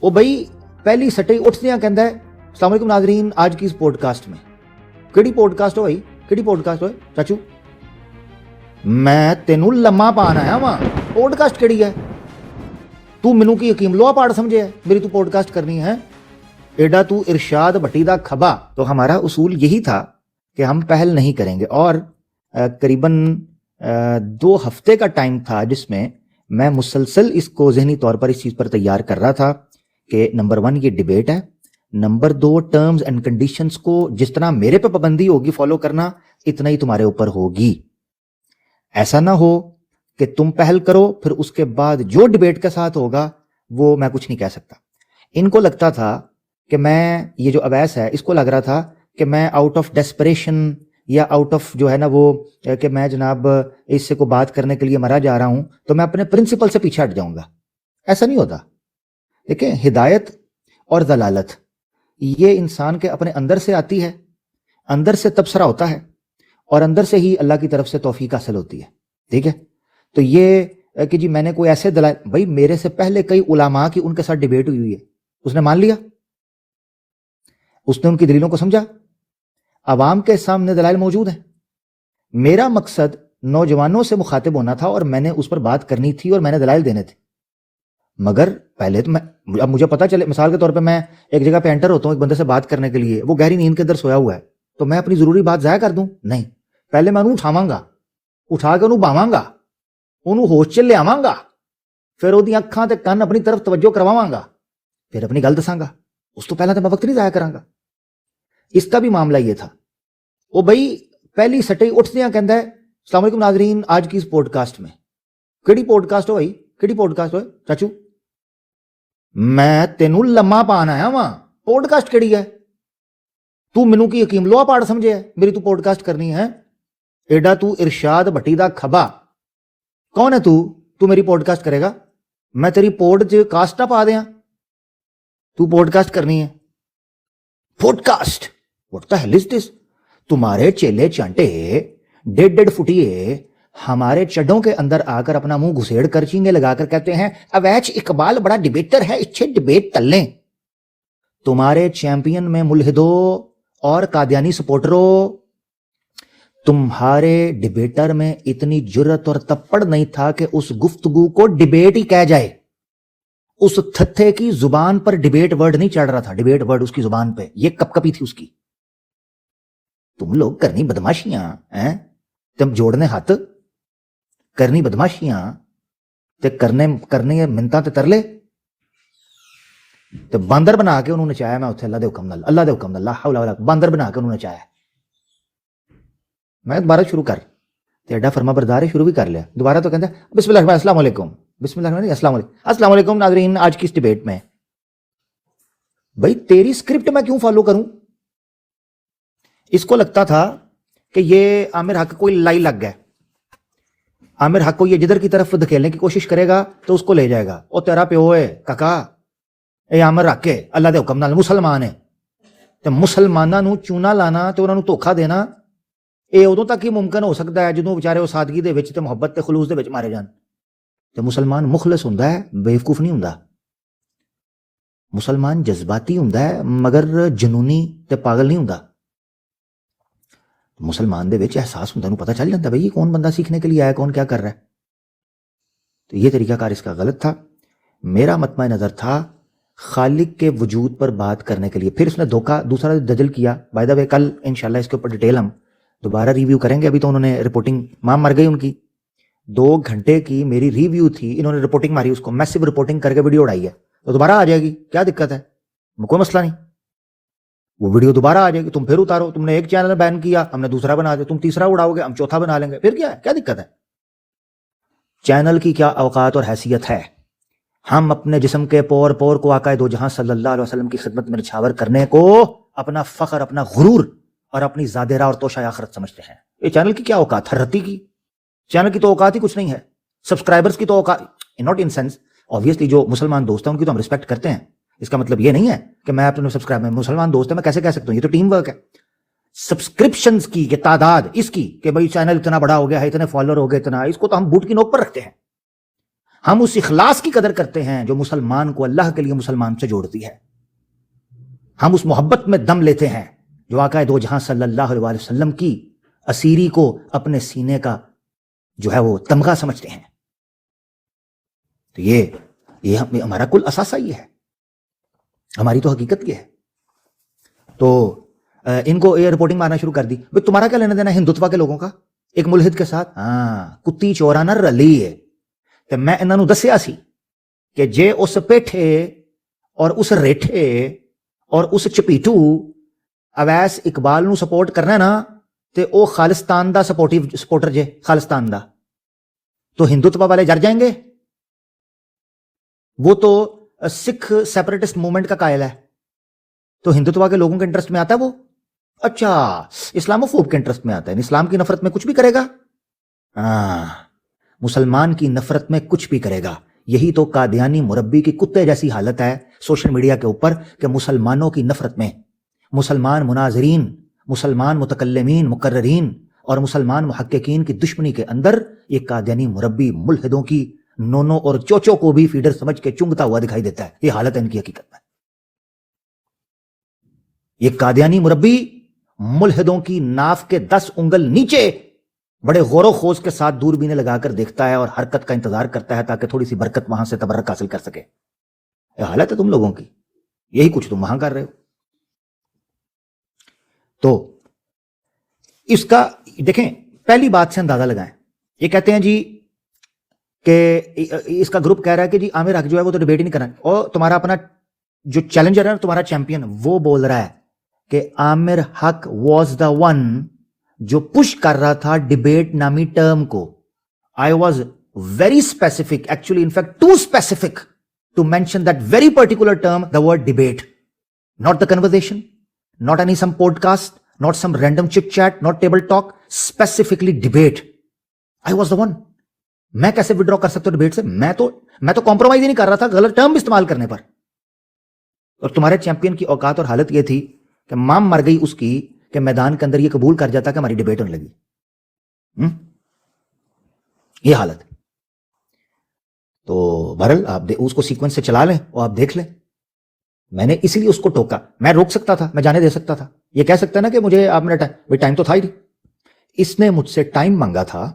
ਉਹ ਬਈ ਪਹਿਲੀ ਸੱਟੇ ਉੱਠਦਿਆਂ ਕਹਿੰਦਾ अस्सलाम वालेकुम नाज़रीन, आज की इस पॉडकास्ट में ਕਿਹੜੀ ਪੋਡਕਾਸਟ ਹੋਈ ਕਿਹੜੀ ਪੋਡਕਾਸਟ ਹੋਏ ਚਾਚੂ ਮੈਂ ਤੈਨੂੰ ਲੰਮਾ ਪਾਣ ਆਇਆ ਵਾਂ ਪੋਡਕਾਸਟ ਕਿਹੜੀ ਹੈ ਤੂੰ ਮੈਨੂੰ ਕੀ ਹਕੀਮ ਲੋਹਾ ਪਾੜ ਸਮਝਿਆ मेरी तू पॉडकास्ट करनी है एडा तू इरशाद भट्टी दा खबा। तो हमारा उसूल यही था कि हम पहल नहीं करेंगे और करीबन 2 हफ्ते का टाइम था जिसमें मैं मुसलसल इसको ज़हनी तौर पर इस चीज़ पर तैयार कर रहा था कि नंबर 1 ये डिबेट है, नंबर 2 टर्म्स एंड कंडीशंस को जिस तरह मेरे पे पाबंदी होगी फॉलो करना इतना ही तुम्हारे ऊपर होगी। ऐसा ना हो कि तुम पहल करो फिर उसके बाद जो डिबेट के साथ होगा वो मैं कुछ नहीं कह सकता। इनको लगता था कि मैं ये जो अवैस है इसको लग रहा था कि मैं आउट ऑफ डेस्परेशन या आउट ऑफ जो है ना वो कि मैं जनाब इससे को बात करने के लिए मरा जा रहा हूं तो मैं अपने प्रिंसिपल से पीछे हट जाऊंगा। ऐसा नहीं होता। देखिए, हिदायत और दलालत ये इंसान के अपने अंदर से आती है, अंदर से तबसरा होता है और अंदर से ही अल्लाह की तरफ से तौफीक हासिल होती है। ठीक है, तो ये कि जी मैंने कोई ऐसे दलाल, भाई मेरे से पहले कई उलामा की उनके साथ डिबेट हुई है, उसने मान लिया, उसने उनकी दलीलों को समझा, अवाम के सामने दलाइल मौजूद है। मेरा मकसद नौजवानों से मुखातिब होना था और मैंने उस पर बात करनी थी और मैंने दलाइल देने थे। मगर पहले तो अब मुझे पता चले, मिसाल के तौर पे मैं एक जगह पे एंटर होता हूं एक बंदे से बात करने के लिए, वो गहरी नींद के अंदर सोया हुआ है, तो मैं अपनी जरूरी बात जाया कर दूं? नहीं, पहले मैं उन्हें उठावांगा, उठा के उन्हें बावांगा, उन्हें होश च लियावांगा, फिर ओदी अखां ते कन्न अपनी तरफ तवज्जो करवावांगा, फिर अपनी गल दसांगा। उस तो पहला तो मैं वक्त नहीं जाया करांगा। इसका भी मामला ये था। वो भाई पहली सट्टे उठदियां कहंदा है अस्सलाम वालेकुम नाज़रीन, आज की इस पॉडकास्ट में किहड़ी पॉडकास्ट होई किहड़ी पॉडकास्ट होए चाचू मैं तेनू लम्मा पान आया वां पॉडकास्ट किहड़ी है तू मैनू की हकीम लोहा पाड़ समझिया मेरी तू पॉडकास्ट करनी है एडा तू इरशाद भट्टी दा खबा कौन है तू मेरी पॉडकास्ट करेगा? मैं तेरी पॉडकास्ट ना पा दियां, तू पॉडकास्ट करनी है podcast? What the hell is this? तुम्हारे चेले चांटे 1.5 फुटिए हमारे चड्डों के अंदर आकर अपना मुंह घुसेड़ कर चींगे लगाकर कहते हैं अवैच इकबाल बड़ा डिबेटर है, इच्छे डिबेट तल लें। तुम्हारे चैंपियन में मुल्हिदो और कादियानी सपोर्टरों, तुम्हारे डिबेटर में इतनी जुर्रत और तप्पड़ नहीं था कि उस गुफ्तगू को डिबेट ही कह जाए। उस थत्थे की जुबान पर डिबेट वर्ड नहीं चढ़ रहा था, डिबेट वर्ड उसकी जुबान पे ये कपकपी थी उसकी। तुम लोग करनी बदमाशियां हैं, तुम जोड़ने हाथ करनी बदमाशियां ते करने मिन्नतां ते तरले ते बांदर बना के उन्होंने नचाया। मैं उत्थे अल्लाह दे हुक्म नाल ला हौला वला बांदर बना के उन्होंने नचाया। मैं दोबारा शुरू कर ते एडा फरमा बरदार है, शुरू भी कर लिया। दोबारा तो कहता बिस्मिल्लाह अस्सलाम वालेकुम, बिस्मिल्लाह अस्सलाम वालेकुम नाज़रीन, आज की इस डिबेट में भाई तेरी स्क्रिप्ट मैं क्यों फॉलो करूं? इसको लगता था कि ये आमिर हक कोई लाई लग गया, आमिर हक को ये जिधर की तरफ धकेलने की कोशिश करेगा तो उसको ले जाएगा। ओ तेरा प्यो है काका, ए आमिर हक है अल्लाह दे हुक्म नाल मुसलमान है ते मुसलमानां नूं चूना लाना ते उन्हां नूं धोखा देना ਇਹ ਉਦੋਂ ਤੱਕ ਹੀ ਮੁਮਕਿਨ ਹੋ ਸਕਦਾ ਹੈ ਜਦੋਂ ਵਿਚਾਰੇ ਉਹ ਸਾਦਗੀ ਦੇ ਵਿੱਚ ਤੇ ਮੁਹੱਬਤ ਤੇ ਖਲੂਸ ਦੇ ਵਿੱਚ ਮਾਰੇ ਜਾਣ। ਤੇ ਮੁਸਲਮਾਨ ਮੁਖਲਸ ਹੁੰਦਾ ਹੈ, ਬੇਵਕੂਫ ਨਹੀਂ ਹੁੰਦਾ। ਮੁਸਲਮਾਨ ਜਜ਼ਬਾਤੀ ਹੁੰਦਾ ਹੈ ਮਗਰ ਜਨੂਨੀ ਤੇ ਪਾਗਲ ਨਹੀਂ ਹੁੰਦਾ। मुसलमान दे विच एहसास ਹੁੰਦਾ, ਨੂੰ ਪਤਾ ਚੱਲ ਜਾਂਦਾ भाई ये कौन बंदा सीखने के लिए आया, कौन क्या कर रहा है। तो ये तरीकाकार इसका गलत था। मेरा मतमा नजर था खालिक के वजूद पर बात करने के लिए। फिर उसने धोखा दूसरा दजल किया। बाय द वे कल इंशाल्लाह इसके ऊपर डिटेल हम दोबारा रिव्यू करेंगे। अभी तो उन्होंने रिपोर्टिंग मां मर गई उनकी, 2 घंटे की मेरी रिव्यू थी, इन्होंने रिपोर्टिंग मारी, उसको मैसिव रिपोर्टिंग करके वीडियो उड़ाई है, तो दोबारा आ जाएगी, क्या दिक्कत है, कोई मसला नहीं, वो वीडियो दोबारा आ जाएगी। तुम फिर उतारो, तुमने एक चैनल बैन किया, हमने दूसरा बना दिया, तुम तीसरा उड़ाओगे, हम चौथा बना लेंगे, फिर क्या है, क्या दिक्कत है। चैनल की क्या औकात और हैसियत है। हम अपने जिस्म के पोर पोर को आका दो जहां सल्लल्लाहु अलैहि वसल्लम की खिदमत में निछावर करने को अपना फख्र, अपना गुरूर और अपनी ज़ादेरा और तोशा आखिरत समझते हैं। ये चैनल की क्या औकात, हर्रती की। चैनल की तो औकात ही कुछ नहीं है, सब्सक्राइबर्स की तो औकात, नॉट इन सेंस ऑब्वियसली जो मुसलमान दोस्त हैं उनकी तो हम रिस्पेक्ट करते हैं। इसका मतलब ये नहीं है कि मैं अपने सब्सक्राइब में मुसलमान दोस्त है मैं कैसे कह सकता हूं, ये तो टीम वर्क है। सब्सक्रिप्शंस की ये तादाद इसकी कि भाई चैनल इतना बड़ा हो गया है, इतने फॉलोअर हो गए, इतना, इसको तो हम बूट की नोक पर रखते हैं। ہم اس اخلاص کی قدر کرتے ہیں جو مسلمان کو اللہ کے لیے مسلمان سے جوڑتی ہے. ہم اس محبت میں دم لیتے ہیں جو آقا دو جہاں صلی اللہ علیہ وسلم کی اسیری کو اپنے سینے کا جو ہے وہ تمغہ سمجھتے ہیں. تو یہ ہمارا کل اثاثہ یہ ہے, ہماری تو حقیقت یہ ہے. تو ان کو یہ رپورٹنگ مارنا شروع کر دی, بھئی تمہارا کیا لینا دینا ہندوتوا کے لوگوں کا ایک ملحد کے ساتھ؟ کتی چورا نہ رلی ہے. تو میں انہاں نوں دسیا سی کہ جے اس پیٹھے اور اس ریٹھے اور اس چپیٹو اویس اقبال نو سپورٹ کرنا ہے نا, تے او خالستان دا سپورٹر جے, خالستان دا, تو ہندوتوا والے جر جائیں گے. وہ تو سکھ سیپریٹسٹ موومنٹ کا قائل ہے, تو ہندوتوا کے لوگوں کے انٹرسٹ میں آتا ہے وہ. اچھا, اسلامو فوب کے انٹرسٹ میں آتا ہے, اسلام کی نفرت میں کچھ بھی کرے گا. مسلمان کی نفرت میں کچھ بھی کرے گا. یہی تو قادیانی مربی کی کتے جیسی حالت ہے سوشل میڈیا کے اوپر, کہ مسلمانوں کی نفرت میں مسلمان مناظرین, مسلمان متکلمین مقررین اور مسلمان محققین کی دشمنی کے اندر یہ قادیانی مربی ملحدوں کی نونوں اور چوچوں کو بھی فیڈر سمجھ کے چنگتا ہوا دکھائی دیتا ہے. یہ حالت ہے ان کی حقیقت میں. یہ قادیانی مربی ملحدوں کی ناف کے 10 انگل نیچے بڑے غور و خوض کے ساتھ دوربینیں لگا کر دیکھتا ہے اور حرکت کا انتظار کرتا ہے تاکہ تھوڑی سی برکت وہاں سے تبرک حاصل کر سکے. یہ حالت ہے تم لوگوں کی, یہی کچھ تم وہاں کر رہے ہو. تو اس کا دیکھیں, پہلی بات سے اندازہ لگائیں. یہ کہتے ہیں جی کہ اس کا گروپ کہہ رہا ہے کہ جی عامر حق جو ہے وہ تو ڈیبیٹ ہی نہیں کرنا, اور تمہارا اپنا جو چیلنجر ہے, تمہارا چیمپئن, وہ بول رہا ہے کہ Aamir Haq was the one جو پش کر رہا تھا ڈیبیٹ نامی ٹرم کو. I was very specific, actually in fact to specific to mention that very particular term, the word debate, not the conversation, not any some podcast, not some random chit chat, not table talk, specifically debate. I was the one. میں کیسے وڈرا کر سکتا ہوں debate سے؟ میں تو compromise ہی نہیں کر رہا تھا غلط ٹرم بھی استعمال کرنے پر. اور تمہارے چیمپئن کی اوقات اور حالت یہ تھی کہ مام مر گئی اس کی کہ میدان کے اندر یہ قبول کر جاتا کہ ہماری ڈیبیٹ ہونے لگی. یہ حالت. تو بہرحال آپ اس کو سیکوینس سے چلا لیں اور آپ دیکھ لیں. میں نے اسی لیے اس کو ٹوکا. میں روک سکتا تھا, میں جانے دے سکتا تھا. یہ کہہ سکتا ہے نا کہ مجھے آپ نے ٹائم تو تھا ہی نہیں. اس نے مجھ سے ٹائم مانگا تھا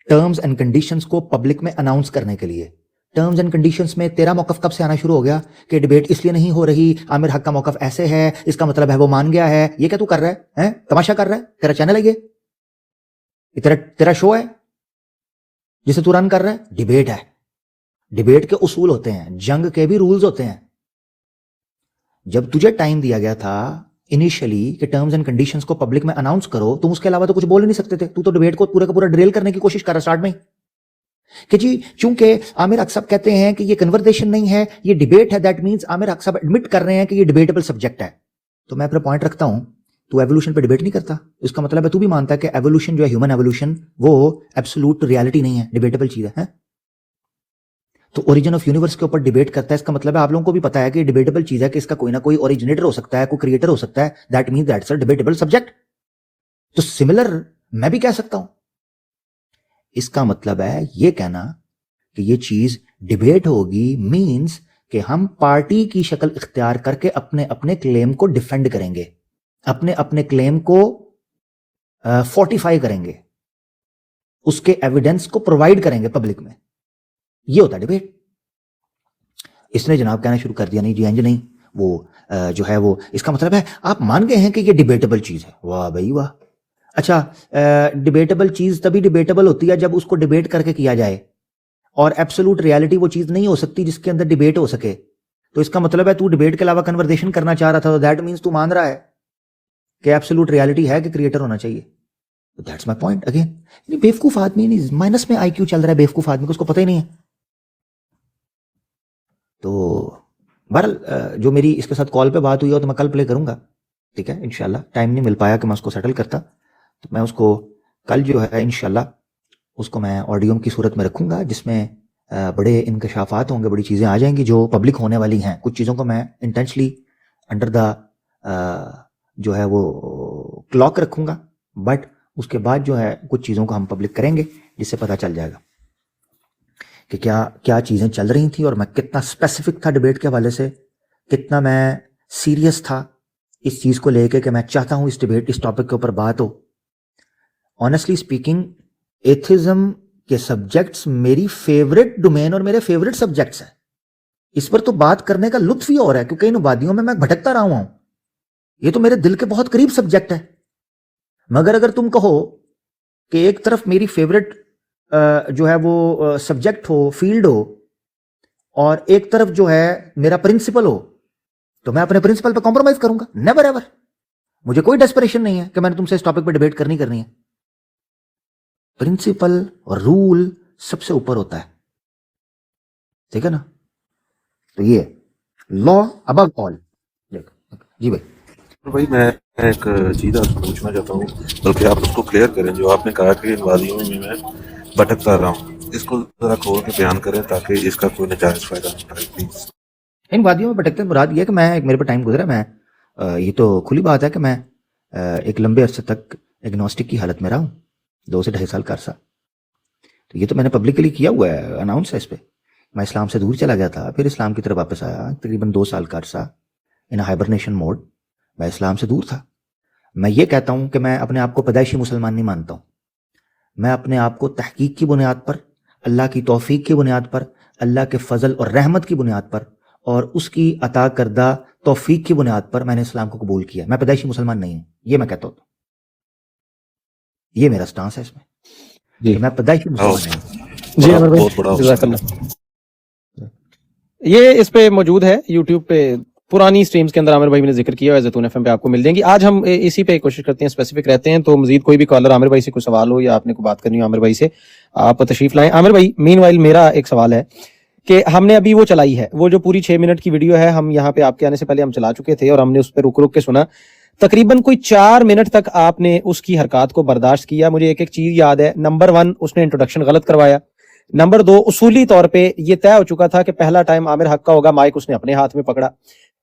ٹرمز اینڈ کنڈیشنز کو پبلک میں اناؤنس کرنے کے لیے. ٹرمز اینڈ کنڈیشنز میں تیرا موقف کب سے آنا شروع ہو گیا کہ ڈیبیٹ اس لیے نہیں ہو رہی, عامر حق کا موقف ایسے ہے, اس کا مطلب ہے وہ مان گیا ہے. یہ کیا تو کر رہا ہے, تماشا کر رہا ہے؟ تیرا چینل ہے یہ تیرا شو ہے جسے تو رن کر رہا ہے. ڈیبیٹ ہے, ڈیبیٹ کے اصول ہوتے ہیں, جنگ کے بھی رولز ہوتے ہیں. جب تجھے ٹائم دیا گیا تھا انیشلی کہ ٹرمز اینڈ کنڈیشنز کو پبلک میں اناؤنس کرو, تم اس کے علاوہ تو کچھ بول ہی نہیں سکتے تھے. تو ڈیبیٹ کو پورے کا پورا ڈریل کرنے کی کوشش کر رہا اسٹارٹ میں کہ جی چونکہ عامر حق صاحب کہتے ہیں کہ یہ کنورسیشن نہیں ہے, یہ ڈیبیٹ ہے, دیٹ مینس عامر حق صاحب ایڈمٹ کر رہے ہیں کہ یہ ڈیبیٹیبل سبجیکٹ ہے. تو میں اپنا پوائنٹ رکھتا ہوں, تو ایوولوشن پہ ڈیبیٹ نہیں کرتا. اس کا مطلب ہے تو بھی مانتا ہے کہ ایوولوشن جو ہے ہیومن ایوولوشن وہ ایبسولوٹ ریالٹی نہیں ہے, ڈیبیٹیبل چیز ہے. تو اوریجن آف یونیورس کے اوپر ڈیبیٹ کرتا ہے. اس کا مطلب ہے آپ لوگوں کو بھی پتا ہے کہ ڈیبیٹیبل چیز ہے, کہ اس کا کوئی نہ کوئی اوریجنیٹر ہو سکتا ہے, کوئی کریٹر ہو سکتا ہے. That means that's a debatable subject. تو سملر میں بھی کہہ سکتا ہوں. اس کا مطلب ہے یہ کہنا کہ یہ چیز ڈیبیٹ ہوگی مینس کہ ہم پارٹی کی شکل اختیار کر کے اپنے اپنے کلیم کو ڈیفینڈ کریں گے, اپنے اپنے کلیم کو فورٹیفائی کریں گے, اس کے ایویڈنس کو پرووائڈ کریں گے پبلک میں. یہ ہوتا ہے ڈیبیٹ. اس نے جناب کہنا شروع کر دیا نہیں جی انج نہیں, وہ جو ہے وہ اس کا مطلب ہے آپ مان گئے ہیں کہ یہ ڈیبیٹیبل چیز ہے. واہ بھائی واہ. اچھا, ڈیبیٹیبل چیز تبھی ڈیبیٹیبل ہوتی ہے جب اس کو ڈیبیٹ کر کے کیا جائے, اور ایبسولوٹ ریالٹی وہ چیز نہیں ہو سکتی جس کے اندر ڈیبیٹ ہو سکے. تو اس کا مطلب ہے تو ڈیبیٹ کے علاوہ کنورسیشن کرنا چاہ رہا تھا, تو دیٹ مینس تو مان رہا ہے کہ ایبسولوٹ ریالٹی ہے کہ کریٹر ہونا چاہیے. That's my point again. بیوقوف آدمی مائنس میں آئی کیو چل رہا ہے, بیوقوف آدمی کو اس کو پتہ ہی نہیں ہے. تو بہرحال جو میری اس کے ساتھ کال پہ بات ہوئی ہو تو میں کل پلے کروں گا, ٹھیک ہے انشاءاللہ. ٹائم نہیں مل پایا کہ میں اس کو سیٹل کرتا, تو میں اس کو کل جو ہے انشاءاللہ اس کو میں آڈیو کی صورت میں رکھوں گا, جس میں بڑے انکشافات ہوں گے, بڑی چیزیں آ جائیں گی جو پبلک ہونے والی ہیں. کچھ چیزوں کو میں انٹینشلی انڈر دا جو ہے وہ کلاک رکھوں گا, بٹ اس کے بعد جو ہے کچھ چیزوں کو ہم پبلک کریں گے جس سے پتہ چل جائے گا. کہ کیا چیزیں چل رہی تھیں اور میں کتنا اسپیسیفک تھا ڈبیٹ کے حوالے سے, کتنا میں سیریس تھا اس چیز کو لے کے کہ میں چاہتا ہوں اس ڈبیٹ اس ٹاپک کے اوپر بات ہو. آنیسٹلی اسپیکنگ ایتھزم کے سبجیکٹس میری فیوریٹ ڈومین اور میرے فیوریٹ سبجیکٹس ہیں. اس پر تو بات کرنے کا لطف ہی اور ہے کیونکہ ان وادیوں میں بھٹکتا رہا ہوں. یہ تو میرے دل کے بہت قریب سبجیکٹ ہے. مگر اگر تم کہو کہ ایک طرف میری فیوریٹ جو ہے وہ سبجیکٹ ہو, فیلڈ ہو, اور ایک طرف جو ہے میرا پرنسپل ہو, تو میں اپنے پرنسپل پہ کمپرومائز کروں گا. Never ever. مجھے کوئی ڈیسپریشن نہیں ہے کہ میں نے تم سے اس ٹاپک پہ ڈیبیٹ کرنی ہے. پرنسپل اور رول سب سے اوپر ہوتا ہے, ٹھیک ہے نا. تو یہ لا ابو آل. جی بھائی میں ایک چیز آپ سے پوچھنا چاہتا ہوں, بلکہ آپ اس کو کلیئر کریں. جو آپ نے کہا کہ ان وادیوں میں بھٹکتا رہا ہوں, اس کو ذرا کھول کے بیان کریں تاکہ اس کا کوئی ناجائز فائدہ نہ اٹھائے پلیز. ان وادیوں میں بھٹکتے مراد یہ ہے کہ میں میرے پہ ٹائم گزرا, میں یہ تو کھلی بات ہے کہ میں ایک لمبے عرصے تک ایگنوسٹک کی حالت میں رہا ہوں, 2 سے 2.5 سال کا عرصہ. تو یہ تو میں نے پبلکلی کیا ہوا ہے, اناؤنس ہے اس پہ. میں اسلام سے دور چلا گیا تھا, پھر اسلام کی طرف واپس آیا. تقریباً 2 سال کا عرصہ ان ہائبرنیشن موڈ میں اسلام سے دور تھا. میں یہ کہتا ہوں کہ میں اپنے آپ کو پیدائشی مسلمان نہیں مانتا ہوں. میں اپنے آپ کو تحقیق کی بنیاد پر, اللہ کی توفیق کی بنیاد پر, اللہ کے فضل اور رحمت کی بنیاد پر, اور اس کی عطا کردہ توفیق کی بنیاد پر میں نے اسلام کو قبول کیا. میں پیدائشی مسلمان نہیں ہوں, یہ میں کہتا ہوں. یہ میرا سٹانس ہے اس میں کہ میں پیدائشی مسلمان نہیں ہوں. جی عامر بھائی جزاک اللہ. یہ اس پہ موجود ہے یوٹیوب پہ, پرانی سٹریمز کے اندر عامر بھائی نے ذکر کیا ہے, زیتون ایف ایم پہ آپ کو مل جائیں گی. آج ہم اسی پہ کوشش کرتے ہیں اسپیسیفک رہتے ہیں. تو مزید کوئی بھی کالر عامر بھائی سے کوئی سوال ہو یا آپ نے کوئی بات کرنی ہو عامر بھائی سے, آپ تشریف لائیں. عامر بھائی مین وائل میرا ایک سوال ہے کہ ہم نے ابھی وہ چلائی ہے, وہ جو پوری 6 منٹ کی ویڈیو ہے, ہم یہاں پہ آپ کے آنے سے پہلے ہم چلا چکے تھے اور ہم نے اس پہ رک رک کے سنا. تقریباً کوئی 4 منٹ تک آپ نے اس کی حرکات کو برداشت کیا. مجھے ایک چیز یاد ہے. نمبر 1 اس نے انٹروڈکشن غلط کروایا. نمبر 2 اصولی طور پہ یہ طے ہو چکا تھا کہ پہلا ٹائم عامر حق کا ہوگا, مائک اس نے اپنے ہاتھ میں پکڑا.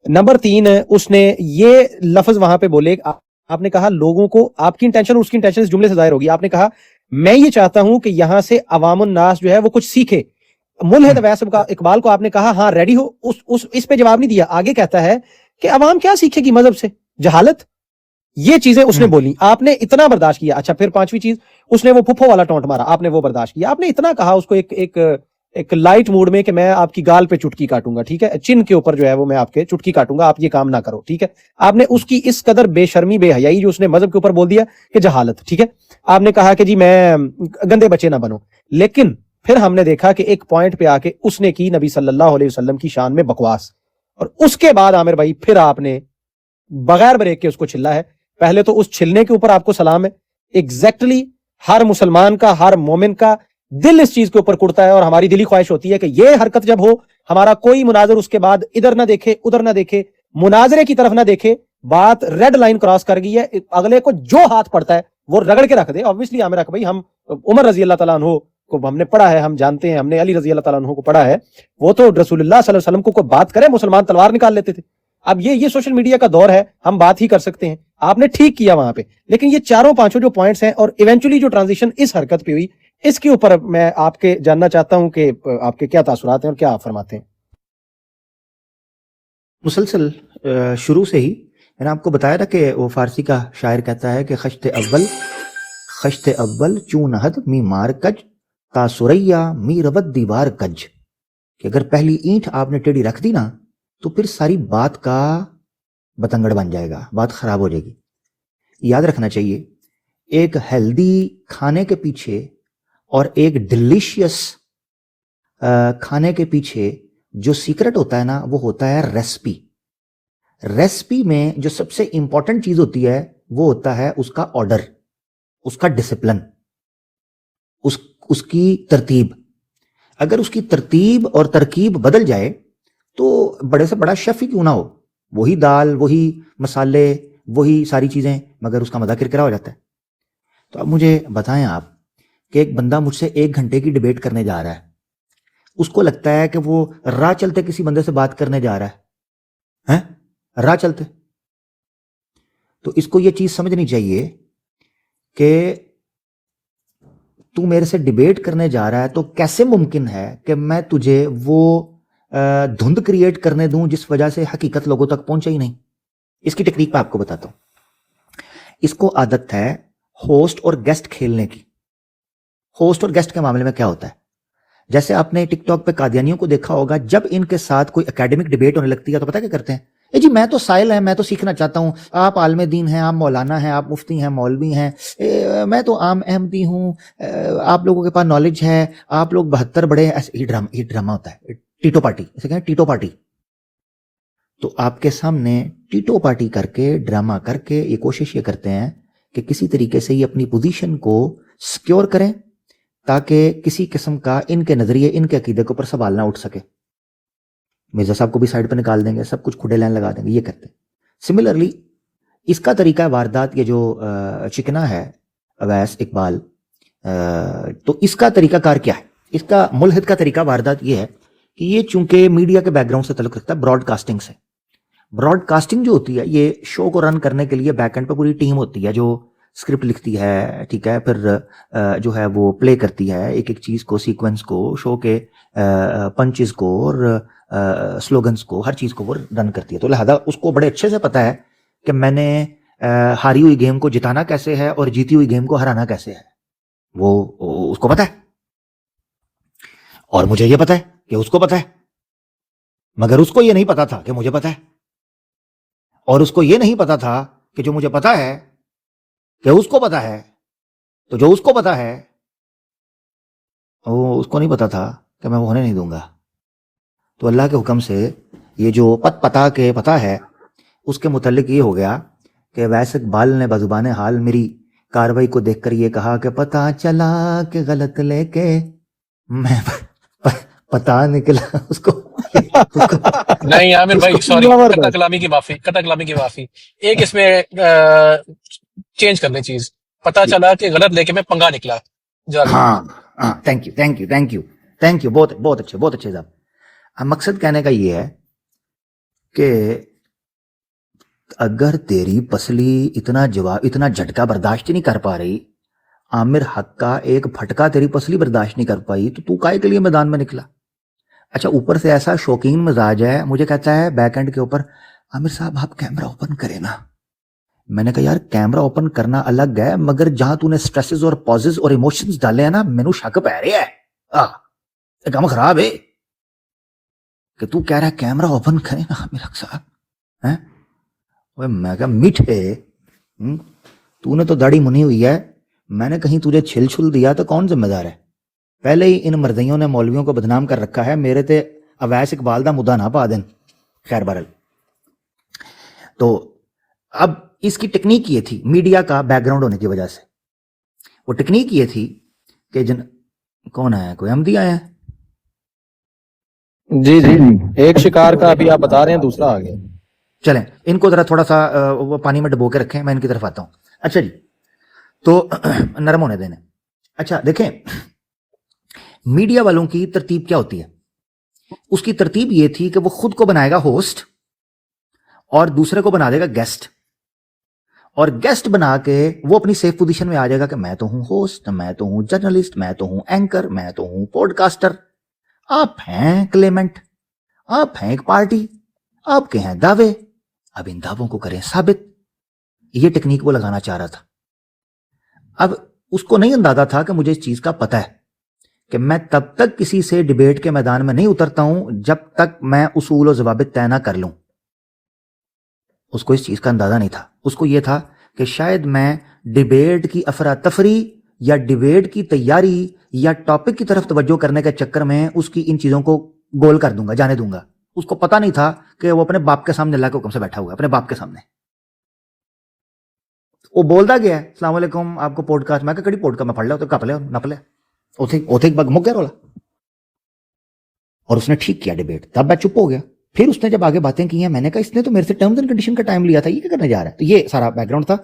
نمبر 3 اس نے یہ لفظ وہاں پہ بولے, آپ نے کہا لوگوں کو, آپ کی انٹینشن اور اس کی انٹینشن اس جملے سے ظاہر ہوگی. آپ نے کہا میں یہ چاہتا ہوں کہ یہاں سے عوام الناس جو ہے وہ کچھ سیکھے. ملحد ویس اقبال کو آپ نے کہا ہاں ریڈی ہو, اس پہ جواب نہیں دیا. آگے کہتا ہے کہ عوام کیا سیکھے گی مذہب سے, جہالت. یہ چیزیں اس نے بولی, آپ نے اتنا برداشت کیا. اچھا پھر 5ویں چیز اس نے وہ پھپھو والا ٹونٹ مارا, آپ نے وہ برداشت کیا. آپ نے اتنا کہا اس کو ایک لائٹ موڈ میں کہ میں آپ کی گال پہ چٹکی کاٹوں گا, ٹھیک ہے, چن کے اوپر جو ہے وہ میں آپ کے چٹکی کاٹوں گا, آپ یہ کام نہ کرو, ٹھیک ہے. آپ نے اس کی اس قدر بے شرمی بے حیائی جو اس نے مذہب کے اوپر بول دیا کہ جہالت, ٹھیک ہے. آپ نے کہا کہ جی میں گندے بچے نہ بنو. لیکن پھر ہم نے دیکھا کہ ایک پوائنٹ پہ آ کے اس نے کی نبی صلی اللہ علیہ وسلم کی شان میں بکواس, اور اس کے بعد عامر بھائی پھر آپ نے بغیر بریک کے اس کو چھلا ہے. پہلے تو اس چھلنے کے اوپر آپ کو سلام ہے. ایگزیکٹلی ہر مسلمان کا, ہر مومن کا دل اس چیز کے اوپر کڑتا ہے, اور ہماری دلی خواہش ہوتی ہے کہ یہ حرکت جب ہو, ہمارا کوئی مناظر اس کے بعد ادھر نہ دیکھے ادھر نہ دیکھے, مناظرے کی طرف نہ دیکھے. بات ریڈ لائن کراس کر گئی ہے, اگلے کو جو ہاتھ پڑتا ہے وہ رگڑ کے رکھ دے. obviously عامر حق بھائی, ہم عمر رضی اللہ تعالیٰ عنہ کو ہم نے پڑھا ہے, ہم جانتے ہیں, ہم نے علی رضی اللہ تعالیٰ عنہ کو پڑھا ہے. وہ تو رسول اللہ صلی اللہ علیہ وسلم کو کوئی بات کرے مسلمان تلوار نکال لیتے تھے. اب یہ سوشل میڈیا کا دور ہے, ہم بات ہی کر سکتے ہیں. آپ نے ٹھیک کیا وہاں پہ, لیکن یہ 4-5 جو پوائنٹس ہیں اور ایونچولی جو ٹرانزیشن اس حرکت پہ ہوئی, اس کے اوپر میں آپ کے جاننا چاہتا ہوں کہ آپ کے کیا تاثرات ہیں اور کیا آپ فرماتے ہیں. مسلسل شروع سے ہی میں نے آپ کو بتایا تھا کہ وہ فارسی کا شاعر کہتا ہے کہ خشت اول چونہد می مار کج تا سریا می ربت دیوار کج, کہ اگر پہلی اینٹ آپ نے ٹیڑھی رکھ دی نا تو پھر ساری بات کا بتنگڑ بن جائے گا, بات خراب ہو جائے گی. یاد رکھنا چاہیے ایک ہیلدی کھانے کے پیچھے اور ایک ڈیلیشیس کھانے کے پیچھے جو سیکرٹ ہوتا ہے نا, وہ ہوتا ہے ریسپی. ریسپی میں جو سب سے امپورٹنٹ چیز ہوتی ہے وہ ہوتا ہے اس کا آرڈر, اس کا ڈسپلن, اس کی ترتیب. اگر اس کی ترتیب اور ترکیب بدل جائے تو بڑے سے بڑا شیف ہی کیوں نہ ہو, وہی دال, وہی مسالے, وہی ساری چیزیں, مگر اس کا مزہ کرکرا ہو جاتا ہے. تو اب مجھے بتائیں آپ کہ ایک بندہ مجھ سے 1 گھنٹے کی ڈیبیٹ کرنے جا رہا ہے, اس کو لگتا ہے کہ وہ راہ چلتے کسی بندے سے بات کرنے جا رہا ہے, راہ چلتے. تو اس کو یہ چیز سمجھنی چاہیے کہ تو میرے سے ڈیبیٹ کرنے جا رہا ہے تو کیسے ممکن ہے کہ میں تجھے وہ دھند کریٹ کرنے دوں جس وجہ سے حقیقت لوگوں تک پہنچے ہی نہیں. اس کی ٹیکنیک میں آپ کو بتاتا ہوں. اس کو عادت ہے ہوسٹ اور گیسٹ کھیلنے کی. ہوسٹ اور گیسٹ کے معاملے میں کیا ہوتا ہے, جیسے آپ نے ٹک ٹاک پہ قادیانیوں کو دیکھا ہوگا, جب ان کے ساتھ کوئی اکیڈمک ڈیبیٹ ہونے لگتی ہے تو پتہ کیا کرتے ہیں, اے جی میں تو سائل ہے, میں تو سیکھنا چاہتا ہوں, آپ عالم دین ہیں, آپ مولانا ہیں, آپ مفتی ہیں, مولوی ہیں, میں تو عام احمدی ہوں, آپ لوگوں کے پاس نالج ہے, آپ لوگ 72 بڑے. یہ ڈرامہ ہوتا ہے, ٹیٹو پارٹی, اسے کہیں ٹیٹو پارٹی. تو آپ کے سامنے ٹیٹو پارٹی کر کے, ڈرامہ کر کے یہ کوشش یہ کرتے ہیں کہ کسی طریقے سے یہ اپنی پوزیشن کو سیکیور کریں تاکہ کسی قسم کا ان کے نظریے, ان کے عقیدے کے اوپر سوال نہ اٹھ سکے. مرزا صاحب کو بھی سائڈ پہ نکال دیں گے, سب کچھ کھڑے لائن لگا دیں گے, یہ کرتے ہیں. سملرلی اس کا طریقہ واردات, یہ جو چکنا ہے اویس اقبال, تو اس کا طریقہ کار کیا ہے, اس کا ملحد کا طریقہ واردات یہ ہے کہ یہ چونکہ میڈیا کے بیک گراؤنڈ سے تعلق رکھتا ہے, براڈ کاسٹنگ سے. براڈ کاسٹنگ جو ہوتی ہے یہ شو کو رن کرنے کے لیے بیک اینڈ پہ پوری ٹیم ہوتی ہے جو اسکرپٹ لکھتی ہے, ٹھیک ہے, پھر جو ہے وہ پلے کرتی ہے ایک ایک چیز کو, سیکوینس کو, شو کے پنچز کو اور سلوگنز کو, ہر چیز کو وہ رن کرتی ہے. تو لہذا اس کو بڑے اچھے سے پتا ہے کہ میں نے ہاری ہوئی گیم کو جتانا کیسے ہے اور جیتی ہوئی گیم کو ہرانا کیسے ہے. وہ اس کو پتا ہے, اور مجھے یہ پتا ہے کہ اس کو پتا ہے, مگر اس کو یہ نہیں پتا تھا کہ مجھے پتا ہے, اور اس کو یہ نہیں پتا تھا کہ جو مجھے پتا ہے کہ اس کو پتا ہے. تو جو اس کو پتا ہے وہ اس کو نہیں پتا تھا کہ میں وہ ہونے نہیں دوں گا. تو اللہ کے حکم سے یہ جو پتا کے پتا ہے اس کے متعلق یہ ہو گیا کہ ویس اقبال نے بزبان حال میری کاروائی کو دیکھ کر یہ کہا کہ پتا چلا کہ غلط لے کے میں پتا نکلا اس کو. نہیں عامر بھائی سوری, قطع کلامی کی معافی. ایک اس میں چینج کرنے چیز, پتا چلا کہ غلط لے کے میں پنگا نکلا. ہاں تھینک یو بہت اچھے صاحب. اب مقصد کہنے کا یہ ہے کہ اگر تیری پسلی اتنا جھٹکا برداشت نہیں کر پا رہی, عامر حق کا ایک پھٹکا تیری پسلی برداشت نہیں کر پائی, تو کائے کے لیے میدان میں نکلا. اچھا اوپر سے ایسا شوقین مزاج ہے, مجھے کہتا ہے بیک اینڈ کے اوپر, عامر صاحب آپ کیمرہ اوپن کریں نا. میں نے کہا یار کیمرہ اوپن کرنا الگ ہے, مگر جہاں تو نے سٹریسز اور پازز اور ایموشنز ڈالے ہیں نا, مینو شک پہ رہا ہے, یہ کام خراب ہے کہ تو کہہ رہا ہے کیمرہ اوپن کریں نا عامر حق صاحب. میں کہا میٹھے, تو نے تو داڑھی منی ہوئی ہے, میں نے کہیں تجھے چھل چھل دیا تو کون ذمہ دار ہے؟ پہلے ہی ان مردیوں نے مولویوں کو بدنام کر رکھا ہے, میرے تے اویس اقبال دا مدعا نہ پا دین. خیر بہرحال, تو اب اس کی ٹیکنیک یہ تھی میڈیا کا بیک گراؤنڈ ہونے کی وجہ سے, وہ ٹیکنیک یہ تھی کہ کون آیا, کوئی احمدی آیا ہے؟ جی ایک شکار کا ابھی آپ بتا رہے ہیں, دوسرا آ گیا. چلیں ان کو ذرا تھوڑا سا وہ پانی میں ڈبو کے رکھیں, میں ان کی طرف آتا ہوں. اچھا جی, تو نرم ہونے دینے. اچھا دیکھیں میڈیا والوں کی ترتیب کیا ہوتی ہے. اس کی ترتیب یہ تھی کہ وہ خود کو بنائے گا ہوسٹ اور دوسرے کو بنا دے گا گیسٹ, اور گیسٹ بنا کے وہ اپنی سیف پوزیشن میں آ جائے گا کہ میں تو ہوں ہوسٹ, میں تو ہوں جرنلسٹ, میں تو ہوں اینکر, میں تو ہوں پوڈ کاسٹر, آپ ہیں کلیمنٹ, آپ ہیں ایک پارٹی, آپ کے ہیں دعوے, اب ان دعووں کو کریں ثابت. یہ ٹیکنیک وہ لگانا چاہ رہا تھا. اب اس کو نہیں اندازہ تھا کہ مجھے اس چیز کا پتہ ہے کہ میں تب تک کسی سے ڈیبیٹ کے میدان میں نہیں اترتا ہوں جب تک میں اصول و ضوابط طے نہ کر لوں. اس کو اس چیز کا اندازہ نہیں تھا. اس کو یہ تھا کہ شاید میں ڈیبیٹ کی افراتفری یا ڈیبیٹ کی تیاری یا ٹاپک کی طرف توجہ کرنے کے چکر میں اس کی ان چیزوں کو گول کر دوں گا, جانے دوں گا. اس کو پتا نہیں تھا کہ وہ اپنے باپ کے سامنے اللہ کے حکم سے بیٹھا ہوا ہے, اپنے باپ کے سامنے. وہ بولتا گیا ہے السلام علیکم آپ کو پوڈ کاسٹ, میں کہڑی پوڈ کاسٹ میں پڑھ لیا تو کپ لیا نپ لیا, اوتھے ایک بگ مک گیا رولا. اور اس نے ٹھیک کیا ڈیبیٹ, تب میں چپ ہو گیا. پھر اس نے جب آگے باتیں کی ہیں, میں نے کہا اس نے تو میرے سے ٹرمز اینڈ کنڈیشن کا ٹائم لیا تھا, یہ کیا کرنے جا رہا ہے. تو یہ سارا بیک گراؤنڈ تھا.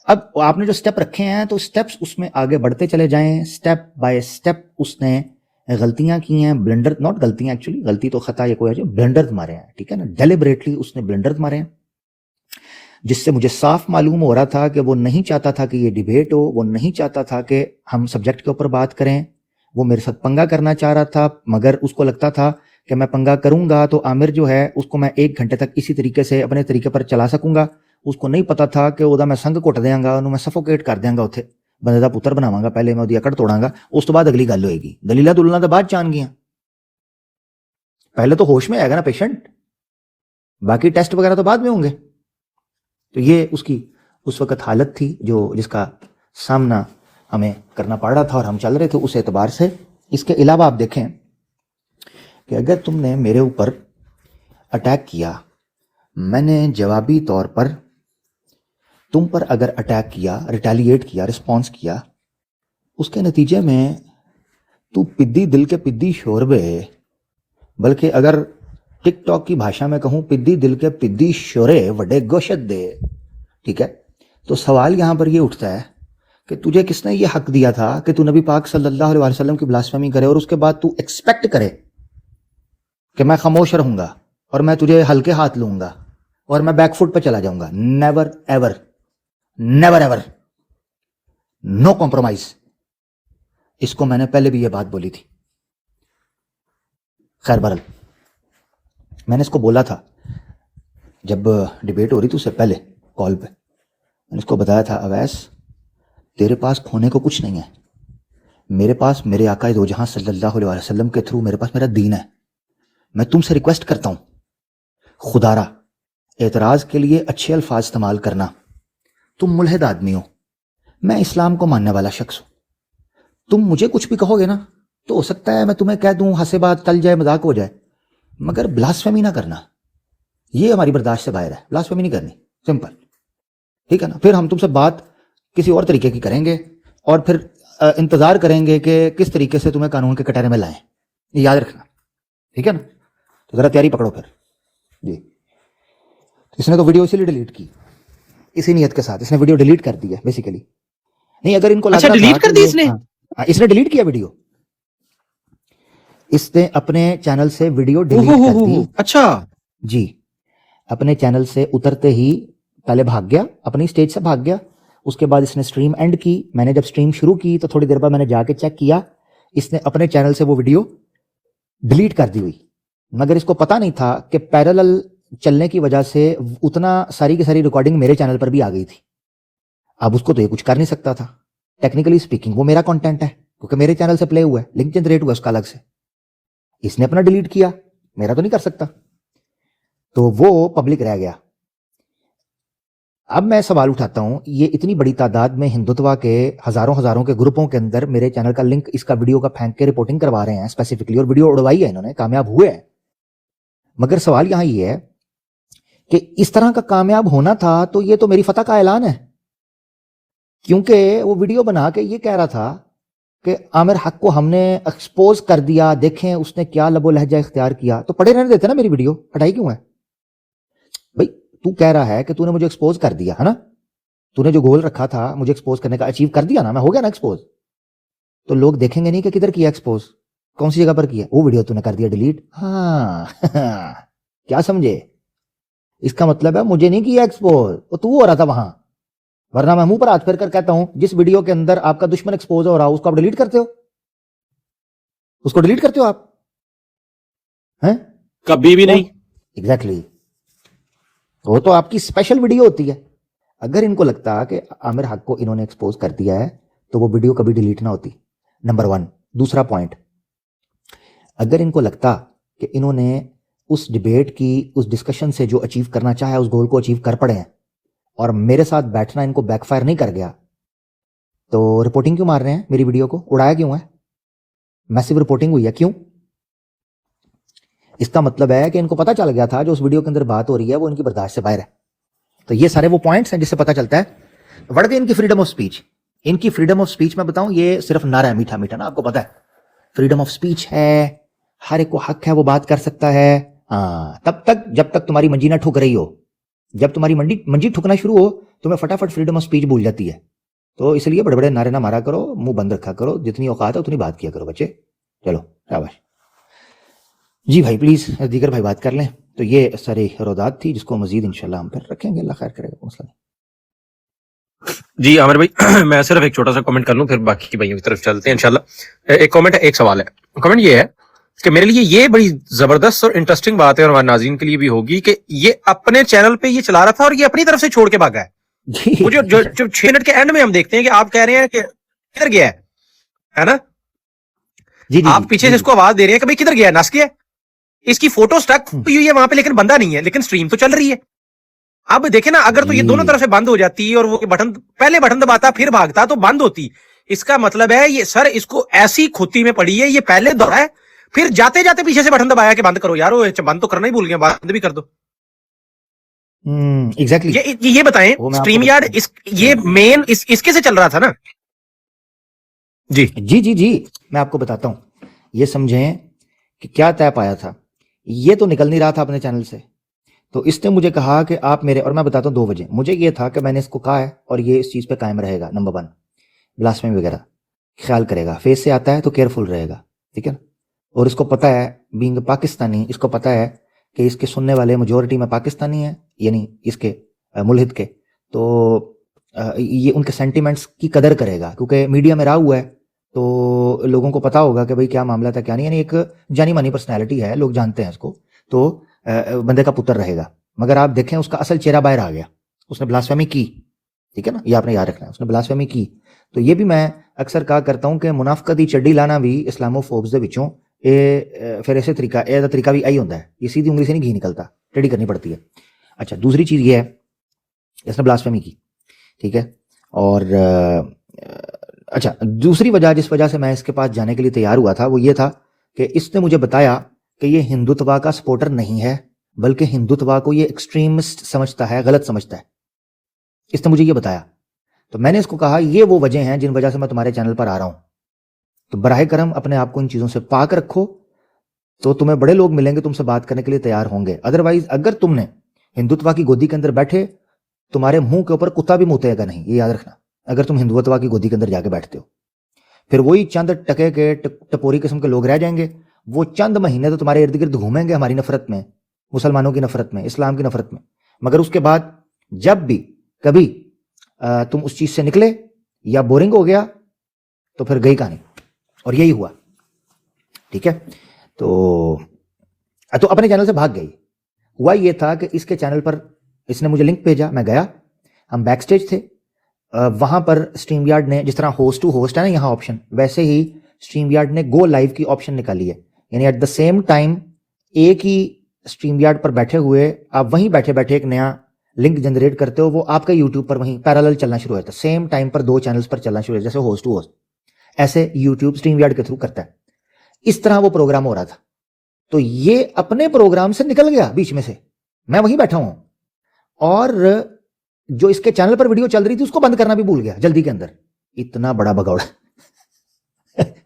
اب آپ نے جو سٹیپ رکھے ہیں تو سٹیپس اس میں آگے بڑھتے چلے جائیں, سٹیپ بائی سٹیپ. اس نے غلطیاں کی ہیں, بلنڈر, ناٹ غلطیاں ایکچولی, غلطی تو خطا یہ کوئی ہے, بلنڈر مارے ہیں, ٹھیک ہے نا, ڈیلیبریٹلی اس نے بلنڈر مارے ہیں. جس سے مجھے صاف معلوم ہو رہا تھا کہ وہ نہیں چاہتا تھا کہ یہ ڈیبیٹ ہو, وہ نہیں چاہتا تھا کہ ہم سبجیکٹ کے اوپر بات کریں, وہ میرے ساتھ پنگا کرنا چاہ رہا تھا, مگر اس کو لگتا تھا کہ میں پنگا کروں گا تو عامر جو ہے اس کو میں 1 گھنٹے تک اسی طریقے سے اپنے طریقے پر چلا سکوں گا. اس کو نہیں پتا تھا کہ وہ میں سنگ کٹ دیاں گا, انہوں میں سفوکیٹ کر دیاں گا, اتنے بندے دا پتر بناواں گا, پہلے میں وہ اکڑ توڑاں گا, اس تو بعد اگلی گل ہوئے گی. دلیلاں دللاں تو بعد جان گیاں, پہلے تو ہوش میں آئے گا نا پیشنٹ, باقی ٹیسٹ وغیرہ تو بعد میں ہوں گے. تو یہ اس کی اس وقت حالت تھی جس کا سامنا ہمیں کرنا پڑ رہا تھا اور ہم چل رہے تھے اس اعتبار سے. اس کے علاوہ آپ دیکھیں کہ اگر تم نے میرے اوپر اٹیک کیا, میں نے جوابی طور پر تم پر اگر اٹیک کیا, ریٹیلیٹ کیا, رسپانس کیا, اس کے نتیجے میں تو پدی دل کے پدی شوربے, بلکہ اگر ٹک ٹاک کی بھاشا میں کہوں پدی دل کے پدی شورے وڈے گوشت دے, ٹھیک ہے. تو سوال یہاں پر یہ اٹھتا ہے کہ تجھے کس نے یہ حق دیا تھا کہ تو نبی پاک صلی اللہ علیہ وسلم کی بلاسفیمی کرے اور اس کے بعد تو ایکسپیکٹ کرے کہ میں خاموش رہوں گا اور میں تجھے ہلکے ہاتھ لوں گا اور میں بیک فٹ پہ چلا جاؤں گا. نیور ایور, نیور ایور, نو کمپرومائز. اس کو میں نے پہلے بھی یہ بات بولی تھی. خیر برل, میں نے اس کو بولا تھا جب ڈیبیٹ ہو رہی تھی اس سے پہلے کال پہ, میں نے اس کو بتایا تھا اویس تیرے پاس کھونے کو کچھ نہیں ہے, میرے پاس میرے آقا دو جہاں صلی اللہ علیہ وسلم کے تھرو میرے پاس میرا دین ہے. میں تم سے ریکویسٹ کرتا ہوں خدارا اعتراض کے لیے اچھے الفاظ استعمال کرنا. تم ملحد آدمی ہو, میں اسلام کو ماننے والا شخص ہوں. تم مجھے کچھ بھی کہو گے نا تو ہو سکتا ہے میں تمہیں کہہ دوں ہنسے بات ٹل جائے, مذاق ہو جائے, مگر بلاسفیمی نہ کرنا, یہ ہماری برداشت سے باہر ہے. بلاسفیمی نہیں کرنی, سمپل, ٹھیک ہے نا. پھر ہم تم سے بات کسی اور طریقے کی کریں گے اور پھر انتظار کریں گے کہ کس طریقے سے تمہیں قانون کے کٹہرے میں لائیں. یہ یاد رکھنا, ٹھیک ہے نا. تو ذرا تیاری پکڑو پھر. جی, اس نے تو ویڈیو اسی لیے ڈیلیٹ کی, اسی نیت کے ساتھ اس نے ویڈیو ڈیلیٹ کر دی ہے بیسیکلی. نہیں اگر ان کو اچھا ڈیلیٹ کر دی اس نے, اس نے ڈیلیٹ کیا ویڈیو, اس نے اپنے چینل سے ویڈیو ڈیلیٹ کر دی. اچھا جی, اپنے چینل سے اترتے ہی پہلے بھاگ گیا, اپنی سٹیج سے بھاگ گیا. اس کے بعد اس نے سٹریم اینڈ کی. میں نے جب سٹریم شروع کی تو تھوڑی دیر بعد میں نے جا کے چیک کیا, اس نے اپنے چینل سے وہ ویڈیو ڈیلیٹ کر دی ہوئی. مگر اس کو پتا نہیں تھا کہ پیرالل چلنے کی وجہ سے اتنا ساری کی ساری ریکارڈنگ میرے چینل پر بھی آ گئی تھی. اب اس کو تو یہ کچھ کر نہیں سکتا تھا, ٹیکنیکلی سپیکنگ وہ میرا کنٹینٹ ہے کیونکہ میرے چینل سے پلے ہوا ہے, لنک جنریٹ ہوا اس کا الگ سے. اس نے اپنا ڈیلیٹ کیا, میرا تو نہیں کر سکتا, تو وہ پبلک رہ گیا. اب میں سوال اٹھاتا ہوں, یہ اتنی بڑی تعداد میں ہندوتوا کے ہزاروں کے گروپوں کے اندر میرے چینل کا لنک اس کا ویڈیو کا پھینک کے رپورٹنگ کروا رہے ہیں اسپیسیفکلی, اور ویڈیو اڑوائی ہے انہوں نے, کامیاب ہوئے ہیں. مگر سوال یہاں یہ ہے کہ اس طرح کا کامیاب ہونا تھا تو یہ تو میری فتح کا اعلان ہے, کیونکہ وہ ویڈیو بنا کے یہ کہہ رہا تھا کہ عامر حق کو ہم نے ایکسپوز کر دیا, دیکھیں اس نے کیا لب و لہجہ اختیار کیا. تو پڑے رہنے دیتے نا میری ویڈیو, ہٹائی کیوں ہے بھائی؟ تو کہہ رہا ہے کہ تو نے مجھے ایکسپوز کر دیا ہے نا, تو نے جو گول رکھا تھا مجھے ایکسپوز کرنے کا اچیو کر دیا نا, میں ہو گیا نا ایکسپوز. تو لوگ دیکھیں گے نہیں کہ کدھر کیا ایکسپوز, کون سی جگہ پر کیا, وہ ویڈیو تو نے کر دیا ڈیلیٹ. ہاں کیا سمجھے, اس کا مطلب ہے مجھے نہیں کیا ایکسپوز, وہ تو ہو رہا تھا وہاں. ورنہ میں منہ پر ہاتھ پھیر کر کہتا ہوں جس ویڈیو کے اندر آپ کا دشمن ایکسپوز ہو رہا اس کو آپ ڈیلیٹ کرتے ہو, اس کو ڈیلیٹ کرتے ہو آپ ہیں؟ کبھی بھی نہیں. ایگزیکٹلی, وہ تو آپ کی اسپیشل ویڈیو ہوتی ہے. اگر ان کو لگتا کہ عامر حق کو انہوں نے ایکسپوز کر دیا ہے تو وہ ویڈیو کبھی ڈیلیٹ نہ ہوتی, نمبر 1. دوسرا پوائنٹ, اگر ان کو لگتا کہ انہوں نے اس ڈیبیٹ کی اس ڈسکشن سے جو اچیو کرنا چاہے اس گول کو اچیو کر پڑے ہیں اور میرے ساتھ بیٹھنا ان کو بیک فائر نہیں کر گیا, تو رپورٹنگ کیوں مار رہے ہیں میری ویڈیو کو, اڑایا کیوں ہے, میسیو رپورٹنگ ہوئی ہے کیوں؟ اس کا مطلب ہے کہ ان کو پتا چل گیا تھا جو اس ویڈیو کے اندر بات ہو رہی ہے وہ ان کی برداشت سے باہر ہے. تو یہ سارے وہ پوائنٹس ہیں جس سے پتا چلتا ہے بڑھ گئی ان کی فریڈم آف سپیچ. ان کی فریڈم آف سپیچ میں بتاؤں یہ صرف نعرہ ہے, میٹھا میٹھا نا, آپ کو پتا ہے فریڈم آف سپیچ ہے, ہر ایک کو حق ہے وہ بات کر سکتا ہے. ہاں تب تک جب تک تمہاری منجی نہ ٹھک رہی ہو, جب تمہاری منجی ٹھکنا شروع ہو تمہیں فٹافٹ فریڈم آف سپیچ بھول جاتی ہے. تو اس لیے بڑے بڑے نعرے نہ مارا کرو, منہ بند رکھا کرو, جتنی اوقات ہے اتنی بات کیا کرو بچے. چلو شاباش. جی بھائی پلیز دیگر بھائی بات کر لیں, تو یہ سر رداد تھی جس کو مزید انشاءاللہ ہم پھر رکھیں گے, اللہ خیر کرے گا, مسئلہ نہیں. جی عامر بھائی میں صرف ایک چھوٹا سا کامنٹ کر لوں پھر باقی کی بھائیوں کی طرف چلتے ہیں انشاءاللہ. ایک کامنٹ ہے, ایک سوال ہے. کامنٹ یہ ہے کہ میرے لیے یہ بڑی زبردست اور انٹرسٹنگ بات ہے اور ہمارے ناظرین کے لیے بھی ہوگی کہ یہ اپنے چینل پہ یہ چلا رہا تھا اور یہ اپنی طرف سے چھوڑ کے بھاگا ہے. وہ جو 6 منٹ کے اینڈ میں ہم دیکھتے ہیں کہ آپ کہہ رہے ہیں کہ کدھر گیا ہے نا, آپ پیچھے سے اس کو آواز دے رہے ہیں کہ بھائی کدھر گیا ہے, نس گیا ہے. اس کی فوٹو سٹک ہوئی ہے وہاں پہ لیکن بندہ نہیں ہے, لیکن سٹریم تو چل رہی ہے. اب دیکھیں نا, اگر تو یہ دونوں طرف سے بند ہو جاتی اور وہ بٹن پہلے بٹن دباتا پھر بھاگتا تو بند ہوتی. اس کا مطلب ہے یہ سر اس کو ایسی کھوتی میں پڑی ہے, یہ پہلے دوڑا ہے پھر جاتے جاتے پیچھے سے بٹن دبایا کہ بند کرو یار, بند تو کرنا ہی بھول گیا, بند بھی کر دو. ایگزیکٹلی یہ بتائیں سٹریم یارڈ یہ مین اس کے سے چل رہا تھا نا. جی جی جی جی میں آپ کو بتاتا ہوں. یہ سمجھیں کہ کیا طے پایا تھا. یہ تو نکل نہیں رہا تھا اپنے چینل سے, تو اس نے مجھے کہا کہ آپ میرے, اور میں بتاتا ہوں 2 وجہ. مجھے یہ تھا کہ میں نے اس کو کہا ہے اور یہ اس چیز پہ قائم رہے گا. نمبر 1 بلاسفیمی وغیرہ خیال کرے گا, فیس سے آتا ہے تو کیئرفل رہے گا, ٹھیک ہے نا. اور اس کو پتا ہے بینگ پاکستانی, اس کو پتا ہے کہ اس کے سننے والے میجورٹی میں پاکستانی ہیں, یعنی اس کے ملحد کے, تو یہ ان کے سینٹیمنٹس کی قدر کرے گا کیونکہ میڈیا میں رہا ہوا ہے تو لوگوں کو پتا ہوگا کہ بھئی کیا معاملہ تھا کیا نہیں. یعنی ایک جانی مانی پرسنالٹی ہے, لوگ جانتے ہیں اس کو, تو بندے کا پتر رہے گا. مگر آپ دیکھیں اس کا اصل چہرہ باہر آ گیا, اس نے بلاسفیمی کی, ٹھیک ہے نا, یہ آپ نے یاد رکھنا ہے, اس نے بلاسفیمی کی. تو یہ بھی میں اکثر کہا کرتا ہوں کہ منافقت دی چڈی لانا بھی اسلامو فوبز دے وچوں پھر ایسے طریقہ بھی آئی ہوتا ہے. یہ سیدھی انگلی سے نہیں گھی نکلتا, ٹیڑھی کرنی پڑتی ہے. اچھا دوسری چیز یہ ہے, اس نے بلاسفیمی کی, ٹھیک ہے. اور اچھا دوسری وجہ جس وجہ سے میں اس کے پاس جانے کے لیے تیار ہوا تھا وہ یہ تھا کہ اس نے مجھے بتایا کہ یہ ہندوتوا کا سپورٹر نہیں ہے بلکہ ہندوتوا کو یہ ایکسٹریمسٹ سمجھتا ہے, غلط سمجھتا ہے. اس نے مجھے یہ بتایا. تو میں نے اس کو کہا یہ وہ وجہ ہیں جن وجہ سے میں تمہارے چینل پر آ رہا ہوں, تو براہ کرم اپنے آپ کو ان چیزوں سے پاک رکھو, تو تمہیں بڑے لوگ ملیں گے تم سے بات کرنے کے لیے تیار ہوں گے. ادروائز اگر تم نے ہندوتوا کی گودی کے اندر بیٹھے تمہارے منہ کے اوپر کتا بھی موتے گا نہیں, یہ یاد رکھنا. اگر تم ہندوتوا کی گودی کے اندر جا کے بیٹھتے ہو پھر وہی چند ٹکے کے ٹپوری قسم کے لوگ رہ جائیں گے, وہ چند مہینے تو تمہارے ارد گرد گھومیں گے ہماری نفرت میں, مسلمانوں کی نفرت میں, اسلام کی نفرت میں. مگر اس کے بعد جب بھی کبھی تم اس چیز سے نکلے یا بورنگ ہو گیا تو پھر گئی کہانی. اور یہی ہوا, ٹھیک ہے. تو اپنے چینل سے بھاگ گئی. ہوا یہ تھا کہ اس کے چینل پر اس نے مجھے لنک بھیجا, میں گیا, ہم بیک سٹیج تھے. وہاں پر اسٹریم یارڈ نے جس طرح ہوسٹ ٹو ہوسٹ ہے نا یہاں آپشن, ویسے ہی اسٹریم یارڈ نے گو لائیو کی آپشن نکالی ہے. یعنی ایٹ دا سیم ٹائم ایک ہی اسٹریم یارڈ پر بیٹھے ہوئے آپ وہیں بیٹھے بیٹھے ایک نیا لنک جنریٹ کرتے ہو, وہ آپ کا یوٹیوب پر وہیں پیرالل چلنا شروع ہوتا ہے, سیم ٹائم پر 2 چینلز پر چلنا شروع ہوتا ہے, جیسے ہوسٹ ٹو ہوسٹ ایسے یوٹیوب اسٹریم یارڈ کے تھرو کرتا ہے. اس طرح وہ پروگرام ہو رہا تھا. تو یہ اپنے پروگرام سے نکل گیا بیچ میں سے, میں وہیں بیٹھا ہوں, اور جو اس کے چینل پر ویڈیو چل رہی تھی اس کو بند کرنا بھی بھول گیا جلدی کے اندر. اتنا بڑا بگوڑا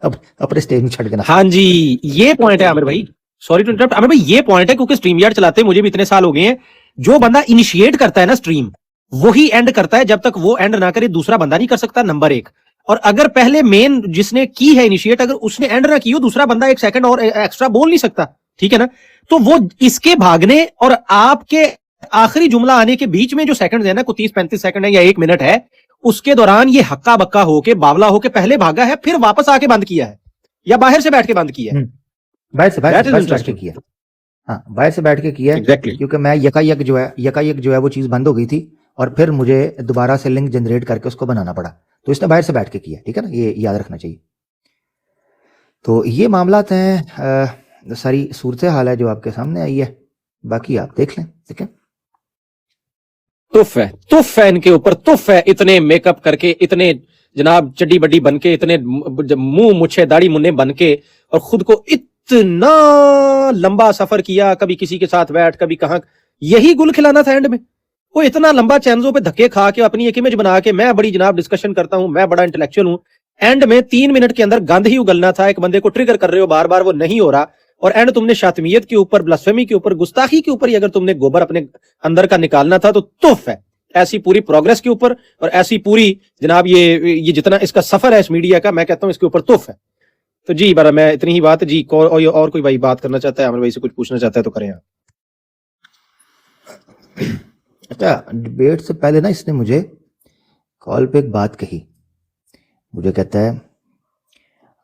اب اپنے سٹیج میں چھڑ کے نا. ہاں جی یہ پوائنٹ ہے عامر بھائی, سوری ٹو انٹرپٹ عامر بھائی, یہ پوائنٹ ہے کیونکہ اسٹریم یارڈ چلاتے مجھے بھی اتنے سال ہو گئے ہیں. جو بندہ انیشیٹ کرتا ہے نا اسٹریم وہی اینڈ کرتا ہے, جب تک وہ اینڈ نہ کرے دوسرا بندہ نہیں کر سکتا, نمبر 1. اور اگر پہلے مین جس نے کی ہے انیشیٹ اگر اس نے اینڈ نہ کی ہو دوسرا بندہ 1 سیکنڈ اور ایکسٹرا بول نہیں سکتا, ٹھیک ہے نا. تو وہ اس کے بھاگنے اور آپ کے آخری جملہ آنے کے بیچ میں جو سیکنڈ ہے نا, کو 30-35 سیکنڈ ہے یا 1 منٹ ہے, اس کے دوران یہ ہکا بکا ہو کے باولا ہو کے پہلے بھاگا ہے, پھر واپس آ کے بند کیا ہے یا باہر سے بیٹھ کے بند کیا ہے. باہر سے بیٹھ کے کیا, ہاں باہر سے بیٹھ کے کیا ہے, کیونکہ میں یکا یک جو ہے وہ چیز بند ہو گئی تھی اور پھر مجھے دوبارہ سے لنک جنریٹ کر کے اس کو بنانا پڑا. تو اس نے باہر سے بیٹھ کے کیا, ٹھیک ہے نا, یہ یاد رکھنا چاہیے. تو یہ معاملات ہیں, ساری صورتحال ہے جو آپ کے سامنے آئی ہے, باقی آپ دیکھ لیں, ٹھیک ہے. تف ہے ان کے اوپر, تف ہے اتنے میک اپ کر کے, اتنے جناب چڈی بڈی بن کے, اتنے منہ مچھے داڑھی منہ بن کے, اور خود کو اتنا لمبا سفر کیا, کبھی کسی کے ساتھ بیٹھ کبھی کہاں, یہی گل کھلانا تھا اینڈ میں. وہ اتنا لمبا چینزوں پہ دھکے کھا کے اپنی ایک امیج بنا کے میں بڑی جناب ڈسکشن کرتا ہوں, میں بڑا انٹلیکچوئل ہوں, اینڈ میں 3 منٹ کے اندر گند ہی اگلنا تھا. ایک بندے کو ٹریگر کر رہے ہو بار بار, وہ نہیں ہو رہا, اور اینڈ تم نے شاتمیت کے اوپر, بلاسفیمی کے اوپر, گستاخی کے اوپر ہی اگر تم نے گوبر اپنے اندر کا نکالنا تھا تو تف ہے ایسی پوری پروگرس کے اوپر, اور ایسی پوری جناب یہ جتنا اس کا سفر ہے اس میڈیا کا, میں کہتا ہوں اس کے اوپر تف ہے. تو جی برا میں اتنی ہی بات ہے جی, اور کوئی بھائی بات کرنا چاہتا ہے عامر بھائی سے کچھ پوچھنا چاہتا ہے تو کریں آپ. اچھا ڈبیٹ سے پہلے نا اس نے مجھے کال پہ ایک بات کہی. مجھے کہتا ہے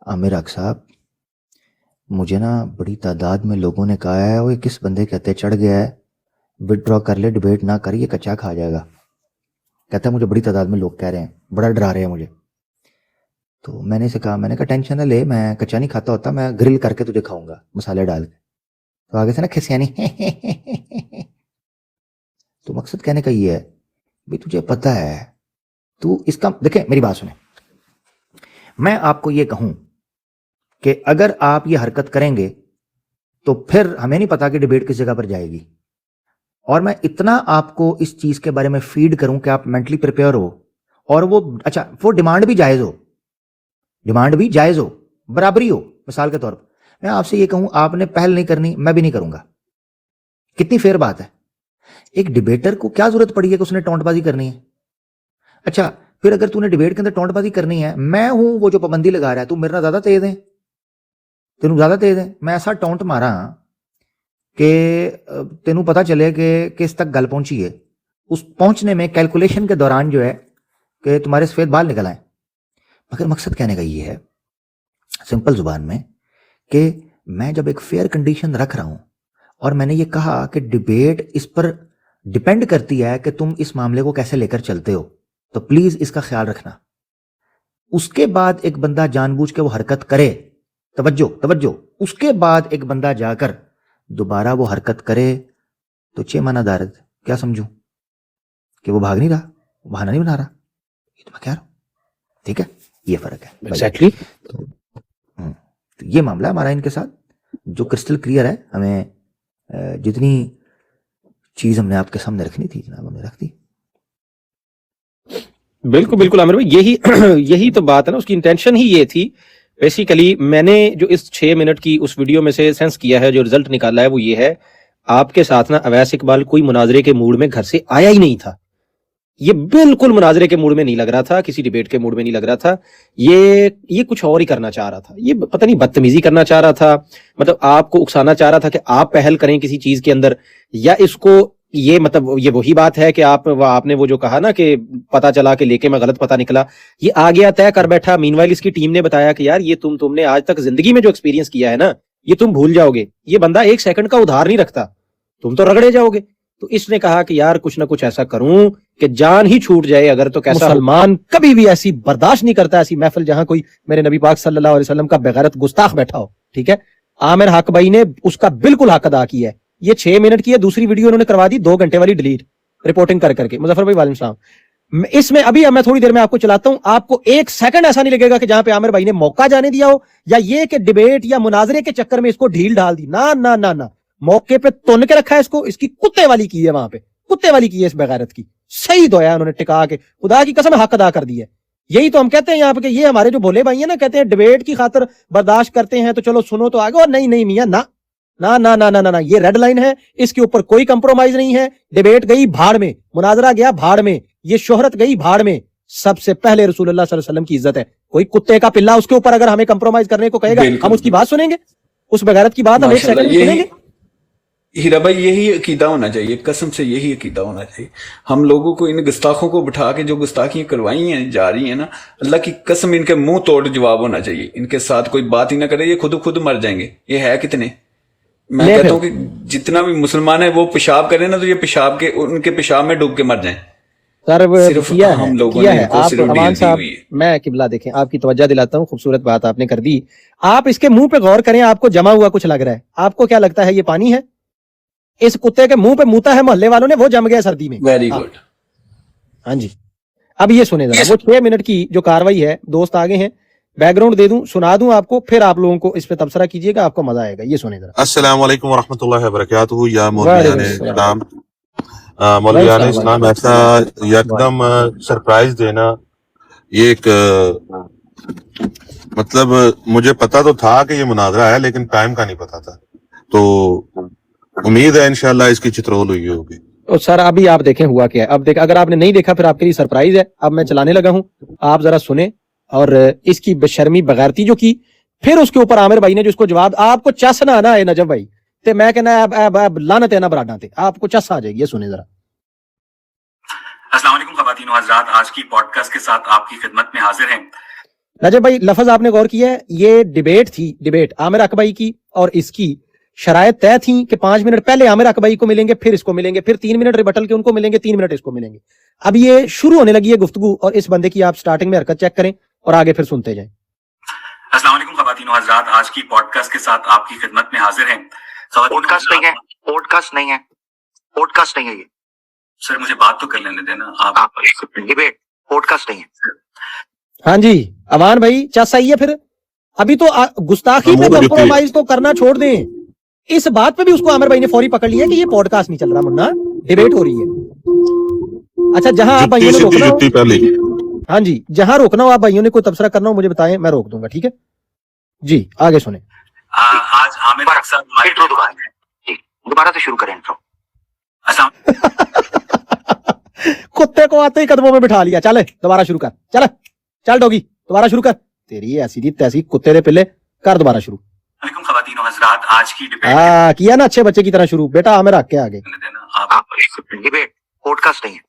عامر حق صاحب مجھے نا بڑی تعداد میں لوگوں نے کہا ہے وہ کس بندے کہتے چڑھ گیا ہے وڈرا کر لے ڈبیٹ نہ کر یہ کچا کھا جائے گا. کہتا ہے مجھے بڑی تعداد میں لوگ کہہ رہے ہیں بڑا ڈرا رہے ہیں مجھے. تو میں نے اسے کہا میں نے کہا ٹینشن نہ لے میں کچا نہیں کھاتا ہوتا میں گرل کر کے تجھے کھاؤں گا مسالے ڈال کے. تو آگے سے نا کھسیانی تو مقصد کہنے کا یہ ہے بھائی تجھے پتہ ہے تو اس کا دیکھیں میری بات سنیں میں آپ کو یہ کہوں کہ اگر آپ یہ حرکت کریں گے تو پھر ہمیں نہیں پتا کہ ڈبیٹ کس جگہ پر جائے گی اور میں اتنا آپ کو اس چیز کے بارے میں فیڈ کروں کہ آپ مینٹلی پریپیئر ہو اور وہ اچھا وہ ڈیمانڈ بھی جائز ہو برابری ہو. مثال کے طور پر میں آپ سے یہ کہوں آپ نے پہل نہیں کرنی میں بھی نہیں کروں گا. کتنی فیئر بات ہے. ایک ڈبیٹر کو کیا ضرورت پڑی ہے کہ اس نے ٹونٹ بازی کرنی ہے. اچھا پھر اگر تو نے ڈبیٹ کے اندر ٹونٹ بازی کرنی ہے میں ہوں وہ جو پابندی لگا رہا ہے تو میرے نہ زیادہ تیز ہے تینوں زیادہ تیز ہے میں ایسا ٹونٹ مارا کہ تینوں پتا چلے کہ کس تک گل پہنچی ہے. اس پہنچنے میں کیلکولیشن کے دوران جو ہے کہ تمہارے سفید بال نکل آئیں. مگر مقصد کہنے کا یہ ہے سمپل زبان میں کہ میں جب ایک فیئر کنڈیشن رکھ رہا ہوں اور میں نے یہ کہا کہ ڈبیٹ اس پر ڈیپینڈ کرتی ہے کہ تم اس معاملے کو کیسے لے کر چلتے ہو تو پلیز اس کا خیال رکھنا. اس کے بعد ایک بندہ جان بوجھ کے وہ حرکت کرے توجہ اس کے بعد ایک بندہ جا کر دوبارہ وہ حرکت کرے تو چھ مانا دارد کیا سمجھوں کہ وہ بھاگ نہیں رہا بہانہ نہیں بنا رہا. یہ تو میں کہہ رہا ہوں ٹھیک ہے یہ فرق ہے ایگزیکٹلی. تو یہ معاملہ ہمارا ان کے ساتھ جو کرسٹل کلیئر ہے. ہمیں جتنی چیز ہم نے آپ کے سامنے رکھنی تھی جناب ہم نے رکھ دی. بالکل عامر بھائی یہی تو بات ہے نا. اس کی انٹینشن ہی یہ تھی بیسیکلی. میں نے جو اس 6 منٹ کی اس ویڈیو میں سے سینس کیا ہے جو رزلٹ نکالا ہے وہ یہ ہے آپ کے ساتھ نا اویس اقبال کوئی مناظرے کے موڈ میں گھر سے آیا ہی نہیں تھا. یہ بالکل مناظرے کے موڈ میں نہیں لگ رہا تھا کسی ڈیبیٹ کے موڈ میں نہیں لگ رہا تھا. یہ کچھ اور ہی کرنا چاہ رہا تھا. یہ پتہ نہیں بدتمیزی کرنا چاہ رہا تھا مطلب آپ کو اکسانا چاہ رہا تھا کہ آپ پہل کریں کسی چیز کے اندر یا اس کو یہ مطلب یہ وہی بات ہے کہ آپ نے وہ جو کہا نا کہ پتا چلا کہ لے کے میں غلط پتا نکلا یہ آ گیا طے کر بیٹھا. مینوائل اس کی ٹیم نے بتایا کہ یار یہ تم نے آج تک زندگی میں جو ایکسپیرینس کیا ہے نا یہ تم بھول جاؤ گے. یہ بندہ 1 سیکنڈ کا ادھار نہیں رکھتا تم تو رگڑے جاؤ گے. تو اس نے کہا کہ یار کچھ نہ کچھ ایسا کروں کہ جان ہی چھوٹ جائے اگر تو کیسا. مسلمان کبھی بھی ایسی برداشت نہیں کرتا ایسی محفل جہاں کوئی میرے نبی پاک صلی اللہ علیہ وسلم کا بغیرت گستاخ بیٹھا ہو. ٹھیک ہے عامر حق بھائی نے اس کا بالکل حق ادا کیا ہے. یہ 6 منٹ کی ہے. دوسری ویڈیو انہوں نے کروا دی 2 گھنٹے والی ڈیلیٹ رپورٹنگ کر کے. مظفر بھائی وعلیکم السلام. اس میں ابھی میں تھوڑی دیر میں آپ کو چلاتا ہوں. آپ کو 1 سیکنڈ ایسا نہیں لگے گا کہ جہاں پہ عامر بھائی نے موقع جانے دیا ہو یا یہ کہ ڈیبیٹ یا مناظرے کے چکر میں اس کو ڈھیل ڈال دی. نہ موقع پہ تن کے رکھا ہے اس کو. اس کی کتے والی کی ہے وہاں پہ کتے والی کی ہے اس بغیرت کی. صحیح دھویا انہوں نے ٹکا کے خدا کی قسم حق ادا کر دی ہے. یہی تو ہم کہتے ہیں یہاں پہ کہ یہ ہمارے جو بھولے بھائی ہیں نا کہتے ہیں ڈیبیٹ کی خاطر برداشت کرتے ہیں تو چلو سنو تو آگے. اور نہیں میاں نہ یہ ریڈ لائن ہے. اس کے اوپر کوئی کمپرومائز نہیں ہے. ڈیبیٹ گئی بھاڑ میں مناظرہ گیا بھاڑ میں یہ شہرت گئی بھاڑ میں. سب سے پہلے رسول اللہ صلی اللہ علیہ وسلم کی عزت ہے. کوئی کتے کا پلہ اس کے اوپر اگر ہمیں کمپرومائز کرنے کو کہے گا ہم اس کی بات سنیں گے. اس بغیرت کی بات ہم 1 سیکنڈ سنیں گے. ہیرا بھائی یہی عقیدہ ہونا چاہیے. قسم سے یہی عقیدہ ہونا چاہیے. ہم لوگوں کو ان گستاخوں کو بٹھا کے جو گستاخیاں کروائی ہیں جا رہی ہیں نا اللہ کی قسم ان کے منہ توڑ جواب ہونا چاہیے. ان کے ساتھ کوئی بات ہی نہ کرے. یہ خود مر جائیں گے. یہ ہے کتنے میں کہتا ہوں کہ جتنا بھی مسلمان ہے وہ پیشاب کرے نا تو یہ پیشاب کے ان کے پیشاب میں ڈوب کے مر جائیں. صرف ہم لوگوں نے ان کو صرف ڈیل دی ہوئی ہے. میں قبلہ دیکھیں آپ کی توجہ دلاتا ہوں. خوبصورت بات آپ نے کر دی. آپ اس کے منہ پہ غور کریں. آپ کو جمع ہوا کچھ لگ رہا ہے. آپ کو کیا لگتا ہے یہ پانی ہے؟ اس کتے کے منہ پہ موتا ہے محلے والوں نے وہ جم گیا سردی میں. Very good. ہاں جی اب یہ سنیں ذرا. وہ 6 منٹ کی جو کاروائی ہے دوست آگے ہیں بیک گراؤنڈ دے دوں سنا دوں آپ کو پھر آپ لوگوں کو اس پہ تبصرہ کیجیے گا آپ کو مزہ آئے گا. یہ سنیں ذرا. السلام علیکم ورحمۃ اللہ وبرکاتہ. یا مولیان اسلام مولیان اسلام ایسا یکدم سرپرائز دینا یہ ایک مطلب مجھے پتا تو تھا کہ یہ مناظرہ ہے لیکن ٹائم کا نہیں پتا تھا تو امید ہے انشاءاللہ اس کی چترول ہوئی ہوگی. سر ابھی آپ دیکھیں ہوا کیا ہے. اب دیکھ اگر آپ نے نہیں دیکھا پھر آپ کے لیے سرپرائز ہے. اب میں چلانے لگا ہوں آپ ذرا سنیں اور اس کی بشرمی بغیرتی جو کی پھر اس کے اوپر عامر بھائی نے جو اس کو جواب آپ کو چس نہ آنا ہے نجف بھائی تے میں کہنا اب لعنت ہے نا براڈاں تے آپ کو چس آ جائے گی. یہ سنیں ذرا. अस्सलाम वालेकुम ख़वातीन व हज़रात, आज की पॉडकास्ट के साथ आपकी खिदमत में हाजिर हैं। रजब भाई, लफ्ज आपने गौर किया है, ये डिबेट थी, डिबेट आमिर अकबई की और इसकी शरायत तय थी कि 5 मिनट पहले आमिर अकबई को मिलेंगे, फिर इसको मिलेंगे, फिर 3 मिनट रिबटल के उनको मिलेंगे, 3 मिनट इसको मिलेंगे। अब ये शुरू होने लगी है गुफ्तगू, और इस बंदे की आप स्टार्टिंग में हरकत चेक करें और आगे फिर सुनते जाएं। अस्सलाम वालेकुम ख़वातीन व हज़रात, आज की पॉडकास्ट के साथ आपकी खिदमत में हाजिर हैं। पॉडकास्ट नहीं है, पॉडकास्ट नहीं है, पॉडकास्ट नहीं है ये। सर मुझे बात तो कर लेने देना आप। डिबेट पॉडकास्ट नहीं है। हाँ जी अवान भाई, क्या सही है फिर? अभी तो गुस्ताखी पे कॉम्प्रोमाइज तो करना छोड़ दें। इस बात पे भी उसको आमिर भाई ने फौरी पकड़ लिया कि ये पॉडकास्ट नहीं चल रहा, मुन्ना डिबेट हो रही है। अच्छा, जहां आप भाइयों ने रोकना हो, हाँ जी, जहां रोकना हो आप भाइयों ने कोई तबसरा करना हो मुझे बताएं, मैं रोक दूंगा, ठीक है जी? आगे सुने। आज आमिर अक्सर दोबारा से शुरू करें इंट्रो। कुत्ते को आते ही कदमों में बिठा लिया, चल दोबारा शुरू कर, चल डॉगी दोबारा शुरू कर। तेरी ऐसी दी तैसी कुत्ते दे पिल्ले, कर दोबारा शुरू। ख़वातीन व हज़रात, आज की डिबेट किया ना अच्छे बच्चे की तरह शुरू, बेटा आमिर रख के आगे। डिबेट पॉडकास्ट नहीं है।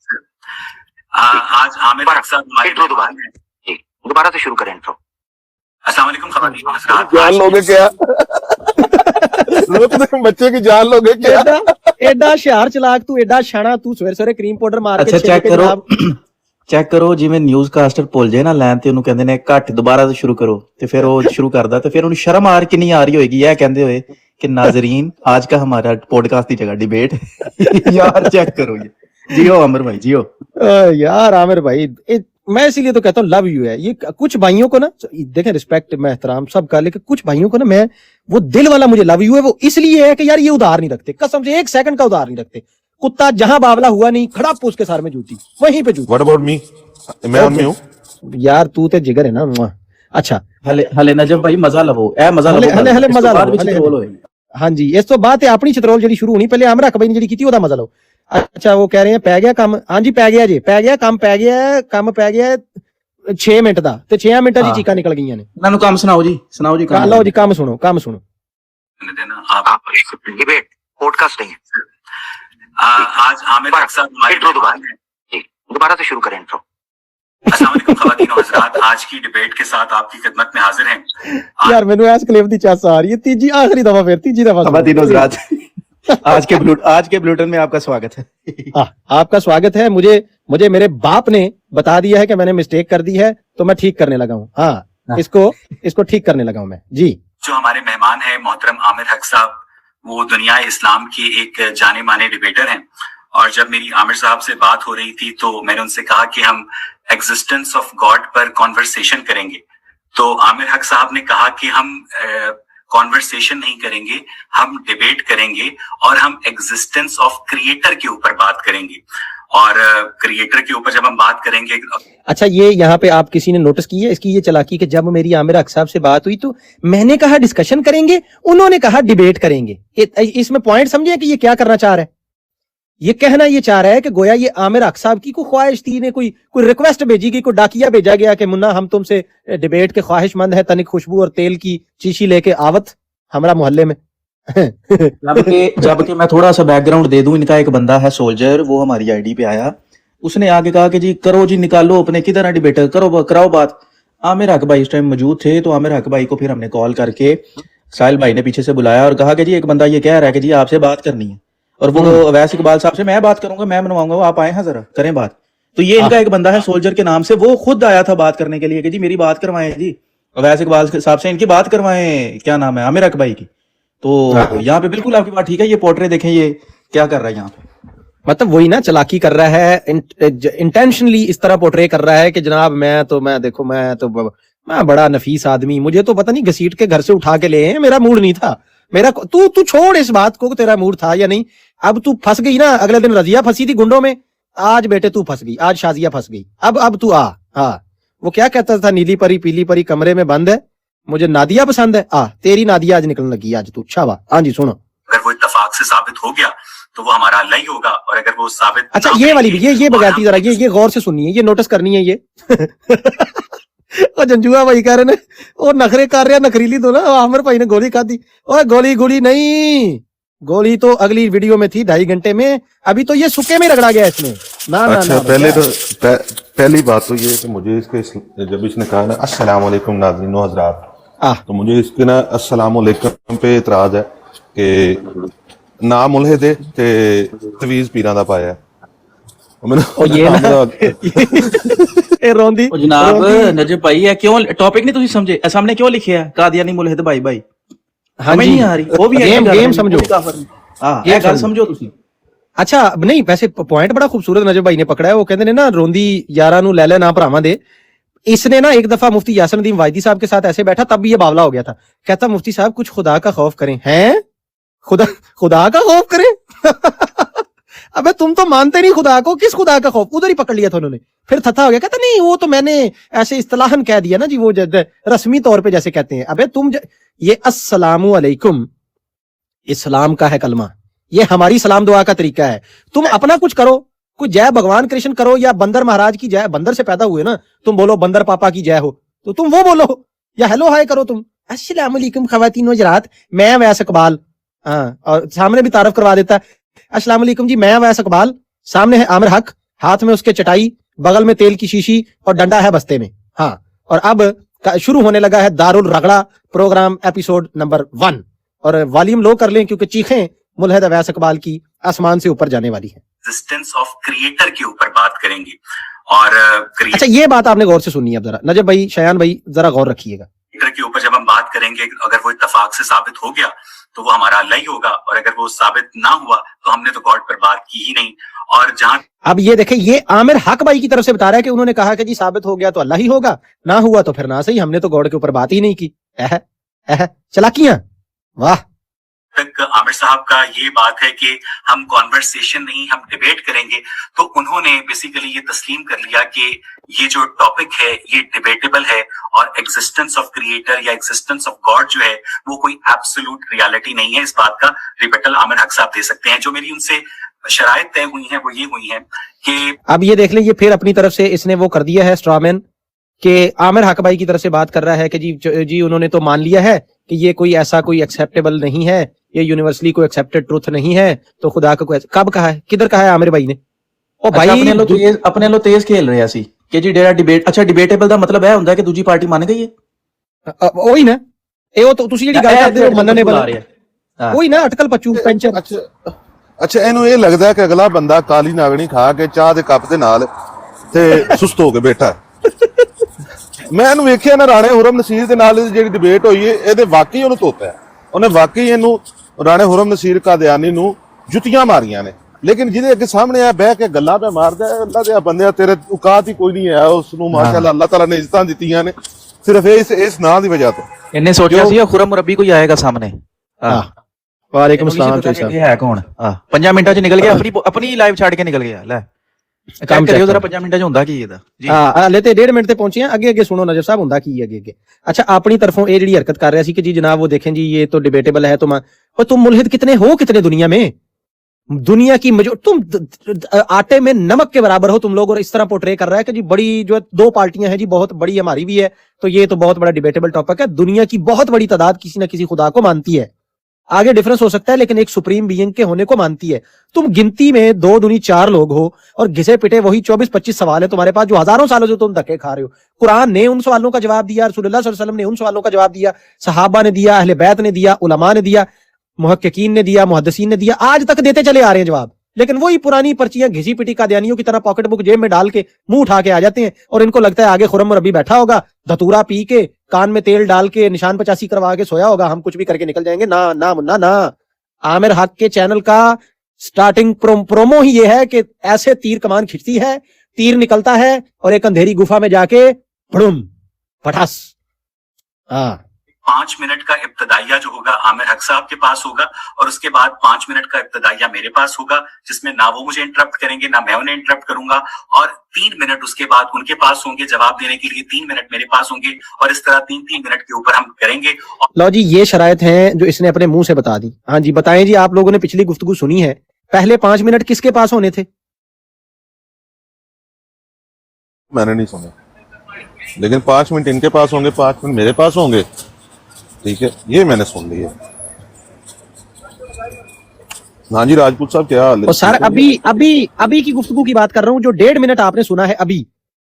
आज आमिर अक्सर दोबारा से शुरू करें इंट्रो। अस्सलाम वालेकुम ख़वातीन व हज़रात, जान लोगे क्या? बच्चे की जान लोगे क्या? एडा शहर चलाक तू, एडा शाना तू, सवेरे सवेरे क्रीम पाउडर मार के ਅੱਛਾ ਚੈੱਕ ਕਰੋ ਜਿਵੇਂ ਨਿਊਜ਼ ਕਾਸਟਰ ਭੁੱਲ ਜੇ ਨਾ ਲੈਣ ਤੇ ਉਹਨੂੰ ਕਹਿੰਦੇ ਨੇ ਘੱਟ ਦੁਬਾਰਾ ਤੋਂ ਸ਼ੁਰੂ ਕਰੋ ਤੇ ਫਿਰ ਉਹ ਸ਼ੁਰੂ ਕਰਦਾ ਤੇ ਫਿਰ ਉਹਨੂੰ ਸ਼ਰਮ ਆ ਕਿੰਨੀ ਆ ਰਹੀ ਹੋਏਗੀ ਇਹ ਕਹਿੰਦੇ ਹੋਏ कि नाजरीन आज का हमारा पॉडकास्ट की जगह डिबेट। यार चेक करो ये, जियो आमिर भाई जियो। यार आमिर भाई, मैं इसीलिए तो कहता हूँ लव यू है। ये कुछ भाइयों को ना, देखें रिस्पेक्ट में एहतराम सबका, लेकिन कुछ भाइयों को ना मैं वो दिल वाला मुझे लव यू है वो इसलिए है कि यार ये उधार नहीं रखते, कसम से 1 सेकंड का उधार नहीं रखते। कुत्ता जहां बावला हुआ नहीं खड़ा उसके सार में जूती, वहीं पे जूती। What about me? मैं उनमें हूँ यार, तू तो जिगर है ना। अच्छा हले नजम भाई मजा लवो, ए मजा लवो, हले मजा लवो। हाँ जी, इस तो बात है अपनी चित्रोल जी शुरू होनी, पहले आमिर अकबई ने जी की ओदा मजा लो। अच्छा वो कह रहे हैं पै गया काम, हाँ जी पै गया जी, पै गया काम, पै गया 6 मिनट दा ते 6 मिनट जी चीका निकल गई ने। मैनू काम सुनाओ जी लो जी, काम सुनो डिबेट पॉडकास्ट नहीं है। आज आमिर अक्सर दोबारा से शुरू करें इंट्रो। अस्सलाम वालेकुम ख़वातीन व हज़रात, आज की डिबेट के साथ आपकी खिदमत में हाजिर हैं। यार मैंने ऐस क्लेम दी चास आ रही है, तीजी आखिरी दफा, फिर तीजी दफा। ख़वातीन व हज़रात, आज के ब्लूटन में आपका स्वागत है। आपका स्वागत है। मुझे मेरे बाप ने बता दिया है कि मैंने मिस्टेक कर दी है, तो मैं ठीक करने लगा हूँ। हाँ, इसको ठीक करने लगा हूँ मैं जी। जो हमारे मेहमान है मोहतरम आमिर हक साहब, वो दुनिया इस्लाम के एक जाने माने डिबेटर हैं। और जब मेरी आमिर साहब से बात हो रही थी तो मैंने उनसे कहा कि हम एग्जिस्टेंस ऑफ गॉड पर कॉन्वर्सेशन करेंगे। तो आमिर हक साहब ने कहा कि हम कॉन्वर्सेशन नहीं करेंगे, हम डिबेट करेंगे और हम एग्जिस्टेंस ऑफ क्रिएटर के ऊपर बात करेंगे। और क्रिएटर के ऊपर जब हम बात करेंगे। अच्छा, ये यहाँ पे आप किसी ने नोटिस की है इसकी ये चालाकी कि जब मेरी आमिर हक साहब से बात हुई तो मैंने कहा डिस्कशन करेंगे, उन्होंने कहा डिबेट करेंगे। इसमें पॉइंट समझे कि ये क्या करना चाह रहा है? ये कहना ये चाह रहा है कि गोया ये आमिर हक साहब की कोई ख्वाहिश थी, ने कोई रिक्वेस्ट भेजी गई, कोई डाकिया भेजा गया कि मुन्ना हम तुमसे डिबेट के ख्वाहिशमंद है, तनिक खुशबू और तेल की शीशी लेके आवत हमारा मोहल्ले में। जबकि मैं थोड़ा सा बैकग्राउंड दे दूं, इनका एक बंदा है सोल्जर, वो हमारी आईडी पे आया, उसने आगे कहा कि जी करो जी, निकालो अपने किधर डिबेटर, कराओ बात। आमिर हक भाई इस टाइम मौजूद थे, तो आमिर हक भाई को फिर हमने कॉल करके साहिल भाई ने पीछे से बुलाया और कहा कि जी एक बंदा ये कह रहा है कि जी आपसे बात करनी है, और वो अवैस इकबाल साहब से मैं बात करूंगा, मैं मनवाऊंगा, आप आए हैं जरा करें बात। तो ये इनका एक बंदा है सोल्जर के नाम से, वो खुद आया था बात करने के लिए कि जी मेरी बात करवाएं जी, अवैस इकबाल साहब से इनकी बात करवाएं, क्या नाम है, आमिर हक भाई की। तो यहाँ पे बिल्कुल आपकी बात ठीक है। ये पोर्ट्रेट देखें, ये क्या कर रहा है यहाँ पे, मतलब वही ना चालाकी कर रहा है, इंटेंशनली इस तरह पोर्ट्रे कर रहा है कि जनाब मैं बड़ा नफीस आदमी, मुझे तो पता नहीं घसीट के घर से उठा के ले आए, मेरा मूड नहीं था, मेरा तू छोड़ इस बात को, तेरा मूड था या नहीं। अब तू फंस गई ना, अगले दिन रजिया फंसी थी गुंडों में, आज बेटे तू फंस गई, आज शाजिया फंस गई। अब तू वो क्या कहता था, नीली परी पीली परी कमरे में बंद है, मुझे नादिया पसंद है, तेरी नादिया आज निकलने लगी, आज तू अच्छा हुआ। हाँ जी सुनो। अगर वो इत्तेफाक से साबित हो गया तो वो हमारा अल्लाह ही होगा, और अगर वो साबित अच्छा ये वाली भी ये बगैरती जरा ये गौर से सुनिए, ये नोटिस करनी है ये। और जंजुआ भाई कह रहे ने वो नखरे कर रहा, नखरीली दो ना, आमिर भाई ने गोली खादी, और गोली नहीं, गोली तो अगली वीडियो में थी 2.5 घंटे में, अभी तो ये सुके में रगड़ा गया इसमें। ना ना अच्छा ना पहले तो पहली बात तो ये है कि मुझे इसके जब इसने कहा ना अस्सलाम वालेकुम नाज़रीन व हज़रात, तो मुझे इसके ना अस्सलाम वालेकुम पे इतराज है कि ना मुलहिद है ते तवीज़ पीरां दा पाया है। और ये ना ए रोंदी ਉਹ ਜਨਾਬ ਨਜਬ ਭਾਈ ਇਹ ਕਿਉਂ ਟੌਪਿਕ ਨਹੀਂ ਤੁਸੀਂ ਸਮਝੇ? ਇਹ ਸਾਹਮਣੇ ਕਿਉਂ ਲਿਖਿਆ ਹੈ ਕਾਦੀਆਨੀ ਮੁਲਹਿਦ ਭਾਈ ਭਾਈ? हाँ हमें जी, नहीं आ रही वो भी गेम समझो। हाँ ये गल समझो ਤੁਸੀਂ। अच्छा नहीं वैसे पॉइंट बड़ा खूबसूरत नजब भाई ने पकड़ा है। वो कहते ने ना रोंदी यारा नु ले ना भरावां दे। इसने ना एक दफा मुफ्ती यासिर नदीम वाहिदी साहब के साथ ऐसे बैठा, तब भी ये बावला हो गया था। कहता मुफ्ती साहब कुछ खुदा का खौफ करें। हैं खुदा का खौफ करें? अबे तुम तो मानते नहीं खुदा को, किस खुदा का खौफ? उधर ही पकड़ लिया था उन्होंने, फिर थथा हो गया। कहता नहीं वो तो मैंने ऐसे इस्तिलाहन कह दिया ना जी, वो रस्मी तौर पे जैसे कहते हैं। अबे तुम ये अस्सलामु अलैकुम इस्लाम का है कलमा, ये हमारी सलाम दुआ का तरीका है। तुम अपना कुछ करो, कुछ जय भगवान कृष्ण करो या बंदर महाराज की जय, बंदर से पैदा हुए ना तुम, बोलो बंदर पापा की जय हो तो तुम वो बोलो, या हेलो हाय करो तुम, अस्सलामु अलैकुम खवातीन व हज़रात, मैं वैस इकबाल। हाँ, और सामने भी तारफ करवा देता है, अस्सलाम वालेकुम जी मैं वैस इकबाल, सामने है आमिर हक, हाथ में उसके चटाई, बगल में तेल की शीशी और डंडा है बस्ते में। हाँ, और अब शुरू होने लगा है दारुल रगड़ा प्रोग्राम एपिसोड नंबर 1, और वॉल्यूम लो कर लें क्योंकि चीखें मुल्हिद अवैस इकबाल की आसमान से ऊपर जाने वाली है। एग्जिस्टेंस ऑफ क्रिएटर के ऊपर बात करेंगे और अच्छा ये बात आपने गौर से सुननी है। अब जरा नजब भाई, शयान भाई जरा गौर रखिएगा। क्रिएटर के ऊपर जब हम बात करेंगे, अगर वो इत्तफाक से साबित हो गया तो वो हमारा अल्लाह ही होगा, और अगर वो साबित ना हुआ तो हमने तो गॉड पर बात की ही नहीं। और जहां अब ये देखें, ये आमिर हक भाई की तरफ से बता रहा है कि उन्होंने कहा कि जी साबित हो गया तो अल्लाह ही होगा, ना हुआ तो फिर ना सही, हमने तो गॉड के ऊपर बात ही नहीं की। चलाकियां, वाह। तक आमिर साहब का ये बात है कि हम कॉन्वर्सेशन नहीं, हम डिबेट करेंगे, तो उन्होंने बेसिकली ये तस्लीम कर लिया कि ये जो टॉपिक है ये डिबेटेबल है, और एग्जिस्टेंस ऑफ क्रिएटर या एग्जिस्टेंस ऑफ गॉड जो है वो कोई एब्सोल्यूट रियलिटी नहीं है। इस बात का रिबेटल आमिर हक साहब दे सकते हैं। जो मेरी उनसे शराइत तय हुई हैं वो ये हुई हैं कि अब ये देख लें, ये फिर अपनी तरफ से इसने वो कर दिया है स्ट्रॉमैन, कि आमिर हक भाई की तरफ से बात कर रहा है कि जी उन्होंने तो मान लिया है कि ये कोई ऐसा कोई एक्सेप्टेबल नहीं है, ये यूनिवर्सली कोई एक्सेप्टेड ट्रुथ नहीं है, तो खुदा का कोई कब कहा है, किधर कहा है आमिर भाई ने? ओ भाई अपने लो तेज खेल रहे ਸੀ ਕਿ ਜੀ ਜਿਹੜਾ ਡਿਬੇਟ, ਅੱਛਾ ਡਿਬੇਟੇਬਲ ਦਾ ਮਤਲਬ ਇਹ ਹੁੰਦਾ ਕਿ ਦੂਜੀ ਪਾਰਟੀ ਮੰਨ ਗਈ ਹੈ। ਉਹੀ ਨਾ, ਇਹ ਉਹ ਤੁਸੀਂ ਜਿਹੜੀ ਗੱਲ ਕਰਦੇ ਹੋ ਮੰਨਣੇ ਵਾਲਾ, ਉਹੀ ਨਾ ਅਟਕਲ ਪੱਚੂ ਪੈਂਚਰ। ਅੱਛਾ ਇਹਨੂੰ ਇਹ ਲੱਗਦਾ ਕਿ ਅਗਲਾ ਬੰਦਾ ਕਾਲੀ ਨਾਗਣੀ ਖਾ ਕੇ ਚਾਹ ਦੇ ਕੱਪ ਦੇ ਨਾਲ ਤੇ ਸੁਸਤ ਹੋ ਕੇ ਬੈਠਾ। ਮੈਂ ਇਹਨੂੰ ਵੇਖਿਆ ਨਾ ਰਾਣੇ ਹੁਰਮ ਨਸੀਰ ਦੇ ਨਾਲ ਜਿਹੜੀ ਡਿਬੇਟ ਹੋਈ ਹੈ, ਇਹਦੇ ਵਾਕਈ ਉਹਨੂੰ ਧੋਤਾ ਹੈ, ਉਹਨੇ ਵਾਕਈ ਇਹਨੂੰ ਰਾਣੇ ਹੁਰਮ ਨਸੀਰ ਕਾਦੀਆਨੀ ਨੂੰ ਜੁੱਤੀਆਂ ਮਾਰੀਆਂ ਨੇ। ਲੇਕਿਨ ਜਿਹਦੇ ਅੱਗੇ ਸਾਹਮਣੇ ਆ ਬਹਿ ਕੇ ਗੱਲਾਂ ਪੇ ਮਾਰਦਾ, ਅੱਲਾ ਦੇ ਬੰਦਿਆ ਤੇਰੇ ਔਕਾਤ ਹੀ ਕੋਈ ਨਹੀਂ ਹੈ, ਉਸ ਨੂੰ ਮਾਸ਼ਾਅੱਲਾ ਅੱਲਾਹ ਤਾਲਾ ਨੇ ਇੱਜ਼ਤਾਂ ਦਿੱਤੀਆਂ ਨੇ ਸਿਰਫ ਇਸ ਨਾਂ ਦੀ ਵਜ੍ਹਾ ਤੋਂ। ਇਹਨੇ ਸੋਚਿਆ ਸੀ ਖੁਰਮ ਰੱਬੀ ਕੋਈ ਆਏਗਾ ਸਾਹਮਣੇ। ਵਾਲੇਕੁਮ ਸਲਾਮ। ਇਹ ਹੈ ਕੌਣ? 5 ਮਿੰਟਾਂ ਚ ਨਿਕਲ ਗਿਆ, ਆਪਣੀ ਲਾਈਵ ਛੱਡ ਕੇ ਨਿਕਲ ਗਿਆ। ਲੈ ਕੰਮ ਕਰਿਓ ਜਰਾ, 5 ਮਿੰਟਾਂ ਚ ਹੁੰਦਾ ਕੀ ਇਹਦਾ ਜੀ? ਹਲੇ ਤੇ 1.5 ਮਿੰਟ ਤੇ ਪਹੁੰਚੇ ਆ, ਅੱਗੇ ਸੁਣੋ ਨਜਰ ਸਾਹਿਬ ਹੁੰਦਾ ਕੀ ਅੱਗੇ। अच्छा अपनी तरफों ये ਜਿਹੜੀ हरकत कर रहा सी कि जी जनाब वो देखें जी ये तो डिबेटेबल है, तुम मुल्हिद कितने हो, कितने दुनिया में, दुनिया की तुम आटे में नमक के बराबर हो तुम लोग, और इस तरह पोर्ट्रे कर रहा है कि जी बड़ी जो 2 पार्टियां हैं जी, बहुत बड़ी हमारी भी है, तो ये तो बहुत बड़ा डिबेटेबल टॉपिक है। दुनिया की बहुत बड़ी तादाद किसी न किसी खुदा को मानती है, आगे डिफरेंस हो सकता है लेकिन एक सुप्रीम बीइंग के होने को मानती है। तुम गिनती में 2 दूनी 4 लोग हो और घिसे पिटे वही 24-25 सवाल है तुम्हारे पास, जो हजारों सालों से तुम धक्के खा रहे हो। कुरान ने उन सवालों का जवाब दिया, रसूलुल्लाह सल्लल्लाहु अलैहि वसल्लम ने उन सवालों का जवाब दिया, सहाबा ने दिया, अहले बैत ने दिया, उलमा ने दिया, मुहक्किकीन ने दिया, मुहद्दिसीन ने दिया, आज तक देते चले आ रहे हैं जवाब। लेकिन वही पुरानी पर्चियां घिसी पिटी कादियानियों की तरह पॉकेट बुक जेब में डाल के मुंह उठा के आ जाते हैं, और इनको लगता है आगे खुरम रबी बैठा होगा, धतूरा पी के कान में तेल डाल के निशान 85 करवा के सोया होगा, हम कुछ भी करके निकल जाएंगे। ना ना मुन्ना ना, आमिर हक के चैनल का स्टार्टिंग प्रोमो ही ये है कि ऐसे तीर कमान खिंचती है, तीर निकलता है और एक अंधेरी गुफा में जाके भड़ुम पठास। 5 मिनट का इब्तदाइया जो होगा आमिर हक साहब के पास होगा, और उसके बाद 5 मिनट का इब्तदाइया मेरे पास होगा, जिसमें ना वो मुझे इंटरप्ट करेंगे ना मैं उन्हें इंटरप्ट करूंगा, और 3 मिनट उसके बाद उनके पास होंगे जवाब देने के लिए, 3 मिनट मेरे पास होंगे, और इस तरह 3-3 मिनट के ऊपर हम करेंगे। लो जी, ये शराइत हैं जो इसने अपने मुंह से बता दी। हाँ जी बताएं जी, आप लोगों ने पिछली गुफ्तगू सुनी है, पहले 5 मिनट किसके पास होने थे? मैंने नहीं सुना, लेकिन 5 मिनट इनके पास होंगे, 5 मिनट मेरे पास होंगे, ठीक है, ये मैंने सुन लिया। हाँ जी राजपूत साहब क्या हाल है? और सर अभी की गुफ्तगू की बात कर रहा हूँ, जो 1.5 मिनट आपने सुना है अभी,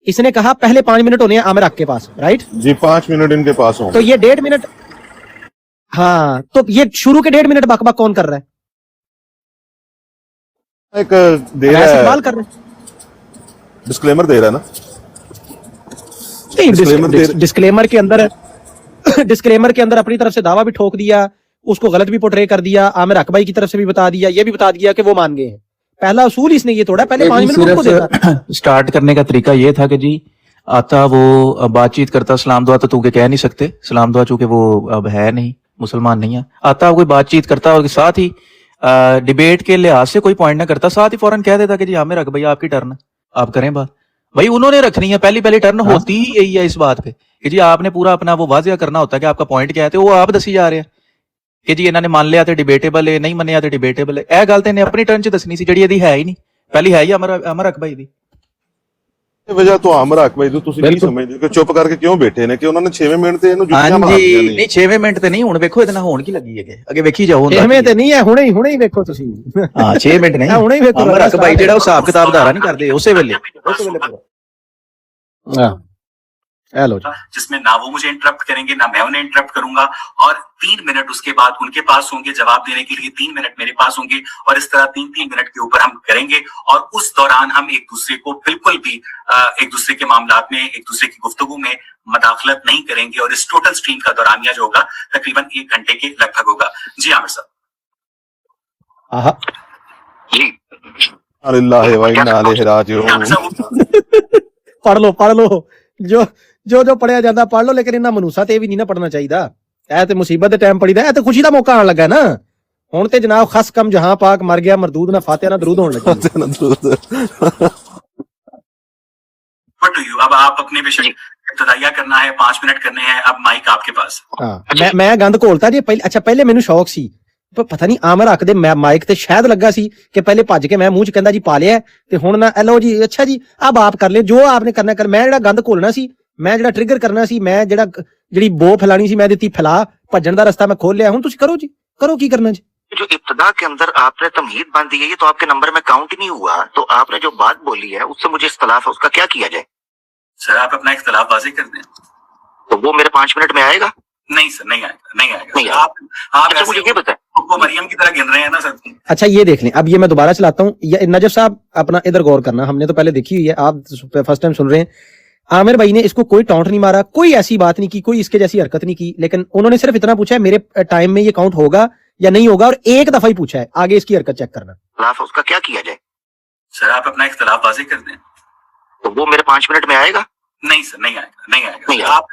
इसने कहा पहले 5 मिनट होने हैं आमिर हक के पास, राइट जी 5 मिनट इनके पास होंगे। तो ये 1.5 मिनट, हाँ तो ये शुरू के 1.5 मिनट बक बक कौन कर रहा है? एक दे रहा अवैस है, इकबाल कर रहे हैं। डिस्क्लेमर दे रहा है ना। डिस्क्लेमर के अंदर डिस्क्लेमर के अंदर अपनी तरफ से दावा भी ठोक दिया, उसको गलत भी पोर्ट्रे कर दिया, आमिर हक भाई की तरफ से भी बता दिया, ये भी बता दिया कि वो मान गए हैं। पहला उसूल इसने ये तोड़ा, पहले 5 मिनट उनको देता। स्टार्ट करने का तरीका ये था कि जी आता वो बातचीत करता, सलाम दुआ तो तू के कह नहीं सकते, सलाम दुआ चूंकि वो अब है नहीं, मुसलमान नहीं है, आता कोई बातचीत करता और साथ ही डिबेट के लिहाज से कोई पॉइंट ना करता, साथ ही फौरन कह देता कि जी आमिर हक भाई आपकी टर्न, आप करें बात। भाई उन्होंने रखनी है, पहली टर्न होती ही यही है इस बात पे कि जी आपने पूरा अपना वो वाजिया करना होता है कि आपका पॉइंट क्या है, तो वो आप दसी जा रहे हैं कि जी इन्होंने मान लिया तो डिबेटेबल है, नहीं मनिया तो डिबेटेबल है। ਇਹ ਗੱਲ ਤੇ ਇਹਨੇ ਆਪਣੀ ਟਰਨ ਚ ਦੱਸਣੀ ਸੀ ਜਿਹੜੀ ਇਹਦੀ ਹੈ ਹੀ ਨਹੀਂ, ਪਹਿਲੀ ਹੈ ਹੀ ਅਮਰ ਹਕ ਭਾਈ ਦੀ। ਵਜ੍ਹਾ ਤੋਂ ਆਮਰ ਹਕ ਭਾਈ ਤੋਂ ਤੁਸੀਂ ਕੀ ਸਮਝਦੇ ਹੋ ਕਿ ਚੁੱਪ ਕਰਕੇ ਕਿਉਂ ਬੈਠੇ ਨੇ, ਕਿ ਉਹਨਾਂ ਨੇ 6ਵੇਂ ਮਿੰਟ ਤੇ ਇਹਨੂੰ ਜੁੱਤੀਆਂ ਮਾਰਦੀਆਂ ਹਾਂਜੀ ਨੇ? ਨਹੀਂ 6ਵੇਂ ਮਿੰਟ ਤੇ ਨਹੀਂ, ਹੁਣ ਵੇਖੋ ਇਹਦੇ ਨਾਲ ਹੋਣ ਕੀ ਲੱਗੀ ਹੈਗੇ, ਅੱਗੇ ਵੇਖੀ ਜਾਓ ਹੁੰਦਾ ਐਵੇਂ ਤੇ ਨਹੀਂ ਹੈ, ਹੁਣੇ ਹੀ ਵੇਖੋ ਤੁਸੀਂ। ਹਾਂ 6 ਮਿੰਟ ਨਹੀਂ, ਹੁਣੇ ਹੀ ਵੇਖੋ ਅਮਰ ਹਕ ਭਾਈ ਜਿਹੜਾ ਉਹ ਹਿਸਾਬ ਕਿਤਾਬ ਧਾਰਾ ਨਹੀਂ ਕਰਦੇ ਉਸੇ ਵੇਲੇ हाँ हेलो जी। जिसमें ना वो मुझे इंटरप्ट करेंगे ना मैं उन्हें इंटरप्ट करूंगा, और 3 मिनट उसके बाद उनके पास होंगे जवाब देने के लिए, 3 मिनट मेरे पास होंगे, और इस तरह 3-3 मिनट के ऊपर हम करेंगे। और उस दौरान हम एक दूसरे को बिल्कुल भी एक दूसरे के मामलात में, एक दूसरे की गुफ्तगू में मदाखलत नहीं करेंगे, और इस टोटल स्ट्रीम का दौरानिया जो होगा तकरीबन 1 घंटे के लगभग होगा। जी आमिर साहब। आहा जी अल्लाह व इन्ना अलैहि राजिऊन। पढ़ लो जो पढ़िया जाता पढ़ लो, लेकिन इन्ना मनूसा ते भी नहीं ना पढ़ना चाहिए। ऐ ते मुसीबत दे टाइम पढ़ीदा, ऐ ते खुशी दा मौका आने लगा ना। हुण ते जनाब खस कम जहां पाक मर गया मरदूद ना फातिहा ना दरूद होने लगी। अब आप अपने विषय इब्तदाइया करना है, 5 मिनट करने हैं, अब माइक आपके पास। हाँ मैं गंद घोलता जी पहले। अच्छा पहले मैनू शौक सी, पता नहीं आमिर हक दे माइक ते शायद लगा सी कि पहले भज के मैं मुंह च कहंदा जी पा लिया ते हुण ना लो जी, अच्छा जी अब आप कर ले जो आपने करना कर। मैं जेड़ा गंद घोलना सी, मैं जेड़ा ट्रिगर करना सी, मैं जेड़ी बो फैलानी सी, मैं दित्ती फैला, भजन दा रास्ता मैं खोल लिया। हुण तुसीं करो जी, करो की करना जी। जो इब्तदा के अंदर आपने तमहीद बांध दी है, ये तो आपके नंबर में काउंट ही नहीं हुआ, तो आपने जो बात बोली है उससे मुझे इख्तलाफ है, उसका क्या किया जाए? सर आप अपना इख्तलाफ वाज़ेह कर दें। तो वो मेरे 5 मिनट में आएगा? नहीं सर, नहीं आएगा। नहीं आएगा। आप अच्छा मुझे ये बताएं, वो मरियम की तरह गिन रहे हैं ना सर। अच्छा ये देख लें, अब ये मैं दोबारा चलाता हूँ। नजफ साहब अपना इधर गौर करना, हमने तो पहले देखी हुई है, आप फर्स्ट टाइम सुन रहे हैं। आमिर भाई ने इसको कोई टॉन्ट नहीं मारा, कोई ऐसी बात नहीं की, कोई इसके जैसी हरकत नहीं की, लेकिन उन्होंने सिर्फ इतना पूछा है मेरे टाइम में ये काउंट होगा या नहीं होगा, और एक दफा ही पूछा है, आगे इसकी हरकत चेक करना। इख्तलाफ है, उसका क्या किया जाए? सर आप अपना इख्तलाफ वाज़ेह कर दें। तो वो मेरे 5 मिनट में आएगा? नहीं सर, नहीं आएगा, नहीं आएगा। नहीं आएगा। आप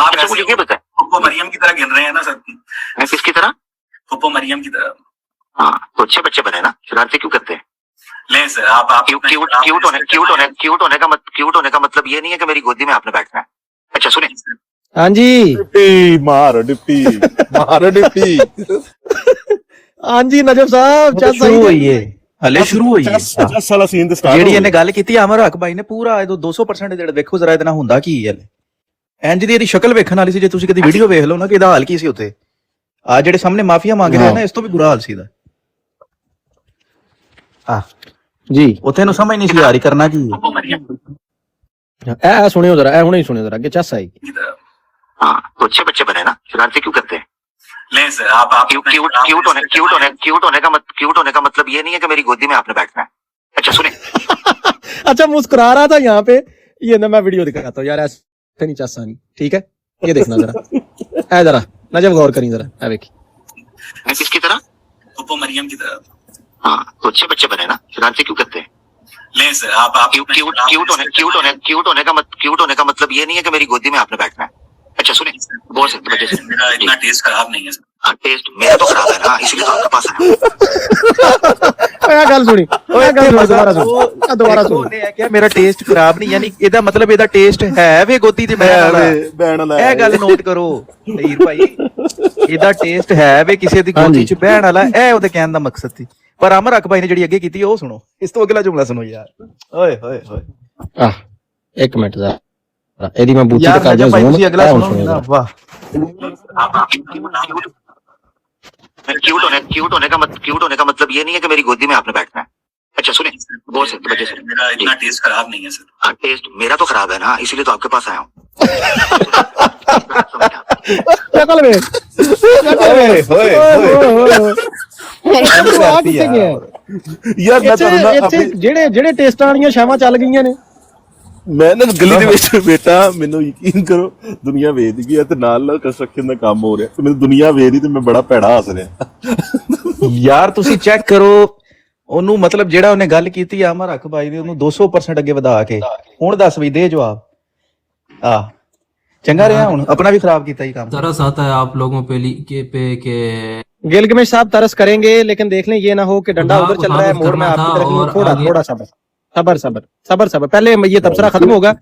अच्छा मुझे ये बताएं, फुप्पो मरियम की तरह गिन रहे हैं ना सर। मैं किसकी तरह? फुप्पो मरियम की तरह। हाँ तो अच्छे बच्चे बने ना, शरारतें क्यों करते हैं? ले सर आप क्यूट होने का मतलब ये नहीं है कि मेरी गोदी में आपने बैठना है। अच्छा सुने, हाँ जी डिप्टी हाँ जी नजफ साहब शुरू हुई है, हले शुरू हुई है। ਸਾਲਾ ਸੀਨ ਤੇ ਸਟਾਰਟ ਜਿਹੜੀ ਇਹਨੇ ਗੱਲ ਕੀਤੀ ਅਮਰ ਹਕ ਭਾਈ ਨੇ ਪੂਰਾ ਇਹ 200% ਜਿਹੜਾ ਵੇਖੋ ਜ਼ਰਾ ਇਹਦੇ ਨਾਲ ਹੁੰਦਾ ਕੀ ਹੈ। ਇੰਜ ਦੀ ਇਹਦੀ ਸ਼ਕਲ ਵੇਖਣ ਵਾਲੀ ਸੀ, ਜੇ ਤੁਸੀਂ ਕਦੀ ਵੀਡੀਓ ਵੇਖ ਲਓ ਨਾ ਕਿ ਇਹਦਾ ਹਾਲ ਕੀ ਸੀ ਉੱਥੇ। ਆ ਜਿਹੜੇ ਸਾਹਮਣੇ ਮਾਫੀਆ ਮੰਗ ਰਿਹਾ ਨਾ, ਇਸ ਤੋਂ ਵੀ ਬੁਰਾ ਹਾਲ ਸੀ ਇਹਦਾ। जी ਉੱਥੇ ਨੂੰ ਸਮਝ ਨਹੀਂ ਸੀ ਆ ਰਹੀ ਕਰਨਾ ਕੀ ਹੈ। फुप्पो मरियम ए सुनियो जरा, ए हुणे ही सुनियो जरा, अगे चस आई। की तरह। हाँ तो अच्छे बच्चे बने ना, शरारतें क्यों करते हैं? ले सर आप क्यूट होने का मतलब ये नहीं है कि मेरी गोदी में आपने बैठना है। अच्छा सुने, अच्छा मुस्कुरा रहा था यहाँ पे, ये ना मैं वीडियो दिखाता हूँ यार, ऐसे नहीं चस आनी, ठीक है ये देखना जरा, ए जरा नजफ गौर करी जरा, ए देखी मैं किसकी तरह? फुप्पो मरियम की तरह। हाँ तो अच्छे बच्चे बने ना, शरारतें क्यों करते हैं? ले सर आप क्यूट होने का मतलब ये नहीं है कि मेरी गोदी में आपने बैठना है। अच्छा सुने, गौर से वजह से मेरा इतना टेस्ट खराब नहीं है सर। हाँ टेस्ट मेरा तो खराब है ना, इसलिए तो आपके पास आया। ओए गल सुनी, ओए गल सुनी, दोबारा सुन। ਉਹਨੇ ਇਹ ਕਿਹਾ ਮੇਰਾ ਟੇਸਟ ਖਰਾਬ ਨਹੀਂ, ਯਾਨੀ ਇਹਦਾ ਮਤਲਬ ਇਹਦਾ ਟੇਸਟ ਹੈ ਵੇ ਗੋਦੀ ਤੇ ਬਹਿਣ ਵਾਲਾ। ਇਹ ਗੱਲ ਨੋਟ ਕਰੋ ਹੀਰ ਭਾਈ, ਇਹਦਾ ਟੇਸਟ ਹੈ ਵੇ ਕਿਸੇ ਦੀ ਗੋਦੀ ਚ ਬਹਿਣ ਵਾਲਾ, ਇਹ ਉਹਦੇ ਕਹਿਣ ਦਾ ਮਕਸਦ ਸੀ। ਪਰ ਅਮਰ ਹਕ ਭਾਈ ਨੇ ਜਿਹੜੀ ਅੱਗੇ ਕੀਤੀ ਉਹ ਸੁਣੋ, ਇਸ ਤੋਂ ਅਗਲਾ ਜੁਮਲਾ ਸੁਣੋ ਯਾਰ। ਓਏ ਹੋਏ ਹੋਏ एक मिनट जरा, ਇਹਦੀ ਮੈਂ ਬੂਥੀ ਤੇ ਕਰ ਜਾ ਜ਼ੂਮ। ਅਗਲਾ ਸੁਣੋ ਨਾ, ਵਾਹ। क्यूट होने का मतलब ये नहीं है कि मेरी गोदी में आपने बैठना है। अच्छा सुने, गौर से बच्चे सुने, मेरा इतना टेस्ट खराब नहीं है सर। हाँ, टेस्ट मेरा तो खराब है ना, इसीलिए तो आपके पास आया हूँ। शक्ल में ਯਾਰ ਮੈਂ ਤੁਹਾਨੂੰ ਨਾ ਇੱਥੇ ਜਿਹੜੇ ਟੇਸਟਾਂ ਵਾਲੀਆਂ ਸ਼ਾਮਾਂ ਚੱਲ ਗਈਆਂ ਨੇ। ਮੈਂ ਨਾ ਗਲੀ ਦੇ ਵਿੱਚ ਬੇਟਾ, ਮੈਨੂੰ ਯਕੀਨ ਕਰੋ ਦੁਨੀਆ ਵੇਚ ਗਈ ਹੈ ਤੇ ਨਾਲ ਕੰਸਟਰਕਸ਼ਨ ਦਾ ਕੰਮ ਹੋ ਰਿਹਾ ਤੇ ਮੈਨੂੰ ਦੁਨੀਆ ਵੇਚ ਰਹੀ ਤੇ ਮੈਂ ਬੜਾ ਭੈੜਾ ਹੱਸ ਰਿਹਾ। ਯਾਰ ਤੁਸੀਂ ਚੈੱਕ ਕਰੋ ਉਹਨੂੰ, ਮਤਲਬ ਜਿਹੜਾ ਉਹਨੇ ਗੱਲ ਕੀਤੀ ਆ ਅਮਰ ਹੱਕ ਬਾਈ ਨੇ ਉਹਨੂੰ 200% ਅੱਗੇ ਵਧਾ ਕੇ, ਹੁਣ ਦੱਸ ਬਈ ਦੇ ਜਵਾਬ। ਆ ਚੰਗਾ ਰਿਹਾ, ਹੁਣ ਆਪਣਾ ਵੀ ਖਰਾਬ ਕੀਤਾ ਹੀ ਕੰਮ। तरस आता है आप लोगों पे गिलगमेश साहब तरस करेंगे, लेकिन देख लें ये ना हो कि डंडा खुदा उधर को चल रहा है, साबित मोड़ में करना आपकी था तरफ नहीं, और थोड़ा आगे- थोड़ा सबर। पहले ये तबसरा खत्म होगा,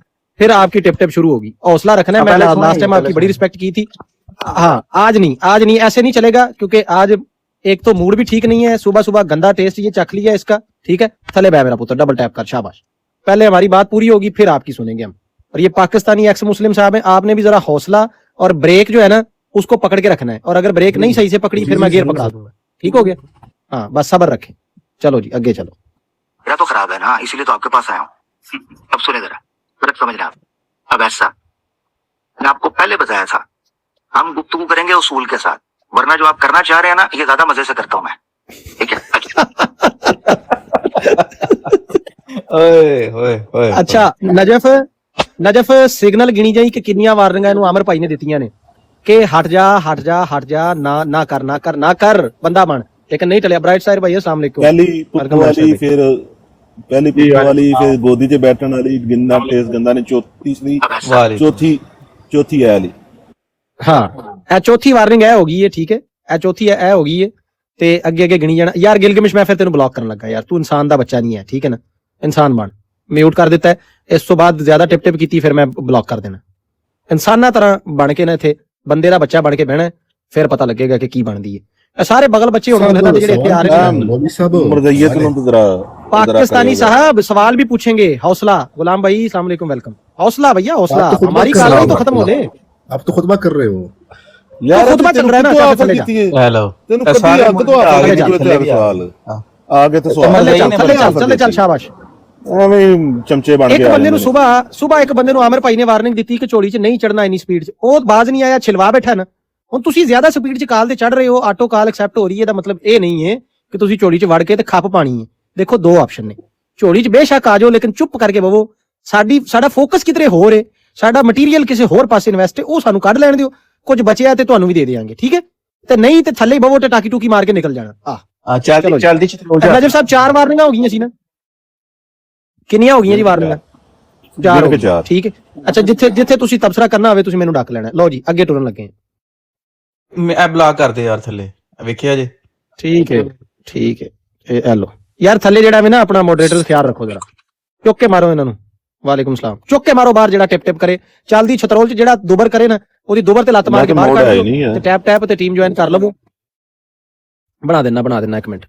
फिर आपकी टिप टिप शुरू होगी। हौसला रखना है। मैं लास्ट टाइम आपकी बड़ी रिस्पेक्ट की थी। हाँ, आज नहीं, ऐसे नहीं चलेगा, क्योंकि आज एक तो मूड भी ठीक नहीं है। सुबह गंदा टेस्ट ये चख लिया इसका, ठीक है। थले बै मेरा पुत्र, डबल टैप कर, शाबाश। पहले हमारी बात पूरी होगी, फिर आपकी सुनेंगे हम। और ये पाकिस्तानी एक्स मुस्लिम साहब हैं, आपने भी जरा हौसला और ब्रेक जो है ना उसको पकड़ के रखना है। और अगर ब्रेक नहीं सही से पकड़ी, फिर मैं गियर पकड़ा दूंगा। ठीक हो गया? हाँ, बस सब्र रखें। चलो जी आगे चलो। मेरा तो खराब है ना, इसीलिए तो आपके पास आया हूँ। अब सुने जरा, फर्क समझना आप। अब ऐसा मैंने आपको पहले बताया था, हम गुफ्तगू करेंगे उसूल के साथ, वरना जो आप करना चाह रहे हैं ना, ये ज्यादा मजे से करता हूँ मैं। ठीक है? ਓਏ ਹੋਏ ਹੋਏ। ਅੱਛਾ ਨਜਫ ਸਿਗਨਲ ਗਿਣੀ ਜਾਈ ਕਿ ਕਿੰਨੀਆਂ ਵਾਰਨਿੰਗਾਂ ਇਹਨੂੰ ਆਮਰ ਭਾਈ ਨੇ ਦਿੱਤੀਆਂ ਨੇ ਕਿ ਹਟ ਜਾ ਨਾ ਕਰ ਬੰਦਾ ਬਣ, ਲੇਕਿਨ ਨਹੀਂ ਟਲਿਆ। ਬ੍ਰਾਈਟ ਸਾਈਡ ਭਾਈ अस्सलाम वालेकुम। ਪਹਿਲੀ ਪੁੱਤੋ ਵਾਲੀ, ਫਿਰ ਪਹਿਲੀ ਪੁੱਤੋ ਵਾਲੀ, ਫਿਰ ਗੋਦੀ 'ਚ ਬੈਠਣ ਵਾਲੀ, ਗਿੰਦਾ ਟੇਸ ਗੰਦਾ ਨੇ, ਚੌਥੀ ਵਾਹ ਚੌਥੀ ਐ ਵਾਲੀ। ਹਾਂ, ਇਹ ਚੌਥੀ ਵਾਰਨਿੰਗ ਇਹ ਹੋ ਗਈ ਹੈ, ਠੀਕ ਹੈ। ਇਹ ਚੌਥੀ ਇਹ ਹੋ ਗਈ ਹੈ ਤੇ ਅੱਗੇ ਗਿਣੀ ਜਾਣਾ। ਯਾਰ ਗਿਲਗਮਿਸ਼, ਮੈਂ ਫਿਰ ਤੈਨੂੰ ਬਲੌਕ ਕਰਨ ਲੱਗਾ ਯਾਰ, ਤੂੰ ਇਨਸਾਨ ਦਾ ਬੱਚਾ ਨਹੀਂ ਹੈ, ਠੀਕ ਹੈ ਨਾ। ਇਨਸਾਨ ਬਣ, ਮਿਊਟ ਕਰ ਦਿੱਤਾ ਹੈ। ਇਸ ਤੋਂ ਬਾਅਦ ਜ਼ਿਆਦਾ ਟਿਪ ਕੀਤੀ, ਫਿਰ ਮੈਂ ਬਲੌਕ ਕਰ ਦੇਣਾ। ਇਨਸਾਨਾਂ ਤਰ੍ਹਾਂ ਬਣ ਕੇ ਨਾ ਇੱਥੇ ਬੰਦੇ ਦਾ ਬੱਚਾ ਬਣ ਕੇ ਬਹਿਣਾ, ਫਿਰ ਪਤਾ ਲੱਗੇਗਾ ਕਿ ਕੀ ਬਣਦੀ ਹੈ। ਇਹ ਸਾਰੇ ਬਗਲ ਬੱਚੇ ਹੋਣਗੇ ਇਹਨਾਂ ਦੇ ਜਿਹੜੇ ਇੱਥੇ ਆ ਰਹੇ ਨੇ। ਮਰਜ਼ਈਅਤ ਨੂੰ ਤਾਂ ਜ਼ਰਾ पाकिस्तानी साहब सवाल भी पूछेंगे। हौसला, गुलाम भाई अस्सलाम वालेकुम, वेलकम। हौसला भैया, हौसला। हमारी कार्रवाई तो खत्म हो ले। आप तो खुतबा कर रहे हो ਯਾਰ, खुतबा चल रहा है ना, ਤੂੰ चल ਕੀਤੀ ਹੈ ਹੈਲੋ ਤੈਨੂੰ ਕਦੀ ਅੱਗ ਤੋਂ ਆ ਗਏ ਸਵਾਲ ਆ ਗਏ ਤੇ ਸਵਾਲ ਚੱਲ ਸ਼ਾਬਾਸ਼। ਐਵੇਂ ਚਮਚੇ ਬਣ ਇੱਕ ਕੇ ਬੰਦੇ ਨੂੰ ਸੁਬਾ ਇੱਕ ਬੰਦੇ ਨੂੰ ਆਮਰ ਭਾਈ ਨੇ ਵਾਰਨਿੰਗ ਦਿੱਤੀ ਕਿ ਝੋਲੀ 'ਚ ਨਹੀਂ ਚੜਨਾ ਇੰਨੀ ਸਪੀਡ 'ਚ, ਉਹ ਬਾਜ਼ ਨਹੀਂ ਆਇਆ, ਛਿਲਵਾ ਬੈਠਾ ਨਾ। ਹੁਣ ਤੁਸੀਂ ਜ਼ਿਆਦਾ ਸਪੀਡ 'ਚ ਕਾਲ ਤੇ ਚੜ ਰਹੇ ਹੋ, ਆਟੋ ਕਾਲ ਐਕਸੈਪਟ ਹੋ ਰਹੀ ਹੈ, ਦਾ ਮਤਲਬ ਇਹ ਨਹੀਂ ਹੈ ਕਿ ਤੁਸੀਂ ਝੋਲੀ 'ਚ ਵੜ ਕੇ ਤੇ ਖੱਪ ਪਾਣੀ ਹੈ। ਦੇਖੋ ਦੋ ਆਪਸ਼ਨ ਨੇ, ਝੋਲੀ 'ਚ ਬੇਸ਼ੱਕ ਆ ਜਾਓ, ਲੇਕਿਨ ਚੁੱਪ ਕਰਕੇ ਬਵੋ। ਸਾਡਾ ਫੋਕਸ ਕਿਧਰੇ ਹੋਰ ਹੈ, ਸਾਡਾ ਮਟੀਰੀਅਲ ਕਿਸੇ ਹੋਰ ਪਾਸੇ ਇਨਵੈਸਟ ਹੈ, ਉਹ ਸਾਨੂੰ ਕੱਢ ਲੈਣ ਦਿਓ। ਕੁਝ ਬਚਿਆ ਤੇ ਤੁਹਾਨੂੰ ਵੀ ਦੇ ਦੇਵਾਂਗੇ, ਠੀਕ ਹੈ। ਤੇ ਨਹੀਂ ਤੇ ਥੱਲੇ ਬਵੋ ਤੇ ਟਾਕੀ ਟੂਕੀ ਮਾਰ ਕੇ ਨਿਕਲ ਜਾਣਾ। ਚੱਲਦੀ ਨਜਮ ਸਾਹਿਬ 4 ਵਾਰਨਿੰਗਾਂ ਹੋ ਗਈਆਂ ਸੀ ਨਾ, ਕਿੰਨੀਆਂ ਹੋ ਗਈਆਂ ਜੀ ਵਾਰਨਿੰਗਾਂ? 4 ਹੋ ਗਈਆਂ, ਠੀਕ ਹੈ। ਅੱਛਾ, ਜਿੱਥੇ ਤੁਸੀਂ ਤਬਸਰਾ ਕਰਨਾ ਹੋਵੇ ਤੁਸੀਂ ਮੈਨੂੰ ਡੱਕ ਲੈਣਾ। ਲਓ ਜੀ ਅੱਗੇ ਟੁਰਨ ਲੱਗੇ। ਮੈਂ ਬਲਾਕ ਕਰਦੇ ਯਾਰ ਥੱਲੇ, ਵੇਖਿਆ ਜੇ? ਠੀਕ ਹੈ ਇਹ ਲਓ ਯਾਰ, ਥੱਲੇ ਜਿਹੜਾ ਵੇ ਨਾ ਆਪਣਾ ਮੋਡਰੇਟਰ ਖਿਆਲ ਰੱਖੋ ਜਰਾ। ਚੁੱਕ ਕੇ ਮਾਰੋ ਇਹਨਾਂ ਨੂੰ। ਵਾਲੇਕੁਮ ਸਲਾਮ। ਚੁੱਕ ਕੇ ਮਾਰੋ ਬਾਹਰ, ਜਿਹੜਾ ਟਿਪ ਕਰੇ। ਚੱਲਦੀ ਛਤਰੋਲ 'ਚ ਜਿਹੜਾ ਦੁਬਰ ਕਰੇ ਨਾ, ਉਹਦੀ ਦੁਬਰ ਤੇ ਲੱਤ ਮਾਰ ਕੇ ਬਾਹਰ ਕੱਢ ਦਿਓ ਤੇ ਟੈਪ ਤੇ ਟੀਮ ਜੁਆਇਨ ਕਰ ਲਵੋ। ਬਣਾ ਦੇਣਾ 1 ਮਿੰਟ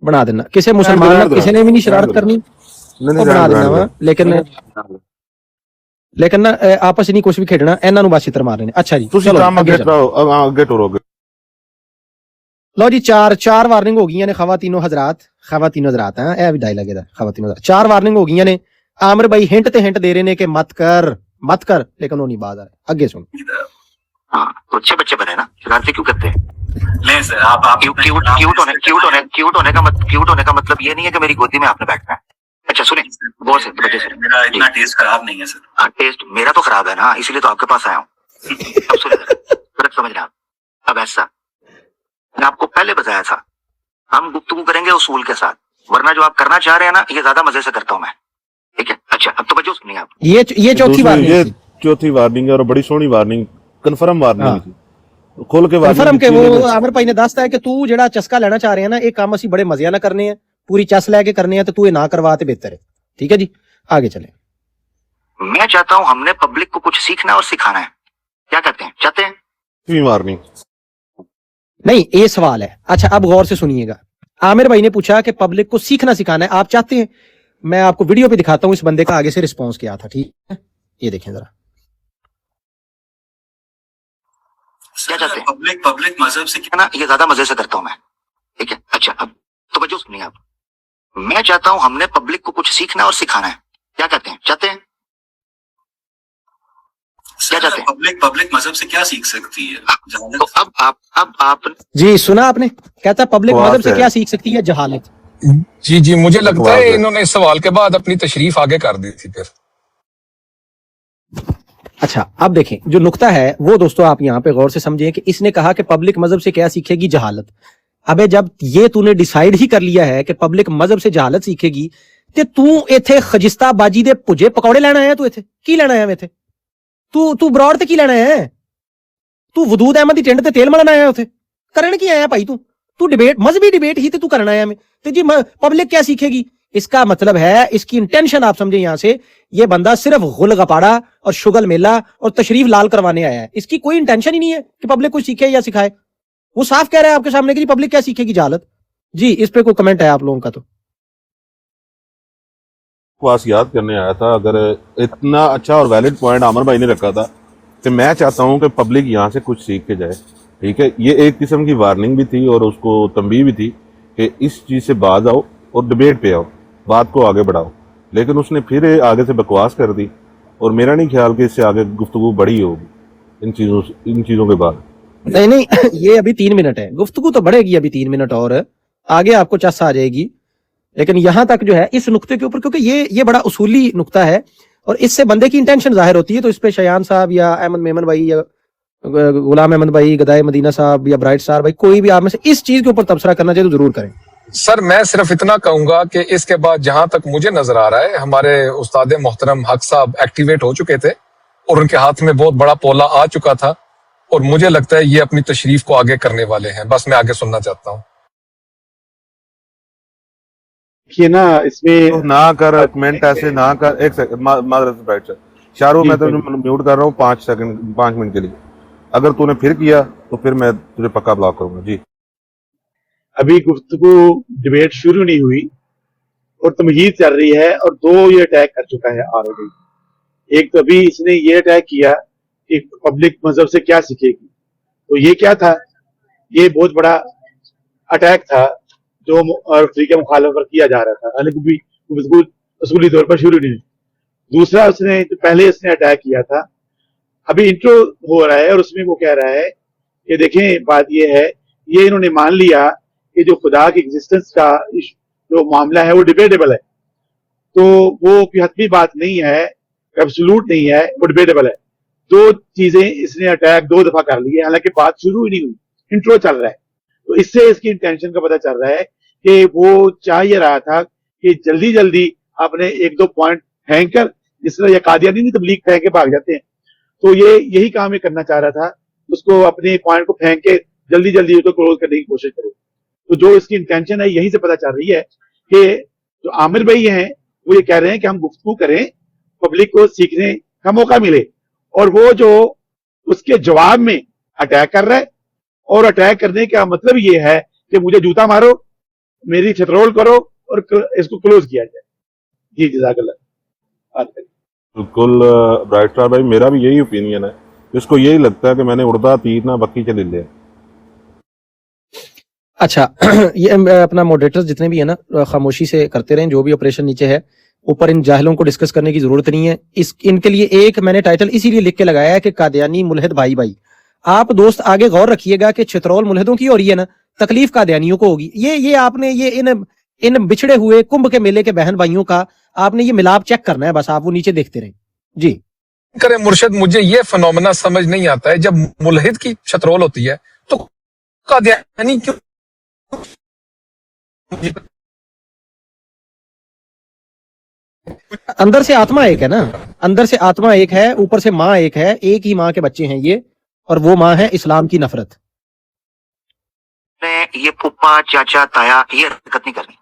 ਬਣਾ ਦੇਣਾ। ਕਿਸੇ ਮੁਸਲਮਾਨ ਨਾਲ ਕਿਸੇ ਨੇ ਵੀ ਨਹੀਂ ਸ਼ਰਾਰਤ ਕਰਨੀ, ਬਣਾ ਦੇਣਾ ਵਾ। ਲੇਕਿਨ ਨਾ ਆਪਸ ਨਹੀਂ ਕੁਝ ਵੀ ਖੇਡਣਾ, ਇਹਨਾਂ ਨੂੰ ਬਸ ਛਿੱਤਰ ਮਾਰਨੇ ਨੇ। ਅੱਛਾ ਜੀ, ਤੁਸੀਂ ਕੰਮ ਅੱਗੇ ਟੁਰੋਗੇ। ਲਓ ਜੀ 4 ਵਾਰਨਿੰਗ ਹੋ ਗਈਆਂ ਨੇ। ਖਵਾਤੀਨੋ ਹਜ਼ਰਾਤ ਹੈ, ਇਹ ਵੀ ਡਾਇਲੌਗ ਇਹਦਾ। ਖਵਾਤੀਨੋ ਹਜ਼ਰਾਤ 4 ਵਾਰਨਿੰਗ ਹੋ ਗਈਆਂ ਨੇ। ਆਮਰ ਭਾਈ ਹਿੰਟ ਦੇ रहे ने कि मत कर, लेकिन वो नहीं बात आ रहा। आगे सुन। हाँ, तो अच्छे बच्चे बने ना, शरारतें क्यों करते हैं? नहीं सर, आप क्यूट होने का मतलब ये नहीं है कि मेरी गोदी में आपने बैठना है। अच्छा सुने, गौर से बच्चे सुने, मेरा इतना टेस्ट खराब नहीं है सर। हाँ, टेस्ट मेरा तो खराब है ना, इसीलिए तो आपके पास आया हूँ। अब सुने जरा, फर्क समझना आप। अब ऐसा मैंने आपको पहले बताया था, हम गुफ्तगू करेंगे उसूल के साथ, वरना जो आप करना चाह रहे हैं ना, ये ज्यादा मजे से करता हूँ मैं। ठीक है? अच्छा, अब तो बच्चों सुनिए आप। ये चौथी वार्निंग, ये चौथी वार्निंग है और बड़ी सोहनी वार्निंग, कन्फर्म वार्निंग थी। खोल के कन्फर्म के वो आमिर भाई ने दसता है कि तू जेड़ा चस्का लेना चाह रहे हैं ना, ये काम ਅਸੀਂ बड़े मजे ਨਾਲ करने हैं, पूरी चस लेके करने हैं, तो तू ये ना करवा ते बेहतर है। ठीक है जी, आगे चले। मैं चाहता हूँ हमने पब्लिक को कुछ सीखना और सिखाना है। क्या कहते हैं? चाहते हैं? वार्निंग नहीं, ये सवाल है। अच्छा, अब गौर से सुनिएगा। आमिर भाई ने पूछा कि पब्लिक को सीखना सिखाना है, आप चाहते हैं? मैं आपको वीडियो पे दिखाता हूँ इस बंदे का आगे से रिस्पॉन्स क्या था, ठीक है? ये देखें जरा। क्या चाहते हैं? पब्लिक मजहब से है ना, ये ज्यादा मजे से करता हूं मैं, ठीक है? अच्छा, अब तवज्जो सुनिए आप। मैं चाहता हूं हमने पब्लिक को कुछ सीखना और सिखाना है। क्या कहते हैं? चाहते हैं? क्या चाहते हैं? पब्लिक मजहब से क्या सीख सकती है? तो अब आप जी सुना आपने, कहता पब्लिक बकवास मदद से है। क्या सीख सकती है? जहालत। जी मुझे लगता बकवास है है। इन्होंने इस सवाल के बाद अपनी तशरीफ आगे कर दी थी फिर। अच्छा अब देखें जो नुक्ता है वो दोस्तों आप यहाँ पे गौर से समझें कि इसने कहा कि पब्लिक मजहब से क्या सीखेगी? जहालत। अबे जब ये तूने डिसाइड ही कर लिया है कि पब्लिक मजहब से जहालत सीखेगी ते तू इथे खजिस्ता बाजी दे भुजे पकौड़े लेना है? तू इथे की लेना है? इथे तू ब्रॉड ते की लेना है? तू वदूद अहमद दी टिंड ते तेल मलना है? उथे करन की आया भाई? तू डिबेट, मजहबी डिबेट ही ते तू करना है हमें ते जी पब्लिक क्या सीखेगी? इसका मतलब है, इसकी इंटेंशन आप समझे यहां से, ये बंदा सिर्फ गुल गपाड़ा और शुगल मेला और तशरीफ लाल करवाने आया है। इसकी कोई इंटेंशन ही नहीं है कि पब्लिक कुछ सीखे या सिखाए। वो साफ कह रहा है आपके सामने कि जी पब्लिक क्या सीखेगी? जहालत। जी इस पे कोई कमेंट है आप लोगों का? तो बकवास याद करने आया था। अगर इतना अच्छा और वैलिड पॉइंट आमिर भाई ने रखा था कि मैं चाहता हूं कि पब्लिक यहाँ से कुछ सीख के जाए, ठीक है, ये एक किस्म की वार्निंग भी थी और उसको तंबीह भी थी कि इस चीज़ से बाज आओ और डिबेट पे आओ, बात को आगे बढ़ाओ। लेकिन उसने फिर आगे से बकवास कर दी और मेरा नहीं ख्याल कि इससे आगे गुफ्तगू बढ़ी होगी इन चीज़ों के बाद। नहीं ये अभी 3 मिनट है, गुफ्तगू तो बढ़ेगी अभी 3 मिनट और आगे आपको चस आ जाएगी। लेकिन यहां तक जो है इस नुक्ते के ऊपर, क्योंकि ये बड़ा उसूली नुक्ता है और इससे बंदे की इंटेंशन जाहिर होती है, तो इस पे शयान साहब या अहमद मेमन भाई या गुलाम अहमद भाई, गदाए मदीना साहब या ब्राइट साहब भाई, कोई भी आप में से इस चीज के ऊपर तबसरा करना चाहिए तो जरूर करें। सर मैं सिर्फ इतना कहूंगा कि इसके बाद जहां तक मुझे नजर आ रहा है हमारे उस्ताद मोहतरम हक साहब एक्टिवेट हो चुके थे और उनके हाथ में बहुत बड़ा पोला आ चुका था और मुझे लगता है ये अपनी तशरीफ को आगे करने वाले हैं। बस मैं आगे सुनना चाहता हूँ। देखिए ना, इसमें तो ना कर कमेंट ऐसे ना कर। एक सेकंड मादरत ब्राइट सर, शाहरुख मैं तो म्यूट कर रहा हूँ 5 मिनट के लिए। अगर तूने फिर किया तो फिर मैं तुझे पक्का ब्लॉक करूंगा। जी अभी गुफ्तगू डिबेट शुरू नहीं हुई और तमहीद चल रही है और 2 ये अटैक कर चुका है ऑलरेडी। एक तो अभी इसने ये अटैक किया कि पब्लिक मजहब से क्या सीखेगी, तो ये क्या था? ये बहुत बड़ा अटैक था जो तरीके मुखालफ पर किया जा रहा था, हालांकि गुफ्तगू असूली तौर पर शुरू नहीं हुई। दूसरा उसने पहले इसने अटैक किया था, अभी इंट्रो हो रहा है और उसमें वो कह रहा है कि देखें बात ये है, ये इन्होंने मान लिया कि जो खुदा की एग्जिस्टेंस का जो मामला है वो डिबेटेबल है, तो वो कोई हतमी बात नहीं है, एब्सोल्यूट नहीं है, वो डिबेटेबल है। 2 चीजें इसने अटैक 2 दफा कर ली है, हालांकि बात शुरू ही नहीं हुई, इंट्रो चल रहा है। तो इससे इसकी इंटेंशन का पता चल रहा है कि वो चाह ये रहा था कि जल्दी जल्दी अपने 1-2 पॉइंट फेंक कर, जिस तरह ये कादियानी तबलीग फेंक के भाग जाते हैं, तो ये यही काम ये करना चाह रहा था, उसको अपने पॉइंट को फेंक के जल्दी जल्दी उसको क्लोज करने की कोशिश करे। तो जो इसकी इंटेंशन है यहीं से पता चल रही है कि जो आमिर भाई हैं वो ये कह रहे हैं कि हम गुफ्तगू करें, पब्लिक को सीखने का मौका मिले, और वो जो उसके जवाब में अटैक कर रहा है, और अटैक करने का मतलब ये है कि मुझे जूता मारो, मेरी छतरोल करो और इसको क्लोज किया जाए। जी जज़ाकल्लाह। बिल्कुल ब्राइट स्टार भाई, मेरा भी यही ओपिनियन है। इसको यही लगता है कि मैंने उड़दा तीर ना बक्की चले लिया। अच्छा ये अपना मॉडरेटर्स जितने भी है ना खामोशी से करते रहें, जो भी ऑपरेशन नीचे है ऊपर इन जाहिलों को डिस्कस करने की जरूरत नहीं है। इनके लिए एक मैंने टाइटल इसीलिए लिख के लगाया है कि कादियानी मुल्हिद भाई भाई। आप दोस्त आगे गौर रखिएगा कि चित्रौल मुल्हिदों की हो रही है ना, तकलीफ कादियानियों को होगी। ये आपने ये इन बिछड़े हुए कुंभ के मेले के बहन भाइयों का आपने ये मिलाप चेक करना है, बस आप वो नीचे देखते रहें। जी करे मुर्शद, मुझे ये फिनोमेना समझ नहीं आता है, जब मुल्हिद की छतरोल होती है तो कादियानी क्यों? अंदर से आत्मा एक है ना, अंदर से आत्मा एक है, ऊपर से माँ एक है, एक ही माँ के बच्चे हैं ये, और वो माँ है इस्लाम की नफरत। ये फूफा चाचा ताया ये हरकत नहीं करनी,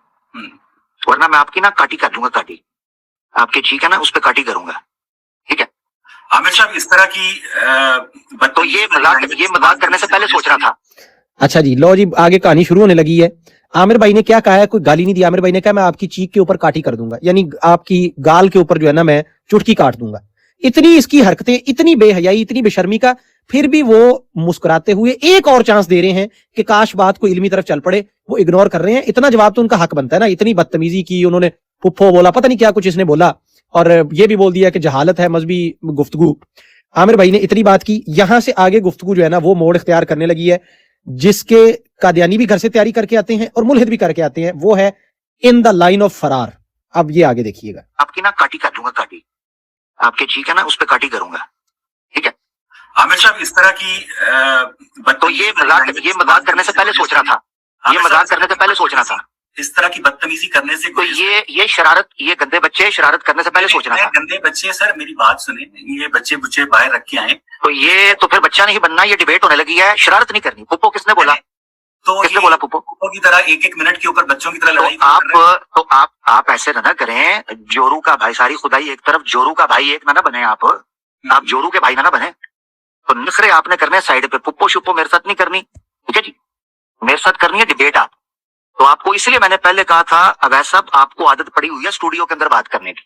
वरना मैं आपकी ना काटी कर दूंगा, काटी आपके चीक है ना उस पर काटी करूंगा, ठीक है? आमिर साहब इस तरह की तो ये मजाक करने से पहले सोच रहा था। अच्छा जी, लो जी आगे कहानी शुरू होने लगी है। आमिर भाई ने क्या कहा है? कोई गाली नहीं दी। आमिर भाई ने कहा मैं आपकी चीख के ऊपर काटी कर दूंगा, यानी आपकी गाल के ऊपर जो है ना मैं चुटकी काट दूंगा। इतनी इसकी हरकतें, इतनी बेहयाई, इतनी बेशर्मी का, फिर भी वो मुस्कुराते हुए एक और चांस दे रहे हैं कि काश बात को इल्मी तरफ चल पड़े, वो इग्नोर कर रहे हैं। इतना जवाब तो उनका हक बनता है ना। इतनी बदतमीजी की उन्होंने, पुप्पो बोला, पता नहीं क्या कुछ इसने बोला, और ये भी बोल दिया कि जहालत है मजहबी गुफ्तगू। आमिर भाई ने इतनी बात की, यहां से आगे गुफ्तगू जो है ना वो मोड़ इख्तियार करने लगी है जिसके कादियानी भी घर से तैयारी करके आते हैं और मुल्हिद भी करके आते हैं, वो है इन द लाइन ऑफ फरार। अब ये आगे देखिएगा। आपकी ना काटी कर दूंगा, काटी आपके चीक है ना उस पर काटी करूंगा, ठीक है। आमिर साहब, इस तरह की तो ये मजाक करने से पहले सोच रहा था, ये मजाक करने से पहले सोचना था। इस तरह की बदतमीजी करने से तो ये शरारत, ये गंदे बच्चे शरारत करने से पहले सोचना था। गंदे बच्चे, सर मेरी बात सुने, ये बच्चे बुच्चे बाहर रख के आए तो फिर बच्चा नहीं बनना, ये डिबेट होने लगी है, शरारत नहीं करनी। पुप्पो किसने बोला? तो किसने बोला पुप्पो? की तरह एक मिनट के ऊपर बच्चों की तरह लड़ाई तो आप ऐसे ना करें, जोरू का भाई सारी खुदाई एक तरफ, जोरू का भाई एक ना बने आप जोरू के भाई ना बने। तो नखरे आपने करने साइड पे, पुप्पो शुप्पो मेरे साथ नहीं करनी, ठीक है जी। मेरे साथ करनी है डिबेट आप। तो आपको इसलिए मैंने पहले कहा था, अवैस साहब आपको आदत पड़ी हुई है स्टूडियो के अंदर बात करने की।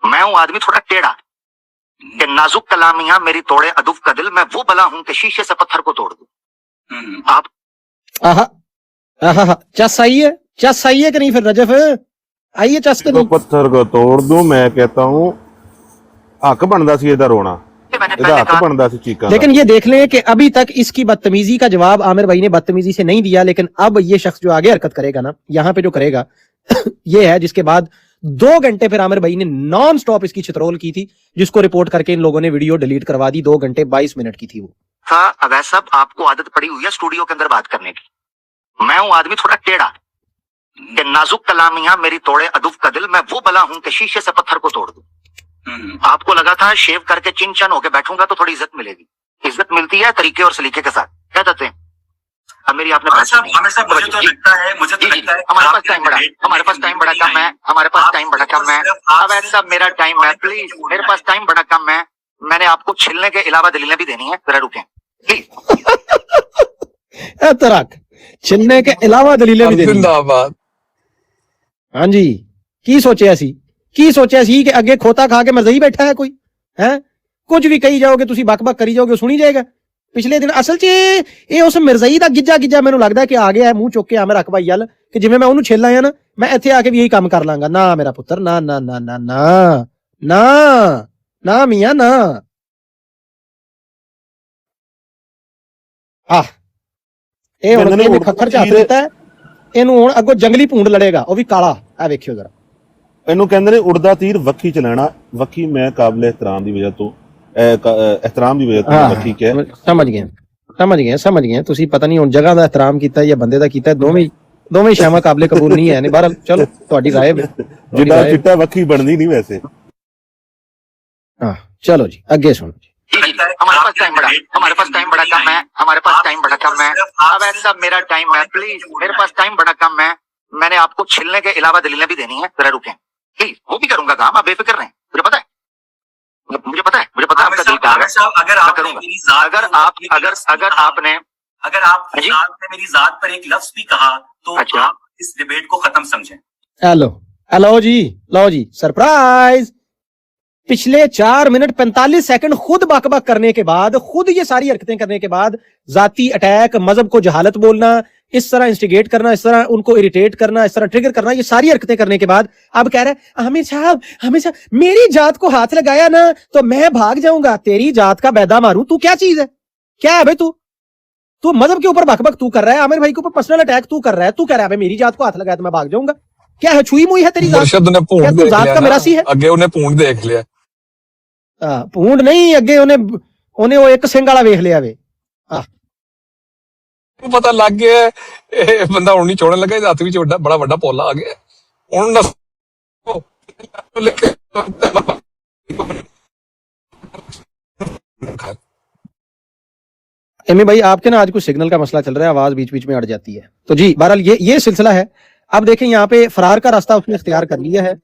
मैं हूं आदमी थोड़ा टेढ़ा, कि नाजुक कलामियां मेरी तोड़े अदुफ का दिल, मैं वो बला हूं कि शीशे से पत्थर को तोड़ दूं। आप चस आई है, चस आई है कि नहीं? फिर रजफ आई है चस के नहीं? पत्थर को तोड़ दूं, मैं कहता हूं हक बनदा सी ਇਹਦਾ रोना, ਇਹਦਾ हक बनदा सी चीका। लेकिन ये देख लें कि अभी तक इसकी बदतमीजी का जवाब आमिर भाई ने बदतमीजी से नहीं दिया, लेकिन अब ये शख्स जो आगे हरकत करेगा ना, यहाँ पे जो करेगा ये है, जिसके बाद 2 घंटे फिर आमिर भाई ने नॉन स्टॉप इसकी छितरोल की थी, जिसको रिपोर्ट करके इन लोगों ने वीडियो डिलीट करवा दी। 2 घंटे 22 मिनट की थी वो। था अवैस साहब आपको आदत पड़ी हुई है स्टूडियो के अंदर बात करने की। मैं हूं आदमी थोड़ा टेढ़ा, कि नाजुक कलामियां मेरी तोड़े अदुफ का दिल, मैं वो बला हूं कि शीशे से पत्थर को तोड़ दूं। आपको लगा था शेव करके चिन चन होके बैठूंगा तो थोड़ी इज्जत मिलेगी। इज्जत मिलती है तरीके और सलीके के साथ, क्या कहते हैं? अब मेरी आपने मुझे तो लगता है हमारे पास टाइम बड़ा कम है, हमारे पास टाइम बड़ा कम है। अब ऐसा मेरा टाइम है, प्लीज, मेरे पास टाइम बड़ा कम है। मैंने आपको छिलने के अलावा दलीलें भी देनी है, जरा रुकें प्लीज। छिलने के अलावा दलीलें भी देनी। जिंदाबाद। हाँ जी, की सोचिया सी कि अगे खोता खा के मरज़ई बैठा है कोई है? कुछ भी कही जाओगे तुसी, बक बक करी जाओगे, सुनी जाएगा। पिछले दिन असल च ये उस मिर्ज़ई दा गिज्जा मैनू लगदा है कि आ गया है मुंह चुक के आमिर हक भाई अल, कि जिवें मैं उन्होंने छेला है ना, मैं इत्थे आके भी यही काम कर लांगा। ना मेरा पुत्र, ना ना ना ना ना ना ना मियां ना। ਇਹ ਹੁਣ ਇਹਨੇ ਖੱਖਰ ਝਾਤ ਦਿੱਤਾ ਹੈ, ਇਹਨੂੰ ਹੁਣ ਅੱਗੋਂ ਜੰਗਲੀ ਭੂੰਡ ਲੜੇਗਾ, ਉਹ ਵੀ ਕਾਲਾ। ਆ ਵੇਖਿਓ ਜਰਾ। ਇਹਨੂੰ ਕਹਿੰਦੇ ਨੇ ਉੜਦਾ ਤੀਰ ਵੱਖੀ ਚਲਾਣਾ। ਵੱਖੀ ਮੈਂ ਕਾਬਲੇ ਇhtਰਾਮ ਦੀ ਵਜ੍ਹਾ ਤੋਂ ਇhtਰਾਮ ਦੀ ਵਜ੍ਹਾ ਤੋਂ ਵੱਖੀ ਕਿਹਾ। ਸਮਝ ਗਏ ਤੁਸੀਂ। ਪਤਾ ਨਹੀਂ ਹੁਣ ਜਗ੍ਹਾ ਦਾ ਇhtਰਾਮ ਕੀਤਾ ਜਾਂ ਬੰਦੇ ਦਾ ਕੀਤਾ, ਦੋਵੇਂ ਸ਼ਾਮਾਂ ਕਾਬਲੇ ਕਬੂਲ ਨਹੀਂ ਹੈ ਨੇ। ਬਹਰਹਾਲ ਚਲੋ ਤੁਹਾਡੀ ਰਾਏ ਹੈ। ਜਿੱਦਾਂ ਚਿੱਟਾ ਵੱਖੀ ਬਣਦੀ ਨਹੀਂ ਵੈਸੇ। ਹਾਂ ਚਲੋ ਜੀ ਅੱਗੇ ਸੁਣੋ ਜੀ। हमारे पास टाइम बड़ा कम है, हमारे पास टाइम बड़ा कम है। अब ऐसा मेरा टाइम है, प्लीज, मेरे पास टाइम बड़ा कम है। मैंने आपको छिलने के अलावा दलीलें भी देनी है, जरा रुकें प्लीज। वो भी करूंगा काम, आप बेफिक्र रहें। मुझे पता है आपका दिल कहाँ है। अगर आपने मेरी जात पर एक लफ्ज भी कहा तो आप इस डिबेट को खत्म समझें। लो जी सरप्राइज। पिछले 4 मिनट 45 सेकंड खुद बक करने के बाद, खुद ये सारी हरकतें करने के बाद, जाती अटैक, मजहब को जहालत बोलना, इस तरह इंस्टिगेट करना, इस तरह उनको इरिटेट करना, इस तरह ट्रिगर करना, ये सारी हरकतें करने के बाद अब कह रहा है आमिर साहब मेरी जात को हाथ लगाया ना तो मैं भाग जाऊंगा। तेरी जात का बैदा मारूं? तू क्या चीज है? क्या है भाई तू मजहब के ऊपर बक तू कर रहा है, आमिर भाई के ऊपर पर्सनल अटैक तू कर रहा है। तू कह रहा है मेरी जात को हाथ लगाया तो मैं भाग जाऊंगा? क्या है, छुई मुई है तेरी जात का मेरासी है? अगे उन्हें पूंड देख लिया। पूंड नहीं, अगे उन्हें वो एक सिंग वाला वेख लिया वे। पता लग गया बंदा हूं नहीं छोड़न लगा, हथ भी बड़ा बड़ा पोला आ गया हूं। एमी भाई आपके ना आज कुछ सिग्नल का मसला चल रहा है, आवाज बीच बीच में अट जाती है। तो जी बहरहाल ये सिलसिला है। अब देखें यहाँ पे फरार का रास्ता उसने इख्तियार कर लिया है।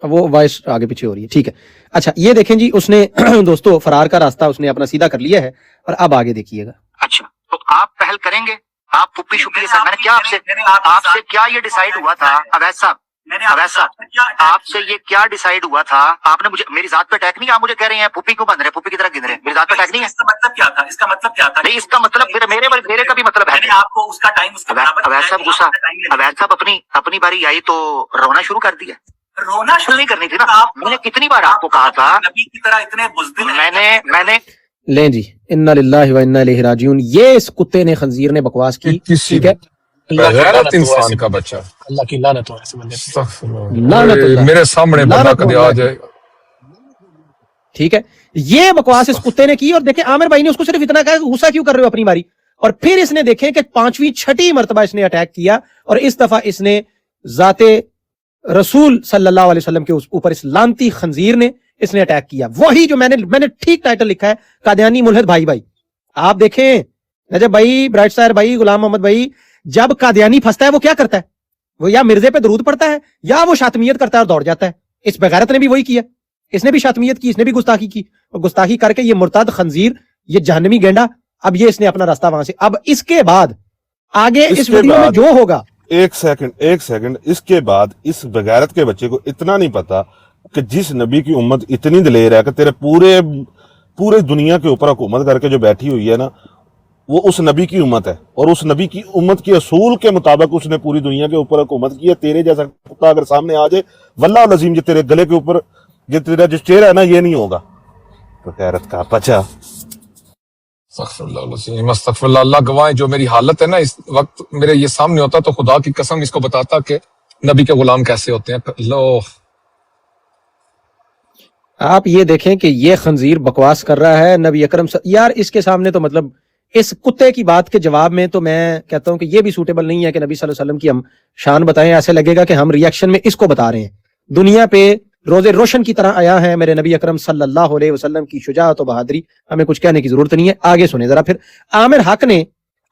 वो वॉइस आगे पीछे हो रही है, ठीक है। अच्छा ये देखें जी, उसने दोस्तों फरार का रास्ता उसने अपना सीधा कर लिया है। और अब आगे देखिएगा। अच्छा तो आप पहल करेंगे, आप पुप्पी शुप्पी के साथ, मैंने क्या आपसे क्या ये डिसाइड हुआ था अवैस साहब, मैंने अवैध साहब, क्या आपसे ये क्या डिसाइड हुआ था? आपने मुझे, मेरी जात पे अटैक नहीं, आप मुझे कह रहे हैं फुप्पी को बंद रहे, फुप्पी की तरह गिन रहे हैं, मेरी जात पे अटैक नहीं है। इसका मतलब क्या था? इसका मतलब क्या था? नहीं, इसका मतलब फिर मेरे का भी मतलब है। मैंने आपको उसका टाइम उसके बराबर अवैध साहब गुस्सा, अवैध साहब अपनी बारी आई तो रोना शुरू कर दिया। रोना शुरू नहीं करनी थी ना। मैंने कितनी बार आपको कहा था, नबी की तरह इतने बुज़दिल हैं। मैंने लें जी, इन्ना लिल्लाहि व इन्ना इलैहि राजिऊन। ये इस कुत्ते ने, खंजीर ने बकवास की, किसी ठीक है, गैरत इंसान का बच्चा। अल्लाह की लानत हो ऐसे बंदे पे। लानतुल्लाह, मेरे सामने बंदा लानत कदे हो आ अल्लाह जाए। ठीक है। ये बकवास इस कुत्ते ने की, और देखें आमिर भाई ने उसको सिर्फ इतना कहा कि गुस्सा क्यों कर रहे हो अपनी बारी, और फिर इसने देखें कि 5वीं 6ठी मर्तबा इसने अटैक किया, और इस दफा इसने जाते रसूल सल्लल्लाहु अलैहि वसल्लम के ऊपर इस लानती खंजीर ने इसने अटैक किया। वही जो मैंने ठीक टाइटल लिखा है, कादियानी मुल्हिद भाई भाई। आप देखें नजब भाई, ब्राइट सायर भाई, गुलाम मोहम्मद भाई, जब कादियानी फंसता है वो क्या करता है? वो या मिर्जे पे दरूद पड़ता है या वो शातमियत करता है और दौड़ जाता है। इस बेगैरत ने भी वही किया, इसने भी शातमियत की, इसने भी गुस्ताखी की, और गुस्ताखी करके ये मुर्ताद खंजीर, ये जहन्नमी गेंडा, अब ये इसने अपना रास्ता वहां से, अब इसके बाद आगे इस वीडियो में जो होगा। एक सेकंड, इसके बाद इस बगैरत के बच्चे को इतना नहीं पता कि जिस नबी की उम्मत इतनी दिलेर है कि तेरे पूरे दुनिया के ऊपर हुकूमत करके जो बैठी हुई है ना, वो उस नबी की उम्मत है, और उस नबी की उम्मत के असूल के मुताबिक उसने पूरी दुनिया के ऊपर हुकूमत की है। तेरे जैसा कुत्ता अगर सामने आ जाए, वल्लाह लजीम, जो तेरे गले के ऊपर जो तेरा जो चेहरा है ना, ये नहीं होगा। तो गैरत का बच्चा। अस्तगफिरुल्लाह, अल्लाह गवाह, जो मेरी हालत है ना इस वक्त मेरे ये सामने होता तो खुदा की कसम इसको बताता कि नबी के गुलाम कैसे होते हैं। लो, आप ये देखें कि ये खंजीर बकवास कर रहा है नबी अकरम यार इसके सामने, तो मतलब इस कुत्ते की बात के जवाब में तो मैं कहता हूं कि ये भी सूटेबल नहीं है कि नबी सल्लल्लाहु अलैहि वसल्लम की हम शान बताएं। ऐसे लगेगा कि हम रिएक्शन में इसको बता रहे हैं। दुनिया पे रोजे रोशन की तरह आया है मेरे नबी अकरम सल्लल्लाहु अलैहि वसल्लम की शुजाअत और बहादुरी, हमें कुछ कहने की जरूरत नहीं है। आगे सुने जरा फिर आमिर हक ने।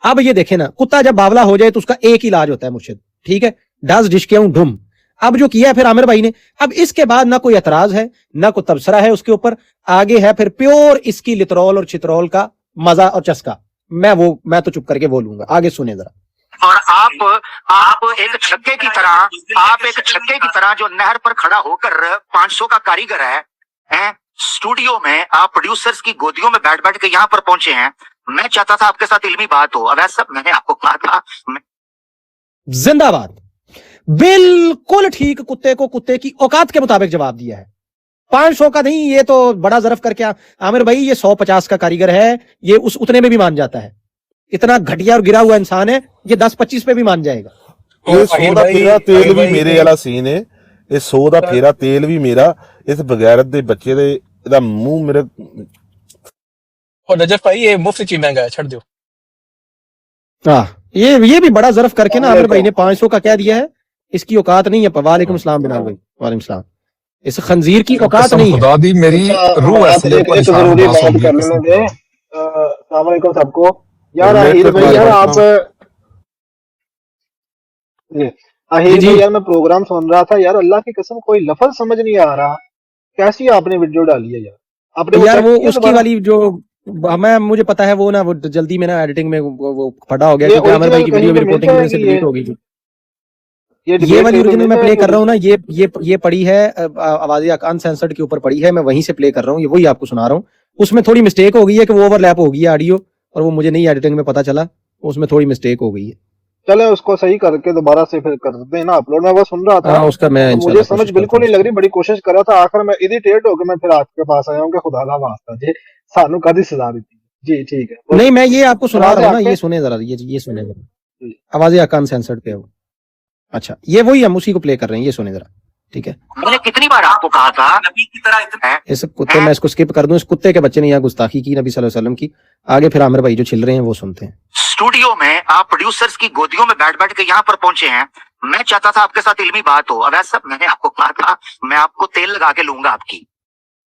अब ये देखे ना, कुत्ता जब बावला हो जाए तो उसका एक ही इलाज होता है मुर्शिद, ठीक है, डज डिशक्यूं ढुम। अब जो किया है फिर आमिर भाई ने, अब इसके बाद ना कोई एतराज है ना कोई तबसरा है उसके ऊपर। आगे है फिर प्योर इसकी लितरॉल और चितरॉल का मजा और चस्का। मैं तो चुप करके बोलूंगा, आगे सुने जरा। और आप एक छक्के की तरह जो नहर पर खड़ा होकर 500 का कारीगर है, स्टूडियो में आप प्रोड्यूसर्स की गोदियों में बैठ के यहाँ पर पहुंचे हैं। मैं चाहता था आपके साथ इल्मी बात हो। अवैध साहब, मैंने आपको कहा था जिंदाबाद, बिल्कुल ठीक। कुत्ते को कुत्ते की औकात के मुताबिक जवाब दिया है। 500 का नहीं, ये तो बड़ा ज़रफ करके आमिर भाई, ये 150 का कारीगर है, ये उतने में भी मान जाता है। इतना घटिया और गिरा हुआ इंसान है, ये 10-25 पे भी मान जाएगा। ये 100 ਦਾ ਫੇਰਾ ਤੇਲ ਵੀ ਮੇਰੇ ਵਾਲਾ ਸੀਨ ਹੈ। ਇਹ 100 ਦਾ ਫੇਰਾ ਤੇਲ ਵੀ ਮੇਰਾ। ਇਸ ਬਗੈਰਤ ਦੇ ਬੱਚੇ ਦੇ ਇਹਦਾ ਮੂੰਹ ਮੇਰੇ। और नजफ भाई ये मुफ्त ची महंगा है, छोड़ दो। ये भी बड़ा ज़रफ करके ना आमिर भाई ने 500 का क्या दिया है, इसकी औकात नहीं है। वालेकुम सलाम बिलाल भाई, वालेकुम सलाम। इस खंजीर की औकात नहीं है। खुदा दी मेरी रूह ऐसे जरूरी बात कर लेंगे। अस्सलाम वालेकुम सबको। यार आहिर भाई, यार आप आहिर भाई, यार मैं प्रोग्राम सुन रहा था यार, अल्लाह की कसम कोई लफ्ज समझ नहीं आ रहा। कैसी आपने वीडियो डाली है यार? आपने यार वो उसकी वाली जो मुझे पता है, वो ना वो जल्दी में ना एडिटिंग में वो फटा हो गया, क्योंकि आमिर भाई की वीडियो रिपोर्टिंग में से डिलीट हो गई थी। ये वाली ओरिजिनल मैं प्ले कर रहा हूँ ना, ये पड़ी है आवाज़ अनसेंसर्ड के ऊपर पड़ी है, मैं वहीं से प्ले कर रहा हूँ, ये वही आपको सुना रहा हूँ। उसमें थोड़ी मिस्टेक हो गई है कि वो ओवरलैप हो गई है ऑडियो, और वो मुझे नहीं एडिटिंग में पता चला, उसमें थोड़ी मिस्टेक हो गई है। चले उसको सही करके दोबारा से फिर कर देना अपलोड। मैं वो सुन रहा था, उसका मैं तो मुझे समझ बिल्कुल नहीं लग रही, बड़ी कोशिश कर रहा था। आखिर में इरिटेट होकर मैं फिर आपके पास आया हूँ कि खुदा दा वास्ता जी सानू कदी सजा दी। जी ठीक है, नहीं मैं ये आपको सुना रहा हूँ ना, ये सुने जरा, ये सुने जरा, आवाज़ अनसेंसर्ड पे है वो। अच्छा, ये वही हम उसी को प्ले कर रहे हैं, ये सुने जरा, ठीक है। मैंने कितनी बार आपको कहा था नबी की तरह इतना इस कुत्ते, मैं इसको स्किप कर दूं, इस कुत्ते के बच्चे ने यहाँ गुस्ताखी की नबी सल्लल्लाहु अलैहि वसल्लम की। आगे फिर आमिर भाई जो छिल रहे हैं वो सुनते हैं। स्टूडियो में आप प्रोड्यूसर्स की गोदियों में बैठ के यहाँ पर पहुंचे हैं। मैं चाहता था आपके साथ इल्मी बात हो। अवैध साहब, मैंने आपको कहा था मैं आपको तेल लगा के लूंगा, आपकी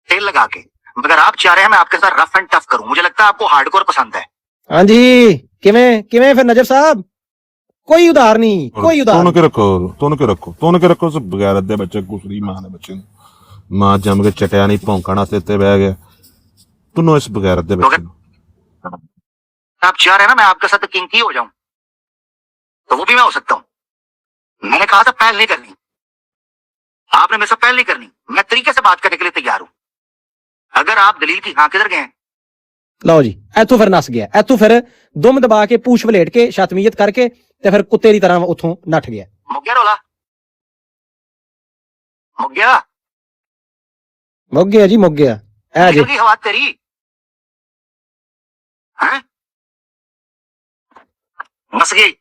तेल लगा के, मगर आप चाह रहे हैं मैं आपके साथ रफ एंड टफ करूं। मुझे लगता है आपको हार्डकोर पसंद है। हाँ जी, किवें फिर नजर साहब, कोई उधार नहीं, कोई उधार। तोन के रखो सब बगैरत दे बच्चे, गुसरी मां दे बच्चे मां जम के चटिया नहीं भौंकना से ते बह गया। तुनो इस बगैरत दे बच्चे आप चाह रहे हैं ना मैं आपके साथ किंकी हो जाऊं, तो वो भी मैं हो सकता हूं। मैंने कहा था पहल नहीं करनी, आपने मेरे से पहल नहीं करनी, मैं तरीके से बात करने के लिए तैयार हूं। अगर आप दलील की हाँ किधर गए हैं? ਲਓ ਜੀ, ਇੱਥੋਂ ਫਿਰ ਨਸ ਗਿਆ, ਇੱਥੋਂ ਫਿਰ ਦੁਮ ਦਬਾ ਕੇ ਪੂਛ ਵਲੇਟ ਕੇ ਸ਼ਤਮੀਅਤ ਕਰਕੇ ਤੇ ਫਿਰ ਕੁੱਤੇ ਦੀ ਤਰ੍ਹਾਂ ਉੱਥੋਂ ਨੱਠ ਗਿਆ। मुक गया रोला? मुक गया? ਮੁੱਕ ਗਿਆ ਜੀ, ਮੁੱਕ ਗਿਆ। ਐ ਜੀ निकल गई हवा तेरी? हैं? मस गई।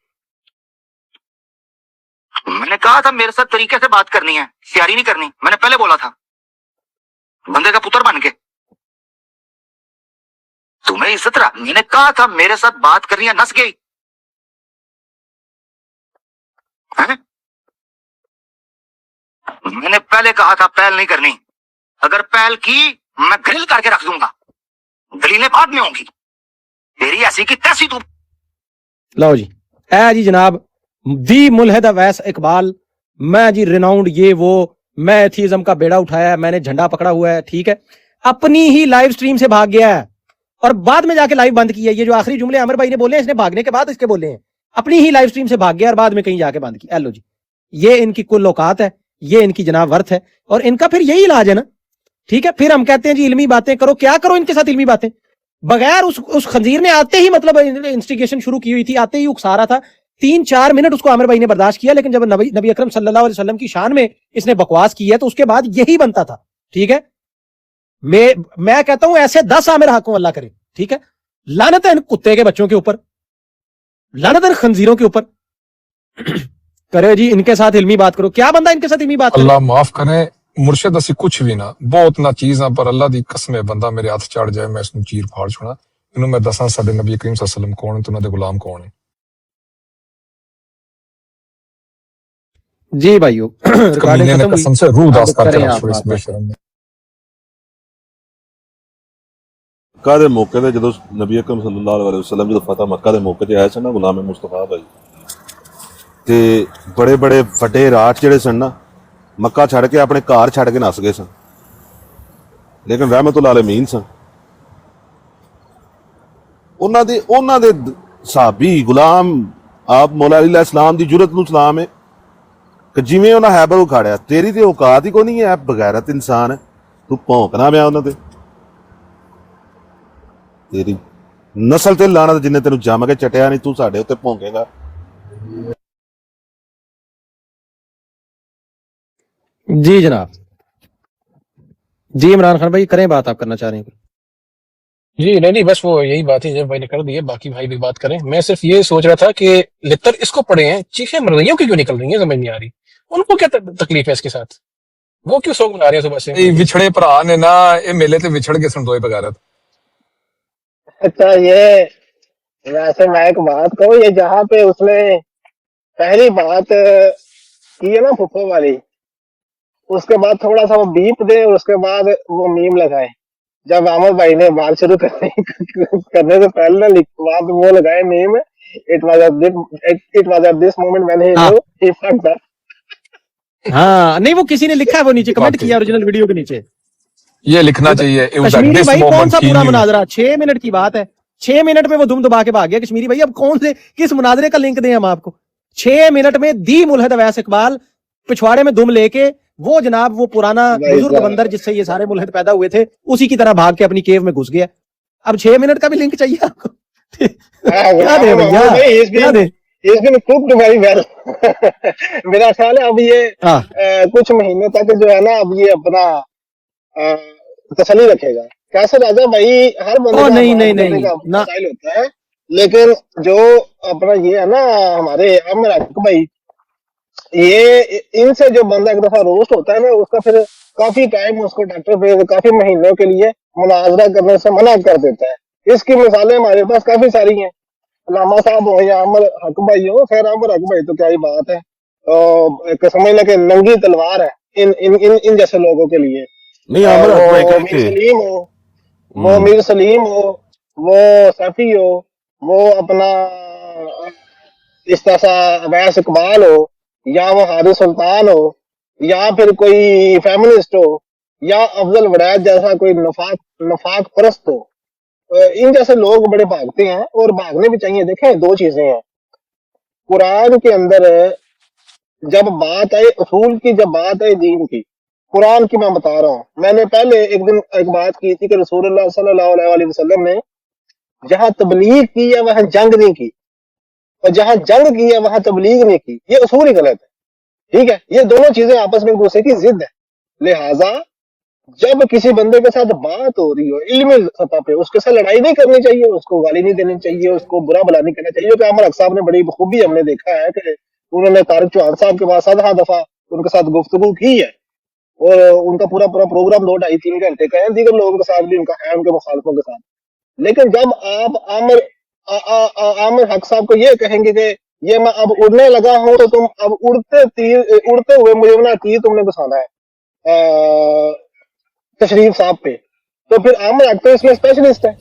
मैंने कहा था मेरे साथ तरीके से बात करनी है, सियारी नहीं करनी। मैंने पहले बोला था, बंदे का पुत्र बन के। तुम्हें इज्जत रहा, मैंने कहा था मेरे साथ बात करनी है, नस गई। हैं? मैंने पहले कहा था पहल नहीं करनी, अगर पहल की मैं ग्रिल करके रख दूंगा, दलीलें बाद में होंगी। तेरी ऐसी की तैसी तू। ਲਓ ਜੀ, ਐ ਜੀ ਜਨਾਬ दी मुल्हिद अवैस इकबाल, मैं जी रिनाउंड ये वो, मैं एथीज्म का बेड़ा उठाया है, मैंने झंडा पकड़ा हुआ है, ठीक है, अपनी ही लाइव स्ट्रीम से भाग गया है और बाद में जाके लाइव बंद किया। ये जो आखिरी जुमले आमिर भाई ने बोले हैं, इसने भागने के बाद इसके बोले हैं, अपनी ही लाइव स्ट्रीम से भाग गया और बाद में कहीं जाके बंद किया। लो जी, ये इनकी कुल औकात है, ये इनकी जनाब वर्थ है और इनका फिर यही इलाज है ना, ठीक है। फिर हम कहते हैं जी इल्मी बातें करो, क्या करो इनके साथ इल्मी बातें, बगैर उस खंजीर ने आते ही मतलब इंस्टिगेशन शुरू की हुई थी, आते ही उकसा रहा था, 3-4 मिनट उसको आमिर भाई ने बर्दाश्त किया, लेकिन जब नबी अकरम सल्लल्लाहु अलैहि वसल्लम की शान में इसने बकवास की है तो उसके बाद यही बनता था, ठीक है। मैं कहता हूं ऐसे 10 आमिर हक को अल्लाह करे, ठीक है। लानत है इन कुत्ते के बच्चों के ऊपर, लानत है इन खंजीरों के ऊपर। करे जी इनके साथ इल्मी बात करो, क्या बंदा इनके साथ इल्मी बात करे? अल्लाह माफ करे, मुर्शिद असी कुछ भी ना, बहुत ना चीज़ां, पर अल्लाह दी कसम है, बंदा मेरे हाथ चढ़ जाए मैं इसनूं चीर फाड़ छोड़ा। इन्हूं मैं दसां साडे नबी करीम सल्लल्लाहु अलैहि वसल्लम कौन है ते उन्हां दे गुलाम कौन है। जी भाइयों, रिकॉर्डिंग कमीने ने खत्म कसम हुई, से रूह दास अब करके करें रख आप छोड़े इस बात। बेशरम ने। ਮੱਕਾ ਦੇ ਮੌਕੇ ਤੇ ਜਦੋਂ ਨਬੀ ਅਕਰਮ ਸੱਲੱਲਾਹੁ ਅਲੈਹਿ ਵਸੱਲਮ ਜਦੋਂ ਫਤਹ ਮੱਕਾ ਦੇ ਮੌਕੇ ਤੇ ਆਇਆ ਸੀ ਨਾ ਗੁਲਾਮ ਮੁਸਤਫਾ ਭਾਈ, ਤੇ ਬੜੇ ਬੜੇ ਵੱਡੇ ਰਾਜ ਜਿਹੜੇ ਸਨ ਨਾ, ਮੱਕਾ ਛੱਡ ਕੇ ਆਪਣੇ ਘਰ ਛੱਡ ਕੇ ਨੱਸ ਗਏ ਸਨ, ਲੇਕਿਨ ਰਹਿਮਤੁਲ ਆਲਮੀਨ ਸਨ। ਉਹਨਾਂ ਦੇ ਸਾਹਬੀ ਗੁਲਾਮ ਆਪ ਮੌਲਾ ਅਲੀ ਅਲੈਹਿ ਸਲਾਮ ਦੀ ਜੁਰਤ ਨੂੰ ਸਲਾਮ ਹੈ ਕਿ ਜਿਵੇਂ ਉਹਨਾਂ ਹੈਬਰ ਉਖਾੜਿਆ, ਤੇਰੀ ਤੇ ਔਕਾਤ ਹੀ ਕੋਈ ਨਹੀਂ ਹੈ, ਬਗੈਰਤ ਇਨਸਾਨ ਹੈ, ਤੂੰ ਭੌਂਕਣਾ ਪਿਆ ਉਹਨਾਂ ਤੇ। ਤੇਰੀ ਨਸਲ ਤੇ ਲਾਣਤ, ਜਿੰਨੇ ਤੈਨੂੰ ਜੰਮ ਕੇ ਚਟਿਆ ਨਹੀਂ, ਤੂੰ ਸਾਡੇ ਉੱਤੇ ਭੌਂਕੇਗਾ। जी जनाब, जी इमरान खान भाई करें बात, आप करना चाह रहे हैं? जी नहीं, बस वो यही बात है जब भाई ने कर दी है, बाकी भाई भी बात करें। मैं सिर्फ ये सोच रहा था कि लितर इसको पड़े हैं, चीखें मरइयों की क्यों निकल रही हैं, समझ नहीं आ रही। उनको क्या तकलीफ है इसके साथ, वो क्यों सॉन्ग बना रहे हैं सुबह से? ਇਹ ਵਿਛੜੇ ਭਰਾ ਨੇ ਨਾ ਇਹ ਮੇਲੇ ਤੇ ਵਿਛੜ ਕੇ ਸੰਦੋਏ बगैरत। अच्छा, ये वैसे मैं एक बात कहूँ, ये जहाँ पे उसने पहली बात की है ना फुफ्फो वाली, उसके बाद थोड़ा सा वो बीप दे और उसके बाद वो मीम लगाए। जब आमिर भाई ने बात शुरू करने से पहले ना बात वो लगाए meme, it was at this moment when he new he fucked up. हाँ नहीं, वो किसी ने लिखा है, वो नीचे कमेंट बात किया ओरिजिनल वीडियो के नीचे। ये लिखना चाहिए, it was at Kashmiri this भाई कौन moment सा he पूरा knew। मुनाजरा, 6 मिनट की बात है, 6 मिनट में वो दुम दबा के भाग गया कश्मीरी भाई। अब कौन से किस मुनाजरे का लिंक दें हम आपको? 6 मिनट में दी मुल्हिद अवैस इकबाल पिछवाड़े में दुम लेके वो जनाब वो पुराना बुजुर्ग बंदर जिससे ये सारे मुल्हिद पैदा हुए थे, उसी की तरह भाग के अपनी केव में घुस गया। अब 6 मिनट का भी लिंक चाहिए आपको? क्या दे भैया, क्या दे? He's been cooked very well। मेरा ख्याल है अब ये हाँ कुछ महीने तक जो है ना, अब ये अपना तसल्ली रखेगा। कैसे राजा भाई, हर बंदे ओ का नहीं बात नहीं करने नहीं का ना, स्टाइल होता है, लेकिन जो अपना ये है ना हमारे आमिर हक भाई, ये इनसे जो बंदा एक दफा रोस्ट होता है ना, उसका फिर काफी टाइम उसको डॉक्टर पे काफी महीनों के लिए मुनाजरा करने से मना कर देता है। इसकी मिसालें हमारे पास काफी सारी हैं। अल्लामा साहब हो या आमिर हक भाई हो, खैर आमिर हक भाई तो क्या ही बात है, एक समझ लें कि नंगी तलवार है इन जैसे लोगों के लिए। नहीं आमिर हक भाई वो कह मीर सलीम हो, वो मीर सलीम हो, वो सैफी हो, वो अपना इस तरह सा अवैस इकबाल हो, या वो हारिस सुल्तान हो, या फिर कोई फेमिनिस्ट हो, या अफजल वड़ैत जैसा कोई नफाक परस्त हो, इन जैसे लोग बड़े भागते हैं और भागने भी चाहिए। देखें, दो चीजें हैं कुरान के अंदर, जब बात आई उसूल की, जब बात आई दीन की, कुरान की मैं बता रहा हूँ। मैंने पहले एक दिन एक बात की थी कि रसूलुल्लाह सल्लल्लाहु अलैहि वसल्लम ने जहाँ तबलीग की है वहाँ जंग नहीं की, और जहाँ जंग की है वहाँ तबलीग नहीं की। ये उसूल ही गलत है, ठीक है। ये दोनों चीजें आपस में एक दूसरे की जिद है। लिहाजा जब किसी बंदे के साथ बात हो रही हो इल्मी सतह पे, उसके साथ लड़ाई नहीं करनी चाहिए, उसको गाली नहीं देनी चाहिए, उसको बुरा भला नहीं करना चाहिए। कि अमर हक साहब ने बड़ी बखूबी हमने देखा है कि उन्होंने तारिक चौहान साहब के पास 7 दफा उनके साथ गुफ्तगू की है, और उनका पूरा पूरा प्रोग्राम 2 ढाई 3 घंटे का है। दीगर लोगों के साथ भी उनका है, उनके मुखालफों के साथ। लेकिन जब आप आमिर हक साहब को ये कहेंगे कि ये मैं अब उड़ने लगा हूं, तो तुम अब उड़ते हुए मुझे ना तीर तुमने घुसाना है तशरीफ साहब पे, तो फिर आमिर हक तो इसमें स्पेशलिस्ट है।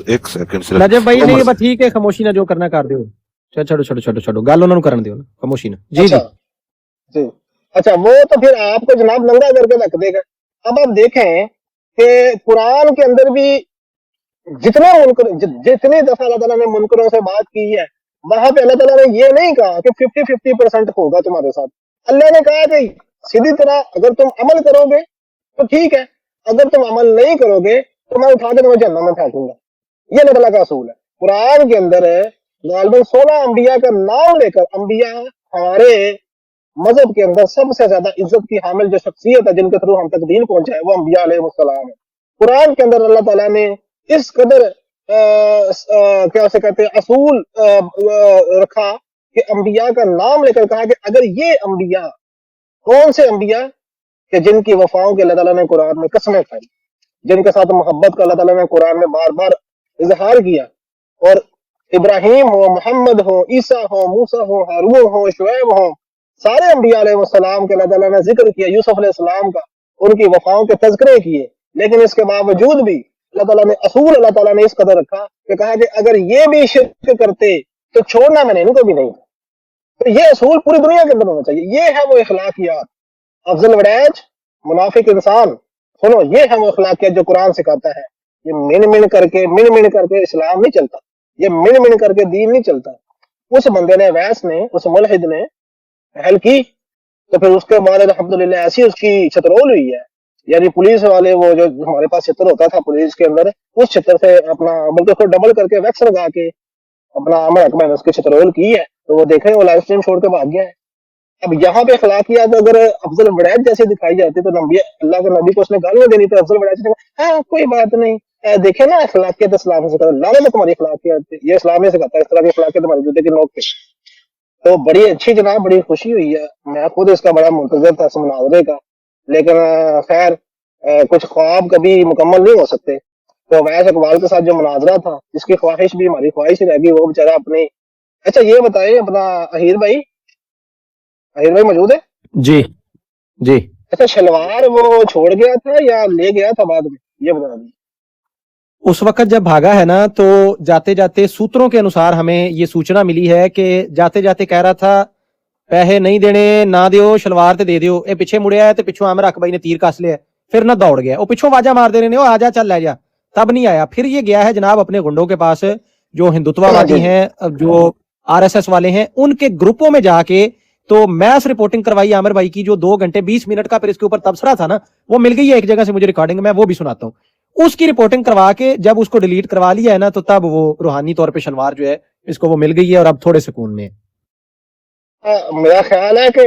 एक सेकंड से नजब भाई नहीं बस ठीक है, खामोशी ना जो करना कर दियो। छोड़ो गल उन्होंने करन दियो ना, खामोशी ना। जी अच्छा, जी अच्छा, वो तो फिर आपको जनाब नंगा करके रख देगा। अब आप देखें कि कुरान के अंदर भी जितनी दफा अल्लाह ताला ने मुनकरों से बात की है, वहां पे अल्लाह ताला ने ये नहीं कहा कि 50-50% होगा तुम्हारे साथ। अल्लाह ने कहा कि सीधी तरह अगर तुम अमल करोगे तो ठीक है, अगर तुम अमल नहीं करोगे तो मैं उठा के तुम्हें जहन्नम में फेंकूंगा। ये अल्लाह ताला का असूल है। कुरान के अंदर गालिबन 16 अंबिया का नाम लेकर, अंबिया हमारे मजहब के अंदर सबसे ज्यादा इज्जत की हामिल जो शख्सियत है, जिनके थ्रू हम तक दीन पहुंचा है, वो अंबिया अलैहिस्सलाम है। कुरान के अंदर अल्लाह ताला ने इस कदर क्या उसे कहते हैं असूल रखा कि अंबिया का नाम लेकर कहा कि अगर ये अंबिया, कौन से अंबिया कि जिनकी वफाओं के अल्लाह ताला ने कुरान में कसमें खाई, जिनके साथ मोहब्बत का अल्लाह ताला ने कुरान में बार बार इजहार किया, और इब्राहिम हो, मोहम्मद हो, ईसा हो, मूसा हो, हारून हो, शुएब हो, सारे अंबिया अलैहिस्सलाम के अल्लाह ताला ने जिक्र किया, यूसुफ अलैहिस्सलाम का, उनकी वफाओं के तज़किरे किए। लेकिन इसके बावजूद भी अल्लाह ताला ने असूल अल्लाह ताला ने इस कदर रखा कि कहा कि अगर ये भी शिर्क करते तो छोड़ना मैंने इनको भी नहीं। तो ये असूल पूरी दुनिया के अंदर होना चाहिए। ये है वो इखलाकियात। अफजल वड़ैच मुनाफिक इंसान, सुनो, ये है वो इखलाकियात जो कुरान सिखाता है। ये मिन मिन करके इस्लाम नहीं चलता, ये मिन मिन करके दीन नहीं चलता। उस बंदे ने, वैस ने, उस मुल्हिद ने पहल की, तो फिर उसके बाद अल्हम्दुलिल्लाह ऐसी उसकी छतरोल हुई है। यानी पुलिस वाले, वो जो हमारे पास छतर होता था पुलिस के अंदर, उस छतर से अपना बल्कि उसको डबल करके वैक्स लगा के अपना आमिर हक मैंने उसकी छतरोल की है। तो वो देखें, वो लाइव स्ट्रीम छोड़ के भाग गया है। अब यहाँ पे अखलाकियात अगर अफजल वड़ैच जैसे दिखाई जाती तो नबी, अल्लाह के नबी को उसने गालियां देनी, तो अफजल वड़ैच ने कहा हाँ कोई बात नहीं, देखे ना अखलाकियत इस्लाम से सिखाता, लाने में तुम्हारी अखलाकियत, ये इस्लाम से सिखाता है, इस तरह की अखलाकियत तुम्हारे जूते की नोक पे। तो बड़ी अच्छी जनाब, बड़ी खुशी हुई है। मैं खुद इसका बड़ा मुंतजर था, इस मुनाजरे का, लेकिन खैर कुछ ख्वाब कभी मुकम्मल नहीं हो सकते। तो वैस इकबाल के साथ जो मुनाजरा था, जिसकी ख्वाहिश भी हमारी ख्वाहिश रह गई, वो बेचारा अपनी। अच्छा ये बताइए अपना अहीर भाई मौजूद है? जी जी। अच्छा, शलवार वो छोड़ गया था या ले गया था बाद में, ये बता दीजिए। उस वक्त जब भागा है ना, तो जाते जाते सूत्रों के अनुसार हमें ये सूचना मिली है कि जाते जाते कह रहा था पैसे नहीं देने ना दियो, शलवार ते दे दियो। ये पीछे मुड़िया है, तो पिछों आमिर हक भाई ने तीर कस लिया, फिर ना दौड़ गया। वो पिछों आवाजा मार दे रहे ने, ओ आजा चल ले जा, तब नहीं आया। फिर ये गया है जनाब अपने गुंडों के पास, जो हिंदुत्ववादी हैं, जो आरएसएस वाले हैं, उनके ग्रुपों में जाके तो मैस रिपोर्टिंग करवाई आमिर भाई की, जो 2 घंटे 20 मिनट का फिर इसके ऊपर तबसरा था ना, वो मिल गई है एक जगह से मुझे रिकॉर्डिंग, मैं वो भी सुनाता हूँ। उसकी रिपोर्टिंग करवा के जब उसको डिलीट करवा लिया है ना, तो तब वो रूहानी तौर पे शलवार जो है इसको वो मिल गई है, और अब थोड़े सुकून में है। मेरा ख्याल है कि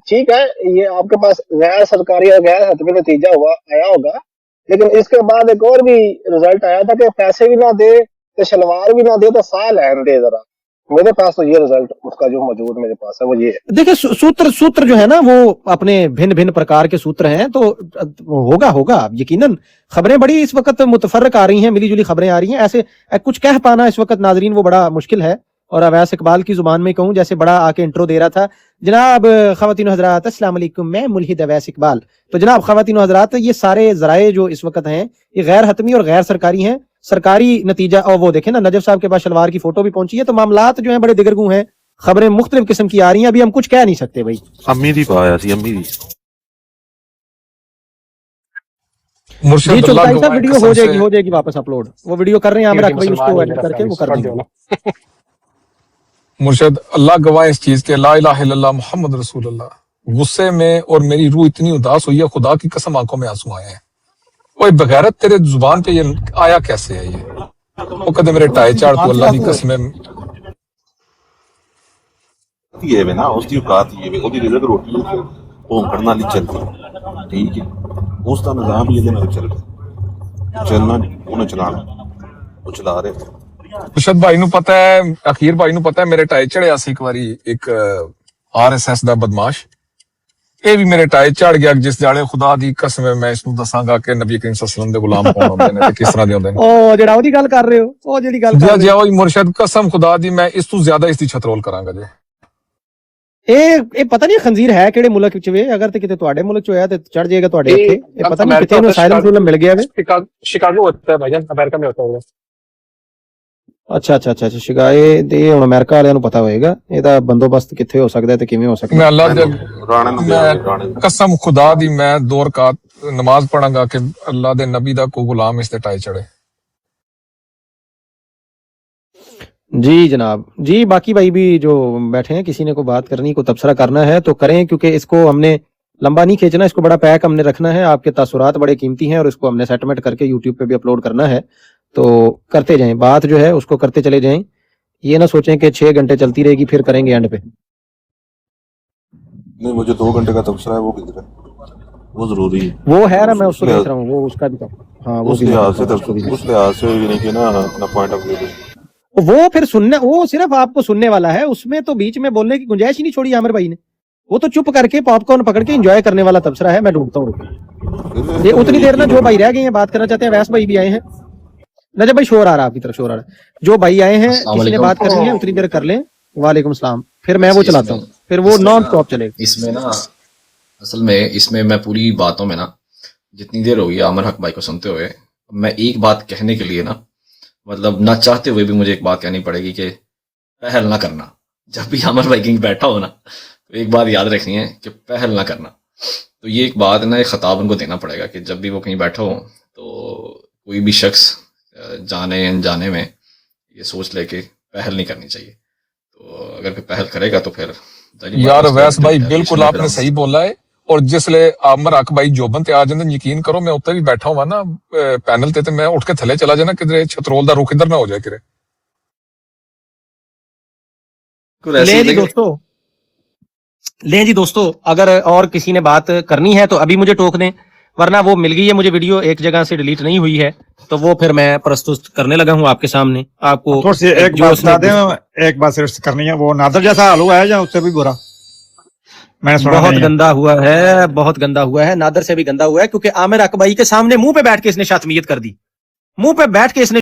ठीक है, ये आपके पास गैर सरकारी और गैर हतमी नतीजा आया होगा, लेकिन इसके बाद एक और भी रिजल्ट आया था कि पैसे भी ना दे तो शलवार भी ना दे तो साह लहन दे जरा। मेरे पास तो ये रिजल्ट उसका जो मौजूद मेरे पास है वो ये है। देखिए सूत्र जो है ना, वो अपने भिन्न भिन्न प्रकार के सूत्र हैं, तो होगा यकीनन। खबरें बड़ी इस वक्त मुतफर्रक आ रही हैं, मिली जुली खबरें आ रही हैं, ऐसे कुछ कह पाना इस वक्त नाजरीन वो बड़ा मुश्किल है। और अवैस इकबाल की जुबान में कहूं, जैसे बड़ा आके इंट्रो दे रहा था, जनाब ख़वातीन हज़रात अस्सलाम वालेकुम, मैं मुल्हिद अवैस इकबाल। तो जनाब ख़वातीन हज़रात, ये सारे ज़राए जो इस वक्त हैं, ये गैर हतमी और गैर सरकारी हैं। सरकारी नतीजा, और वो देखें ना, नजफ साहब के पास शलवार की फोटो भी पहुंची है। तो मामलात जो है बड़े दिगरगू हैं, खबरें मुख्तलिफ किस्म की आ रही हैं, अभी हम कुछ कह नहीं सकते भाई। अमीरी पाया थी, अमीरी जी चलता है, वीडियो हो जाएगी वापस अपलोड। वो वीडियो कर रहे हैं आमिर हक भाई, उसको एडिट करके वो कर देंगे। मुर्शद अल्लाह गवाह इस चीज के, ला इलाहा इल्लल्लाह मोहम्मद रसूलुल्लाह। गुस्से में और मेरी रूह इतनी उदास हुई है, खुदा की कसम आंखों में आंसू आए हैं। ओए बगैरत तेरे जुबान पे ये आया कैसे है? ये वो कदे मेरे टाए चाड़ तो अल्लाह की कसम ये वे ना उसकी औकात ये वे ओदी रिजक रोटी भौंकण नाल ही चलदी, ठीक है? उसका निजाम ही ਇਹਦੇ ਨਾਲ ਚੱਲ ਰਿਹਾ, ਚੱਲਣਾ ਉਹਨੇ ਚਲਾਣਾ, ਉਹ ਚਲਾ ਰਿਹਾ। मुर्शद भाई ਨੂੰ ਪਤਾ ਹੈ, ਅਖੀਰ ਭਾਈ ਨੂੰ ਪਤਾ ਹੈ ਮੇਰੇ ਟਾਏ ਚੜਿਆ ਸੀ ਇੱਕ ਵਾਰੀ ਇੱਕ ਆਰਐਸਐਸ ਦਾ ਬਦਮਾਸ਼, ਇਹ ਵੀ ਮੇਰੇ ਟਾਏ ਚੜ ਗਿਆ ਜਿਸ ਜਾਲੇ ਖੁਦਾ ਦੀ ਕਸਮ ਹੈ ਮੈਂ ਇਸ ਨੂੰ ਦੱਸਾਂਗਾ ਕਿ ਨਬੀ ਕਰੀਮ ਸੱਲੱਲਾਹੁ ਅਲੈਹਿ ਵਸੱਲਮ ਦੇ ਗੁਲਾਮ ਕੌਣ ਹੁੰਦੇ ਨੇ ਤੇ ਕਿਸ ਤਰ੍ਹਾਂ ਦੇ ਹੁੰਦੇ ਨੇ। ਉਹ ਜਿਹੜਾ ਉਹਦੀ ਗੱਲ ਕਰ ਰਹੇ ਹੋ, ਉਹ ਜਿਹੜੀ ਗੱਲ ਕਰ ਜੀ ਉਹ ਮੁਰਸ਼ਦ ਕਸਮ ਖੁਦਾ ਦੀ ਮੈਂ ਇਸ ਤੋਂ ਜ਼ਿਆਦਾ ਇਸ ਦੀ ਛਤਰੋਲ ਕਰਾਂਗਾ ਜੀ। ਇਹ ਪਤਾ ਨਹੀਂ ਖੰਜ਼ੀਰ ਹੈ ਕਿਹੜੇ ਮੁਲਕ ਵਿੱਚ ਵੇ, ਅਗਰ ਤੇ ਕਿਤੇ ਤੁਹਾਡੇ ਮੁਲਕ ਚ ਹੋਇਆ ਤੇ ਚੜ ਜਾਏਗਾ ਤੁਹਾਡੇ ਇੱਥੇ। ਇਹ ਪਤਾ ਨਹੀਂ ਕਿਤੇ ਨੂੰ ਅਸਾਈਲਮ ਮਿਲ ਗਿਆ ਵੇ। शिकागो होता है भाईजान, अमेरिका में होता है। ਅੱਛਾ ਸ਼ਿਕਾਇਤ ਇਹ ਹੁਣ ਅਮਰੀਕਾ ਵਾਲਿਆਂ ਨੂੰ ਪਤਾ ਹੋਏਗਾ ਇਹਦਾ ਬੰਦੋਬਸਤ ਕਿੱਥੇ ਹੋ ਸਕਦਾ ਤੇ ਕਿਵੇਂ ਹੋ ਸਕਦਾ। ਮੈਂ ਅੱਲਾਹ ਦੇ ਰਾਣੇ ਨੂੰ ਰਾਣੇ ਕਸਮ ਖੁਦਾ ਦੀ ਮੈਂ 2 ਰਕਾਤ ਨਮਾਜ਼ ਪੜਾਂਗਾ ਕਿ ਅੱਲਾਹ ਦੇ ਨਬੀ ਦਾ ਕੋਈ ਗੁਲਾਮ ਇਸ ਤੇ ਟਾਏ ਚੜੇ। जी जनाब जी, बाकी भाई भी जो बैठे हैं, किसी ने को बात करनी, को तबसरा करना है तो करें, क्योंकि इसको हमने लंबा नहीं खींचना, इसको बड़ा पैक हमने रखना है। आपके तासुरात बड़े कीमती हैं और इसको हमने सेटलमेंट करके यूट्यूब पे भी अपलोड करना है, तो करते जाएं, बात जो है उसको करते चले जाएं। ये ना सोचें कि 6 घंटे चलती रहेगी फिर करेंगे एंड पे। नहीं, मुझे 2 घंटे का तबसरा है, वो किधर है? वो जरूरी है, वो है ना, मैं उसको देख रहा हूँ, वो उसका भी हाँ वो उस लिहाज से उस लिहाज से यानी कि ना अपना पॉइंट ऑफ व्यू वो फिर सुनना, वो सिर्फ आपको सुनने वाला है, उसमें तो बीच में बोलने की गुंजाइश ही नहीं छोड़ी आमिर भाई ने। वो तो चुप करके पॉपकॉर्न पकड़ के एंजॉय करने वाला तबसरा है। मैं ढूंढता हूँ ये उतनी देर ना जो भाई रह गए हैं बात करना चाहते हैं, वैस भाई भी आए हैं। नजर भाई शोर आ रहा है आपकी तरफ, शोर आ रहा है। जो भाई आए हैं किसी ने बात करनी है उतनी देर कर लें। वालेकुम सलाम। फिर मैं वो चलाता हूँ, फिर वो नॉन स्टॉप चलेगा। इसमें ना असल में इसमें मैं पूरी बातों में ना जितनी देर हो गई आमिर हक भाई को सुनते हुए, मैं एक बात कहने के लिए ना मतलब ना चाहते हुए भी मुझे एक बात कहनी पड़ेगी कि पहल ना करना। जब भी आमिर भाई कहीं बैठा हो ना तो एक बात याद रखनी है कि पहल ना करना। तो ये एक बात ना, एक खिताब उनको देना पड़ेगा कि जब भी वो कहीं बैठा हो तो कोई भी शख्स जाने अनजाने में ये सोच ले कि पहल नहीं करनी चाहिए। तो अगर कोई पहल करेगा तो फिर यार वैस भाई बिल्कुल आपने सही बोला है। और जिसले आमर हक भाई जोबन ते आ जांदे, यकीन करो मैं उत्ते भी बैठा हुआ ना पैनल ते मैं उठ के थले चला जाना किधरे छतरोल दा रुख इधर ना हो जाए किरे। ले जी दोस्तों, अगर और किसी ने बात करनी है तो अभी मुझे टोक दें, वरना वो मिल गई है मुझे वीडियो, एक जगह से डिलीट नहीं हुई है, तो वो फिर मैं प्रस्तुत करने लगा हूँ आपके सामने। आपको थोड़ी सी एक बात बता दें, एक बात सिर्फ करनी है, वो नादर जैसा हाल हुआ है या उससे भी बुरा? मैंने सुना बहुत गंदा हुआ है, बहुत गंदा हुआ है, नादर से भी गंदा हुआ है, क्योंकि आमिर हक भाई के सामने मुंह पे बैठ के इसने शातमियत कर दी, मुंह पे बैठ के इसने